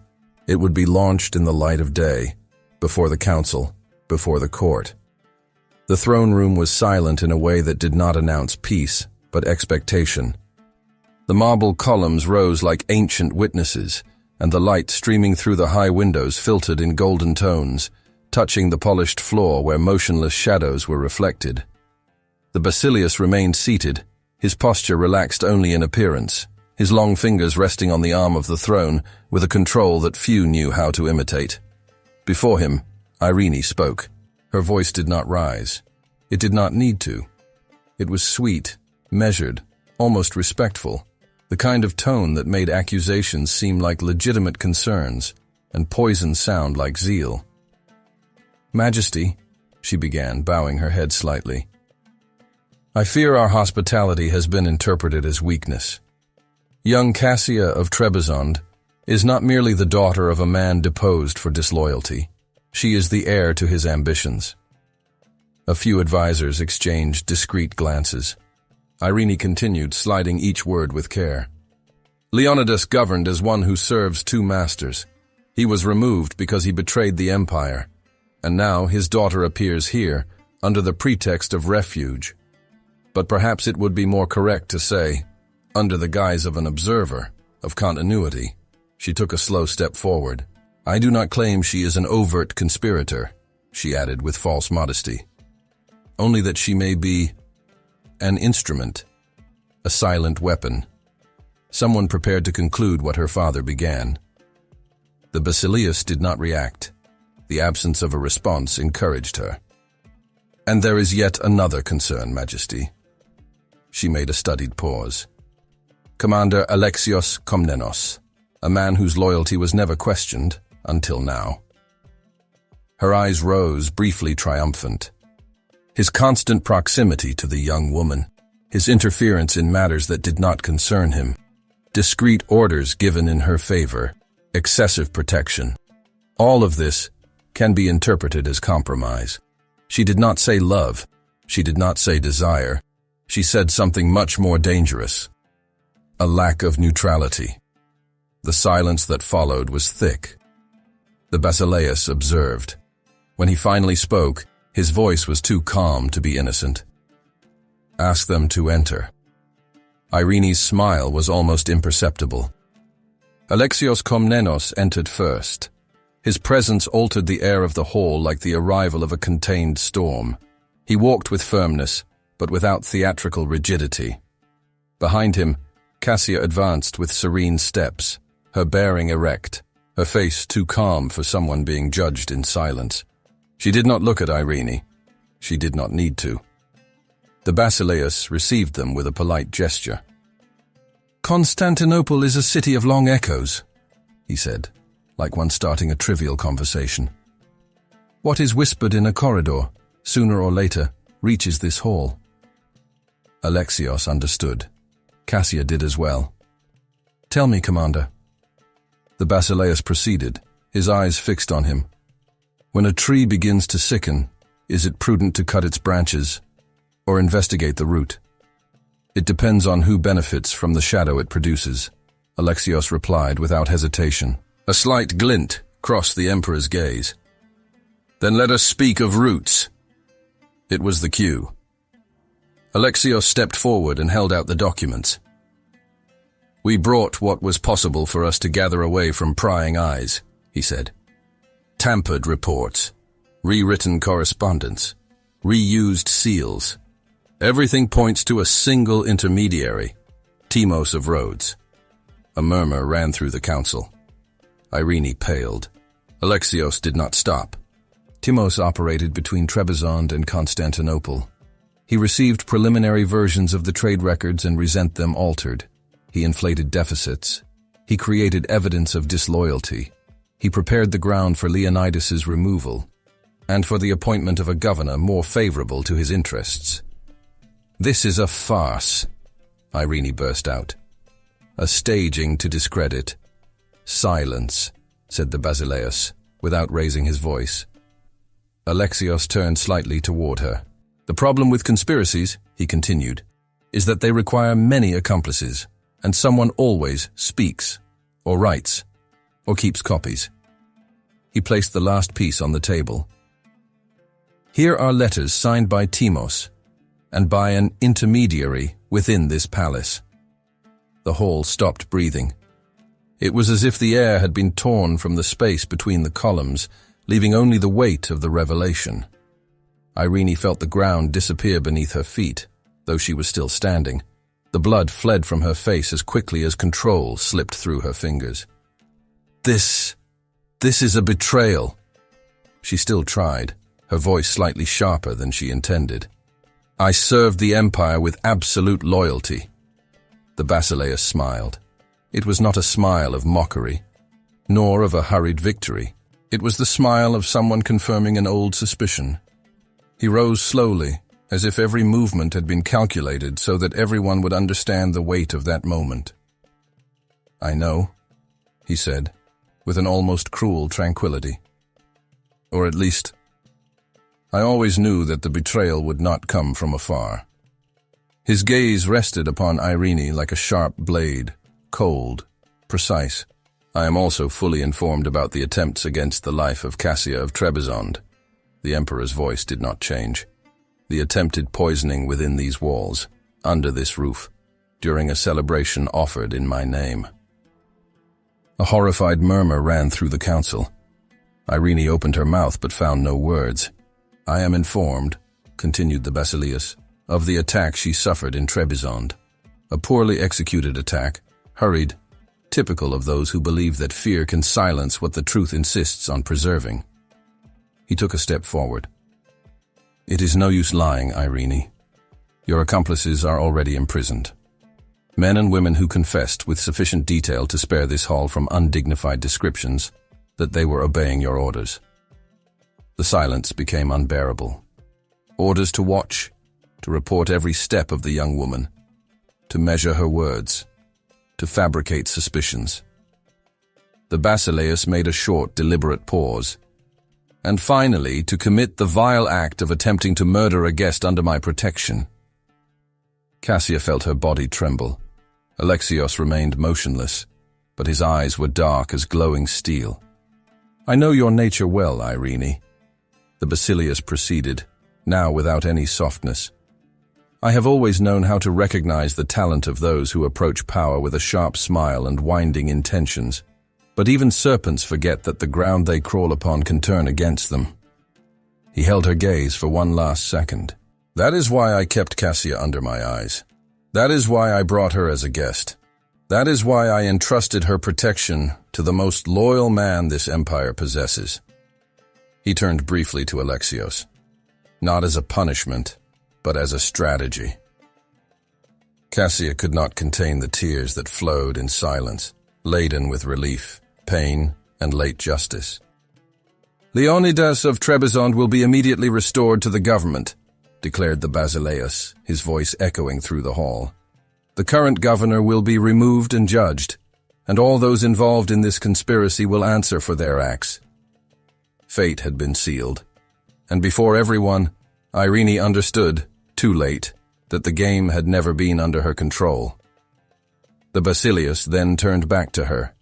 It would be launched in the light of day, before the council, before the court. The throne room was silent in a way that did not announce peace, but expectation. The marble columns rose like ancient witnesses, and the light streaming through the high windows filtered in golden tones, touching the polished floor where motionless shadows were reflected. The basileus remained seated, his posture relaxed only in appearance, his long fingers resting on the arm of the throne with a control that few knew how to imitate. Before him, Irene spoke. Her voice did not rise. It did not need to. It was sweet, measured, almost respectful, the kind of tone that made accusations seem like legitimate concerns and poison sound like zeal. "Majesty," she began, bowing her head slightly, "I fear our hospitality has been interpreted as weakness. Young Cassia of Trebizond is not merely the daughter of a man deposed for disloyalty. She is the heir to his ambitions." A few advisors exchanged discreet glances. Irene continued, sliding each word with care. "Leonidas governed as one who serves two masters. He was removed because he betrayed the empire, and now his daughter appears here under the pretext of refuge. But perhaps it would be more correct to say, under the guise of an observer, of continuity." She took a slow step forward. "I do not claim she is an overt conspirator," she added with false modesty. "Only that she may be an instrument, a silent weapon, someone prepared to conclude what her father began." The basileus did not react. The absence of a response encouraged her. "And there is yet another concern, Majesty." She made a studied pause. "Commander Alexios Komnenos, a man whose loyalty was never questioned until now." Her eyes rose, briefly triumphant. His constant proximity to the young woman, his interference in matters that did not concern him, discreet orders given in her favor, excessive protection. All of this can be interpreted as compromise. She did not say love. She did not say desire. She said something much more dangerous. A lack of neutrality. The silence that followed was thick. The basileus observed. When he finally spoke, his voice was too calm to be innocent. "Ask them to enter." Irene's smile was almost imperceptible. Alexios Komnenos entered first. His presence altered the air of the hall like the arrival of a contained storm. He walked with firmness, but without theatrical rigidity. Behind him, Cassia advanced with serene steps, her bearing erect, her face too calm for someone being judged in silence. She did not look at Irene. She did not need to. The basileus received them with a polite gesture. "Constantinople is a city of long echoes," he said, like one starting a trivial conversation. "What is whispered in a corridor, sooner or later, reaches this hall." Alexios understood. Cassia did as well. "Tell me, Commander." The basileus proceeded, his eyes fixed on him. "When a tree begins to sicken, is it prudent to cut its branches or investigate the root? It depends on who benefits from the shadow it produces," Alexios replied without hesitation. A slight glint crossed the emperor's gaze. "Then let us speak of roots." It was the cue. Alexios stepped forward and held out the documents. "We brought what was possible for us to gather away from prying eyes," he said. "Tampered reports, rewritten correspondence, reused seals. Everything points to a single intermediary, Timos of Rhodes." A murmur ran through the council. Irene paled. Alexios did not stop. Timos operated between Trebizond and Constantinople. He received preliminary versions of the trade records and resent them altered. He inflated deficits. He created evidence of disloyalty. He prepared the ground for Leonidas's removal. and for the appointment of a governor more favorable to his interests. "This is a farce," Irene burst out. "A staging to discredit." "Silence," said the basileus, without raising his voice. Alexios turned slightly toward her. "The problem with conspiracies," he continued, "is that they require many accomplices, and someone always speaks, or writes, or keeps copies." He placed the last piece on the table. "Here are letters signed by Timos, and by an intermediary within this palace." The hall stopped breathing. It was as if the air had been torn from the space between the columns, leaving only the weight of the revelation. Irene felt the ground disappear beneath her feet, though she was still standing. The blood fled from her face as quickly as control slipped through her fingers. This is a betrayal." She still tried, her voice slightly sharper than she intended. "I served the empire with absolute loyalty." The basileus smiled. It was not a smile of mockery, nor of a hurried victory. It was the smile of someone confirming an old suspicion. He rose slowly, as if every movement had been calculated so that everyone would understand the weight of that moment. "I know," he said, with an almost cruel tranquility. "Or at least, I always knew that the betrayal would not come from afar." His gaze rested upon Irene like a sharp blade, cold, precise. "I am also fully informed about the attempts against the life of Cassia of Trebizond." The emperor's voice did not change. "The attempted poisoning within these walls, under this roof, during a celebration offered in my name." A horrified murmur ran through the council. Irene opened her mouth but found no words. "I am informed," continued the basileus, "of the attack she suffered in Trebizond. A poorly executed attack, hurried, typical of those who believe that fear can silence what the truth insists on preserving." He took a step forward. "It is no use lying, Irene. Your accomplices are already imprisoned. Men and women who confessed with sufficient detail to spare this hall from undignified descriptions that they were obeying your orders." The silence became unbearable. Orders to watch, to report every step of the young woman, to measure her words, to fabricate suspicions. The basileus made a short, deliberate pause, and finally to commit the vile act of attempting to murder a guest under my protection. Cassia felt her body tremble. Alexios remained motionless, but his eyes were dark as glowing steel. "I know your nature well, Irene," the basileus proceeded, now without any softness. "I have always known how to recognize the talent of those who approach power with a sharp smile and winding intentions. But even serpents forget that the ground they crawl upon can turn against them." He held her gaze for one last second. "That is why I kept Cassia under my eyes. That is why I brought her as a guest. That is why I entrusted her protection to the most loyal man this empire possesses." He turned briefly to Alexios. "Not as a punishment, but as a strategy." Cassia could not contain the tears that flowed in silence, laden with relief, pain, and late justice. "Leonidas of Trebizond will be immediately restored to the government," declared the basileus, his voice echoing through the hall. "The current governor will be removed and judged, and all those involved in this conspiracy will answer for their acts." Fate had been sealed, and before everyone, Irene understood, too late, that the game had never been under her control. The basileus then turned back to her.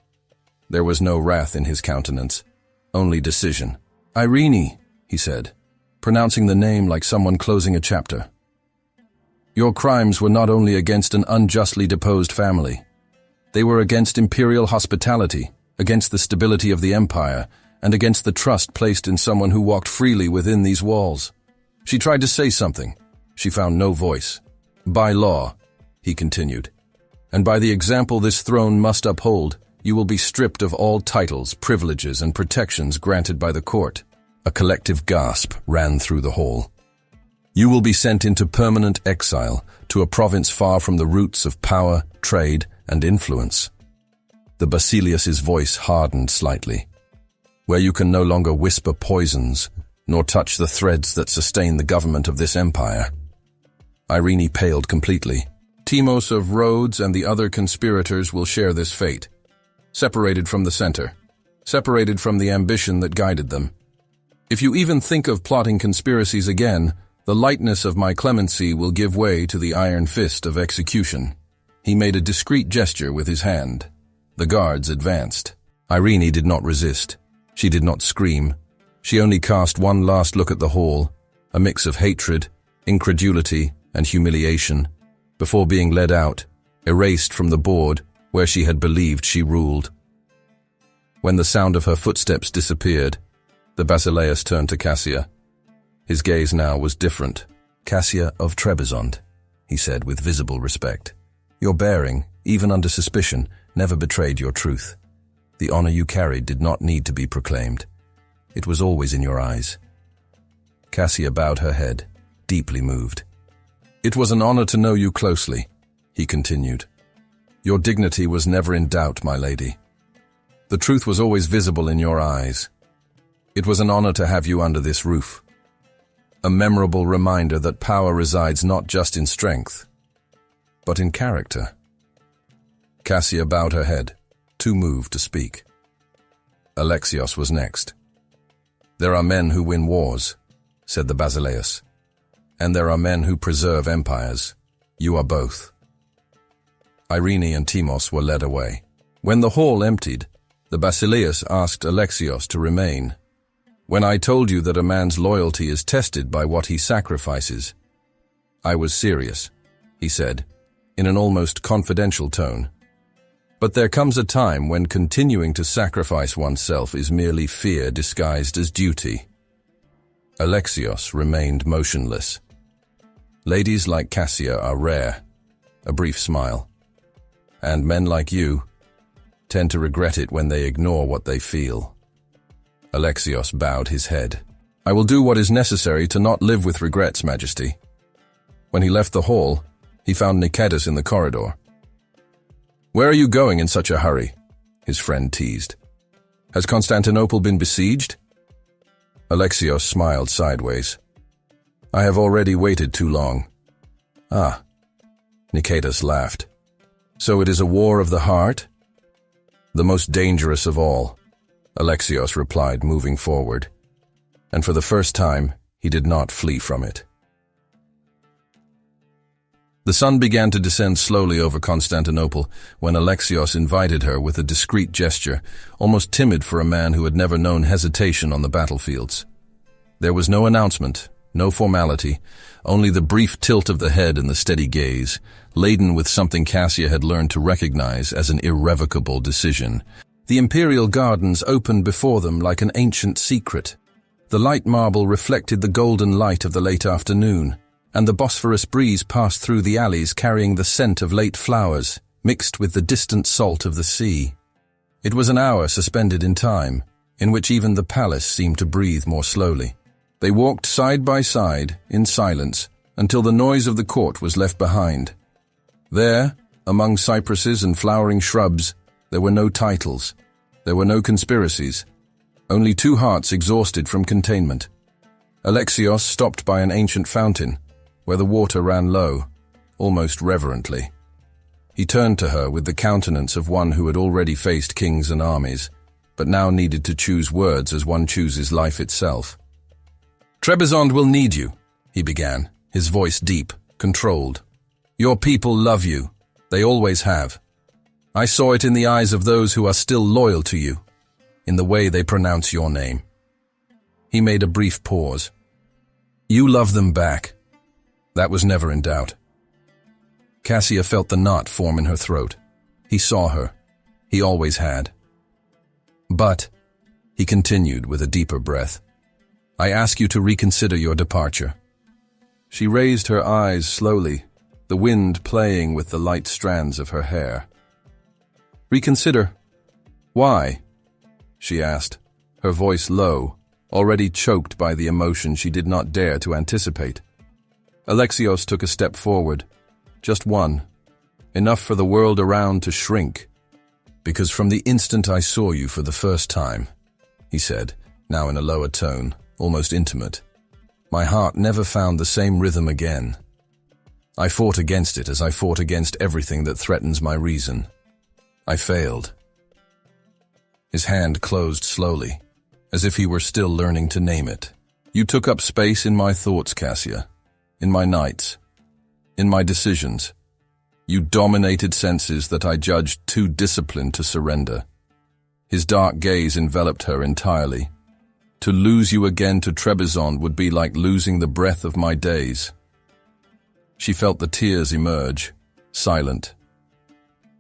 There was no wrath in his countenance, only decision. "Irene," he said, pronouncing the name like someone closing a chapter. "Your crimes were not only against an unjustly deposed family. They were against imperial hospitality, against the stability of the empire, and against the trust placed in someone who walked freely within these walls." She tried to say something. She found no voice. "By law," he continued, "and by the example this throne must uphold, you will be stripped of all titles, privileges, and protections granted by the court." A collective gasp ran through the hall. "You will be sent into permanent exile to a province far from the roots of power, trade, and influence." The basileus's voice hardened slightly. "Where you can no longer whisper poisons, nor touch the threads that sustain the government of this empire. Irene paled completely. Timos of Rhodes and the other conspirators will share this fate, separated from the center, separated from the ambition that guided them. If you even think of plotting conspiracies again, the lightness of my clemency will give way to the iron fist of execution. He made a discreet gesture with his hand. The guards advanced. Irene did not resist. She did not scream. She only cast one last look at the hall, a mix of hatred, incredulity, and humiliation, before being led out, erased from the board where she had believed she ruled. When the sound of her footsteps disappeared, the Basileus turned to Cassia. His gaze now was different. "Cassia of Trebizond," he said with visible respect. "Your bearing, even under suspicion, never betrayed your truth. The honor you carried did not need to be proclaimed. It was always in your eyes." Cassia bowed her head, deeply moved. "It was an honor to know you closely," he continued. "Your dignity was never in doubt, my lady. The truth was always visible in your eyes. It was an honor to have you under this roof. A memorable reminder that power resides not just in strength, but in character." Cassia bowed her head, too moved to speak. Alexios was next. "There are men who win wars," said the Basileus, "and there are men who preserve empires. You are both." Irene and Timos were led away. When the hall emptied, the Basileus asked Alexios to remain. "When I told you that a man's loyalty is tested by what he sacrifices, I was serious," he said, in an almost confidential tone. "But there comes a time when continuing to sacrifice oneself is merely fear disguised as duty." Alexios remained motionless. "Ladies like Cassia are rare," a brief smile. "And men like you tend to regret it when they ignore what they feel." Alexios bowed his head. "I will do what is necessary to not live with regrets, Majesty." When he left the hall, he found Niketas in the corridor. "Where are you going in such a hurry?" his friend teased. "Has Constantinople been besieged?" Alexios smiled sideways. "I have already waited too long." "Ah." Niketas laughed. "So it is a war of the heart?" "The most dangerous of all," Alexios replied, moving forward. And for the first time, he did not flee from it. The sun began to descend slowly over Constantinople when Alexios invited her with a discreet gesture, almost timid for a man who had never known hesitation on the battlefields. There was no announcement, no formality, only the brief tilt of the head and the steady gaze, laden with something Cassia had learned to recognize as an irrevocable decision. The imperial gardens opened before them like an ancient secret. The light marble reflected the golden light of the late afternoon, and the Bosphorus breeze passed through the alleys carrying the scent of late flowers, mixed with the distant salt of the sea. It was an hour suspended in time, in which even the palace seemed to breathe more slowly. They walked side by side, in silence, until the noise of the court was left behind. There, among cypresses and flowering shrubs, there were no titles. There were no conspiracies. Only two hearts exhausted from containment. Alexios stopped by an ancient fountain, where the water ran low, almost reverently. He turned to her with the countenance of one who had already faced kings and armies, but now needed to choose words as one chooses life itself. "Trebizond will need you," he began, his voice deep, controlled. "Your people love you. They always have. I saw it in the eyes of those who are still loyal to you, in the way they pronounce your name." He made a brief pause. "You love them back." That was never in doubt. Cassia felt the knot form in her throat. He saw her. He always had. "But," he continued with a deeper breath, "I ask you to reconsider your departure." She raised her eyes slowly, the wind playing with the light strands of her hair. "Reconsider? Why?" she asked, her voice low, already choked by the emotion she did not dare to anticipate. Alexios took a step forward, just one, enough for the world around to shrink. "Because from the instant I saw you for the first time," he said, now in a lower tone, almost intimate. My heart never found the same rhythm again. I fought against it as I fought against everything that threatens my reason. I failed. His hand closed slowly, as if he were still learning to name it. You took up space in my thoughts, Cassia, in my nights, in my decisions. You dominated senses that I judged too disciplined to surrender. His dark gaze enveloped her entirely. To lose you again to Trebizond would be like losing the breath of my days. She felt the tears emerge, silent.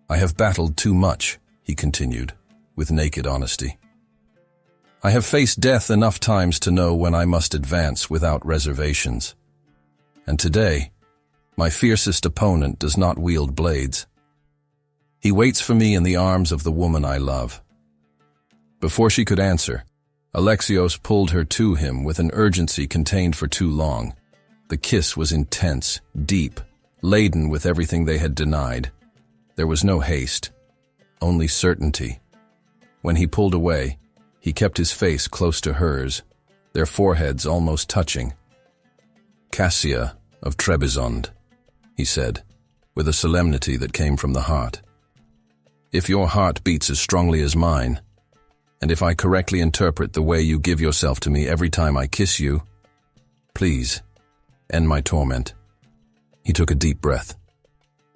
I have battled too much, he continued, with naked honesty. I have faced death enough times to know when I must advance without reservations. And today, my fiercest opponent does not wield blades. He waits for me in the arms of the woman I love. Before she could answer, Alexios pulled her to him with an urgency contained for too long. The kiss was intense, deep, laden with everything they had denied. There was no haste, only certainty. When he pulled away, he kept his face close to hers, their foreheads almost touching. Cassia of Trebizond, he said, with a solemnity that came from the heart. If your heart beats as strongly as mine, and if I correctly interpret the way you give yourself to me every time I kiss you, please, end my torment. He took a deep breath.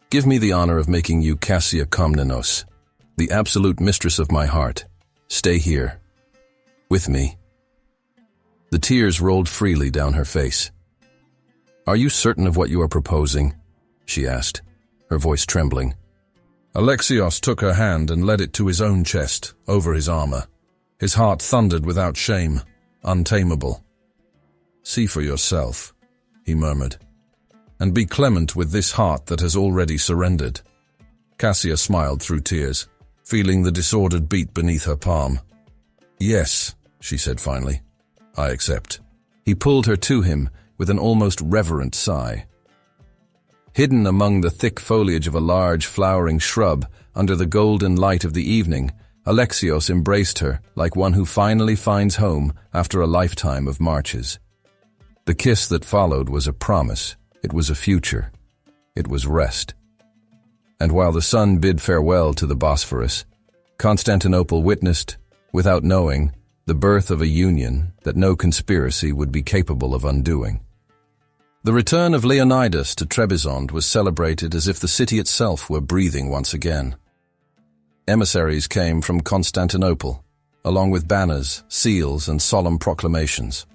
Give me the honor of making you Cassia Komnenos, the absolute mistress of my heart. Stay here, with me. The tears rolled freely down her face. Are you certain of what you are proposing? She asked, her voice trembling. Alexios took her hand and led it to his own chest, over his armor. His heart thundered without shame, untamable. See for yourself, he murmured, and be clement with this heart that has already surrendered. Cassia smiled through tears, feeling the disordered beat beneath her palm. Yes, she said finally, I accept. He pulled her to him with an almost reverent sigh. Hidden among the thick foliage of a large flowering shrub under the golden light of the evening, Alexios embraced her like one who finally finds home after a lifetime of marches. The kiss that followed was a promise. It was a future. It was rest. And while the sun bid farewell to the Bosphorus, Constantinople witnessed, without knowing, the birth of a union that no conspiracy would be capable of undoing. The return of Leonidas to Trebizond was celebrated as if the city itself were breathing once again. Emissaries came from Constantinople, along with banners, seals, and solemn proclamations.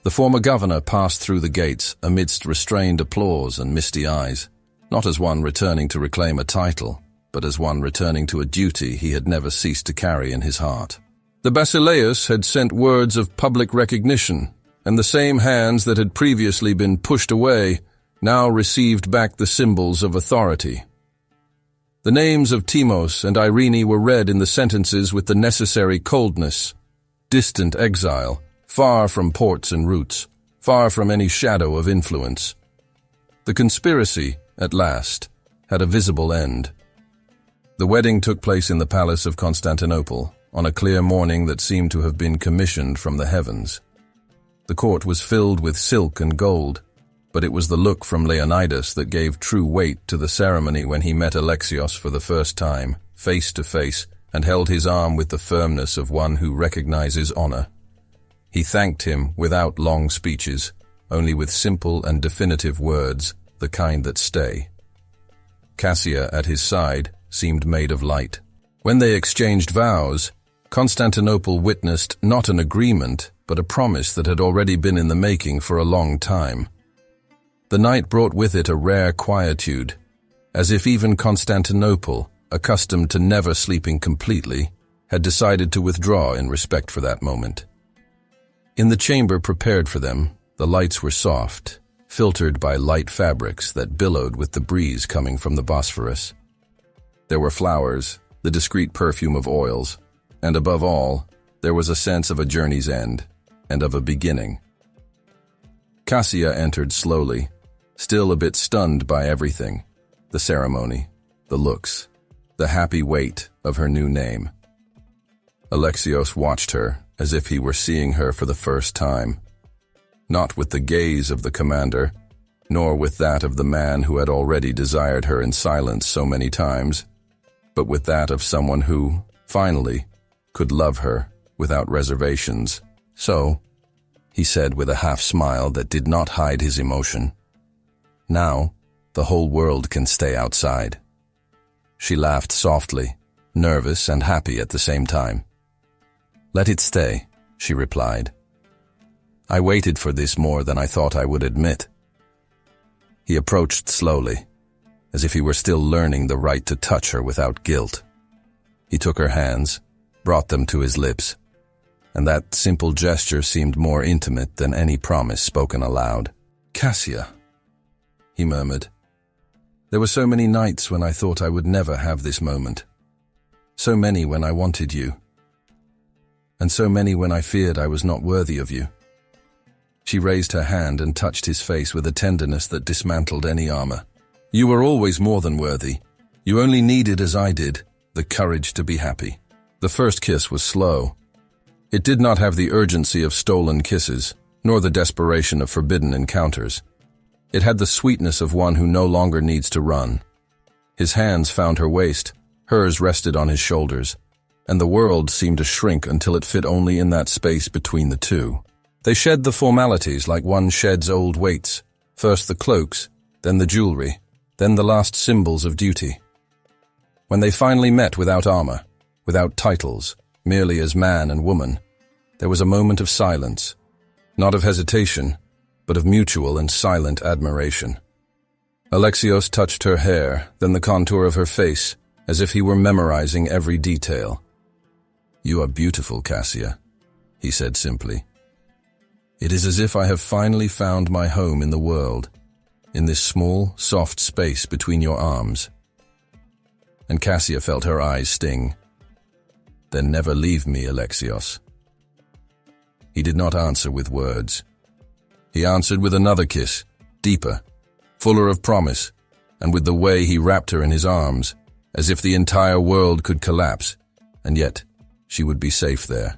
The former governor passed through the gates amidst restrained applause and misty eyes, not as one returning to reclaim a title, but as one returning to a duty he had never ceased to carry in his heart. The Basileus had sent words of public recognition, and the same hands that had previously been pushed away now received back the symbols of authority. The names of Timos and Irene were read in the sentences with the necessary coldness, distant exile, far from ports and routes, far from any shadow of influence. The conspiracy, at last, had a visible end. The wedding took place in the palace of Constantinople, on a clear morning that seemed to have been commissioned from the heavens. The court was filled with silk and gold, but it was the look from Leonidas that gave true weight to the ceremony when he met Alexios for the first time, face to face, and held his arm with the firmness of one who recognizes honor. He thanked him without long speeches, only with simple and definitive words, the kind that stay. Cassia, at his side, seemed made of light. When they exchanged vows, Constantinople witnessed not an agreement, but a promise that had already been in the making for a long time. The night brought with it a rare quietude, as if even Constantinople, accustomed to never sleeping completely, had decided to withdraw in respect for that moment. In the chamber prepared for them, the lights were soft, filtered by light fabrics that billowed with the breeze coming from the Bosphorus. There were flowers, the discreet perfume of oils, and above all, there was a sense of a journey's end and of a beginning. Cassia entered slowly, still a bit stunned by everything, the ceremony, the looks, the happy weight of her new name. Alexios watched her, as if he were seeing her for the first time. Not with the gaze of the commander, nor with that of the man who had already desired her in silence so many times, but with that of someone who, finally, could love her without reservations. "So," he said with a half-smile that did not hide his emotion, "now, the whole world can stay outside." She laughed softly, nervous and happy at the same time. "Let it stay," she replied. "I waited for this more than I thought I would admit." He approached slowly, as if he were still learning the right to touch her without guilt. He took her hands, brought them to his lips, and that simple gesture seemed more intimate than any promise spoken aloud. "Cassia," he murmured. "There were so many nights when I thought I would never have this moment. So many when I wanted you. And so many when I feared I was not worthy of you." She raised her hand and touched his face with a tenderness that dismantled any armor. "You were always more than worthy. You only needed, as I did, the courage to be happy." The first kiss was slow. It did not have the urgency of stolen kisses, nor the desperation of forbidden encounters. It had the sweetness of one who no longer needs to run. His hands found her waist, hers rested on his shoulders, and the world seemed to shrink until it fit only in that space between the two. They shed the formalities like one sheds old weights, first the cloaks, then the jewelry, then the last symbols of duty. When they finally met without armor, without titles, merely as man and woman, there was a moment of silence, not of hesitation, but of mutual and silent admiration. Alexios touched her hair, then the contour of her face, as if he were memorizing every detail. "You are beautiful, Cassia," he said simply. "It is as if I have finally found my home in the world, in this small, soft space between your arms." And Cassia felt her eyes sting. "Then never leave me, Alexios." He did not answer with words. He answered with another kiss, deeper, fuller of promise, and with the way he wrapped her in his arms, as if the entire world could collapse, and yet she would be safe there.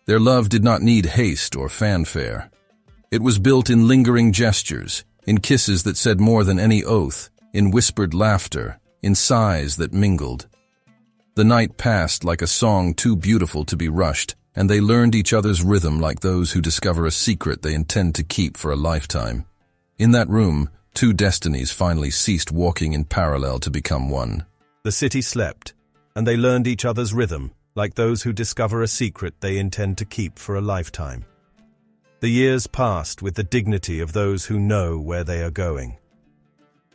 Their love did not need haste or fanfare. It was built in lingering gestures, in kisses that said more than any oath, in whispered laughter, in sighs that mingled. The night passed like a song too beautiful to be rushed, and they learned each other's rhythm like those who discover a secret they intend to keep for a lifetime. In that room, two destinies finally ceased walking in parallel to become one. The city slept, and they learned each other's rhythm, like those who discover a secret they intend to keep for a lifetime. The years passed with the dignity of those who know where they are going.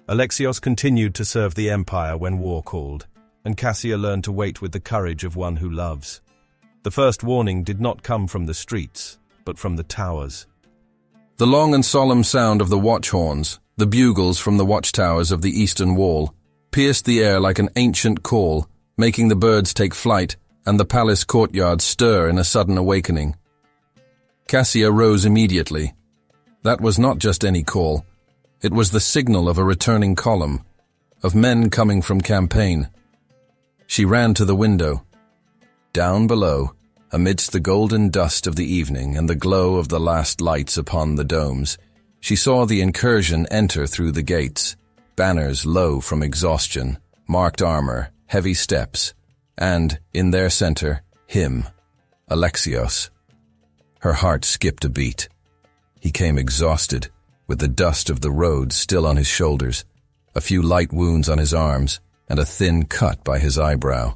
Alexios continued to serve the empire when war called, and Cassia learned to wait with the courage of one who loves. The first warning did not come from the streets, but from the towers. The long and solemn sound of the watch horns, the bugles from the watchtowers of the eastern wall, pierced the air like an ancient call, making the birds take flight and the palace courtyard stir in a sudden awakening. Cassia rose immediately. That was not just any call. It was the signal of a returning column, of men coming from campaign. She ran to the window. Down below, amidst the golden dust of the evening and the glow of the last lights upon the domes, she saw the incursion enter through the gates, banners low from exhaustion, marked armor, heavy steps, and, in their center, him, Alexios. Her heart skipped a beat. He came exhausted, with the dust of the road still on his shoulders, a few light wounds on his arms, and a thin cut by his eyebrow.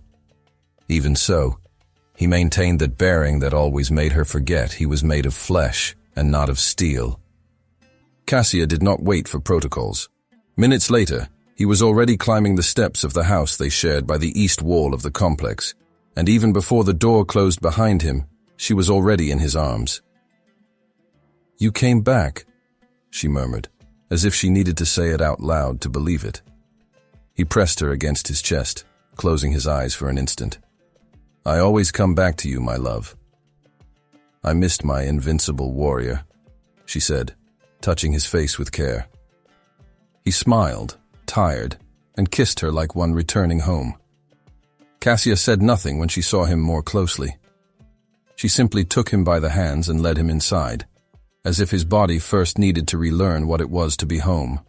Even so, he maintained that bearing that always made her forget he was made of flesh and not of steel. Cassia did not wait for protocols. Minutes later, he was already climbing the steps of the house they shared by the east wall of the complex, and even before the door closed behind him, she was already in his arms. "You came back," she murmured, as if she needed to say it out loud to believe it. He pressed her against his chest, closing his eyes for an instant. "I always come back to you, my love." "I missed my invincible warrior," she said, touching his face with care. He smiled, tired, and kissed her like one returning home. Cassia said nothing when she saw him more closely. She simply took him by the hands and led him inside, as if his body first needed to relearn what it was to be home.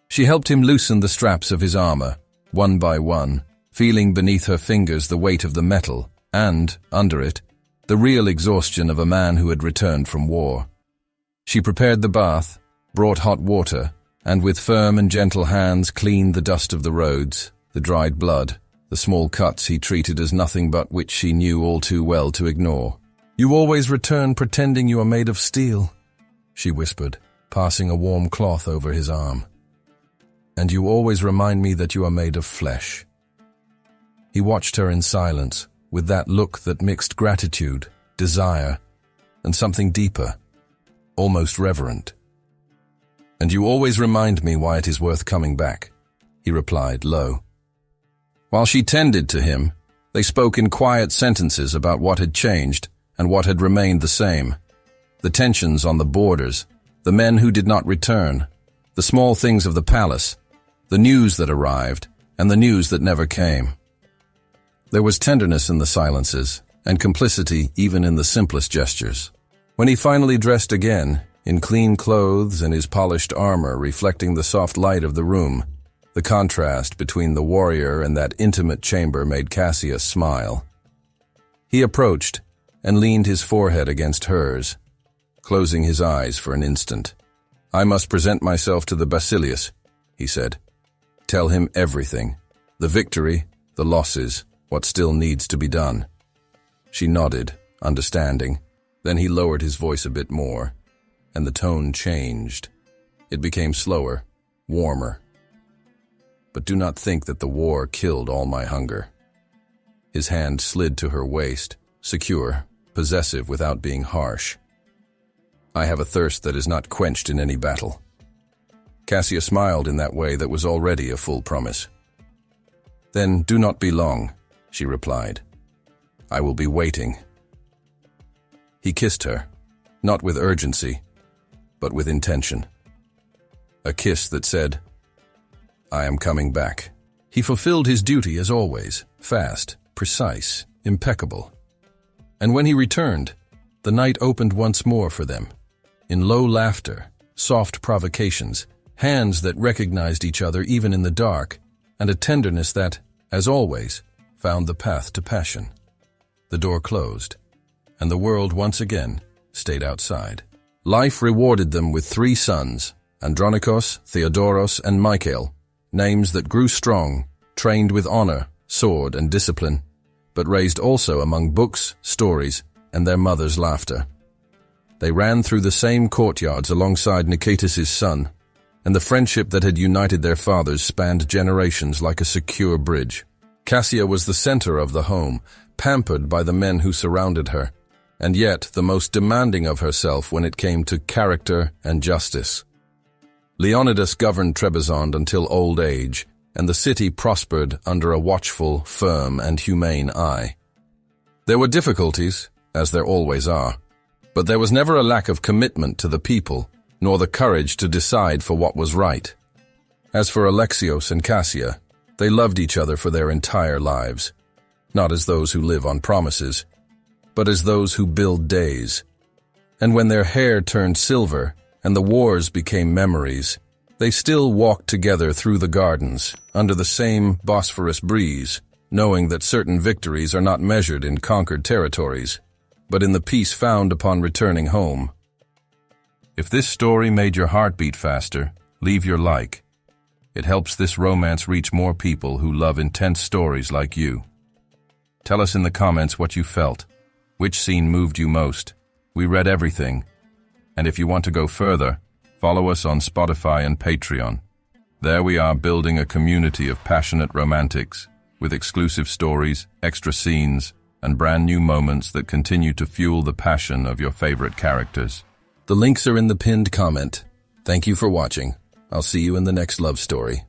She helped him loosen the straps of his armor, one by one, feeling beneath her fingers the weight of the metal and, under it, the real exhaustion of a man who had returned from war. She prepared the bath, brought hot water, and with firm and gentle hands cleaned the dust of the roads, the dried blood, the small cuts he treated as nothing but which she knew all too well to ignore. "You always return pretending you are made of steel," she whispered, passing a warm cloth over his arm. "And you always remind me that you are made of flesh." He watched her in silence, with that look that mixed gratitude, desire, and something deeper, almost reverent. "And you always remind me why it is worth coming back," he replied low. While she tended to him, they spoke in quiet sentences about what had changed and what had remained the same. The tensions on the borders, the men who did not return, the small things of the palace, the news that arrived, and the news that never came. There was tenderness in the silences, and complicity even in the simplest gestures. When he finally dressed again, in clean clothes and his polished armor reflecting the soft light of the room, the contrast between the warrior and that intimate chamber made Cassius smile. He approached and leaned his forehead against hers, closing his eyes for an instant. "I must present myself to the Basilius," he said. "Tell him everything, the victory, the losses, what still needs to be done." She nodded, understanding. Then he lowered his voice a bit more, and the tone changed. It became slower, warmer. "But do not think that the war killed all my hunger." His hand slid to her waist, secure, possessive without being harsh. "I have a thirst that is not quenched in any battle." Cassia smiled in that way that was already a full promise. "Then do not be long," she replied. "I will be waiting." He kissed her, not with urgency, but with intention. A kiss that said, "I am coming back." He fulfilled his duty as always, fast, precise, impeccable. And when he returned, the night opened once more for them, in low laughter, soft provocations, hands that recognized each other even in the dark, and a tenderness that, as always, found the path to passion. The door closed, and the world once again stayed outside. Life rewarded them with 3 sons, Andronikos, Theodoros, and Michael, names that grew strong, trained with honor, sword, and discipline, but raised also among books, stories, and their mother's laughter. They ran through the same courtyards alongside Nicetas' son, and the friendship that had united their fathers spanned generations like a secure bridge. Cassia was the center of the home, pampered by the men who surrounded her, and yet the most demanding of herself when it came to character and justice. Leonidas governed Trebizond until old age, and the city prospered under a watchful, firm, and humane eye. There were difficulties, as there always are, but there was never a lack of commitment to the people, nor the courage to decide for what was right. As for Alexios and Cassia, they loved each other for their entire lives, not as those who live on promises, but as those who build days. And when their hair turned silver and the wars became memories, they still walked together through the gardens, under the same Bosphorus breeze, knowing that certain victories are not measured in conquered territories, but in the peace found upon returning home. If this story made your heart beat faster, leave your like. It helps this romance reach more people who love intense stories like you. Tell us in the comments what you felt. Which scene moved you most? We read everything. And if you want to go further, follow us on Spotify and Patreon. There we are building a community of passionate romantics, with exclusive stories, extra scenes, and brand new moments that continue to fuel the passion of your favorite characters. The links are in the pinned comment. Thank you for watching. I'll see you in the next love story.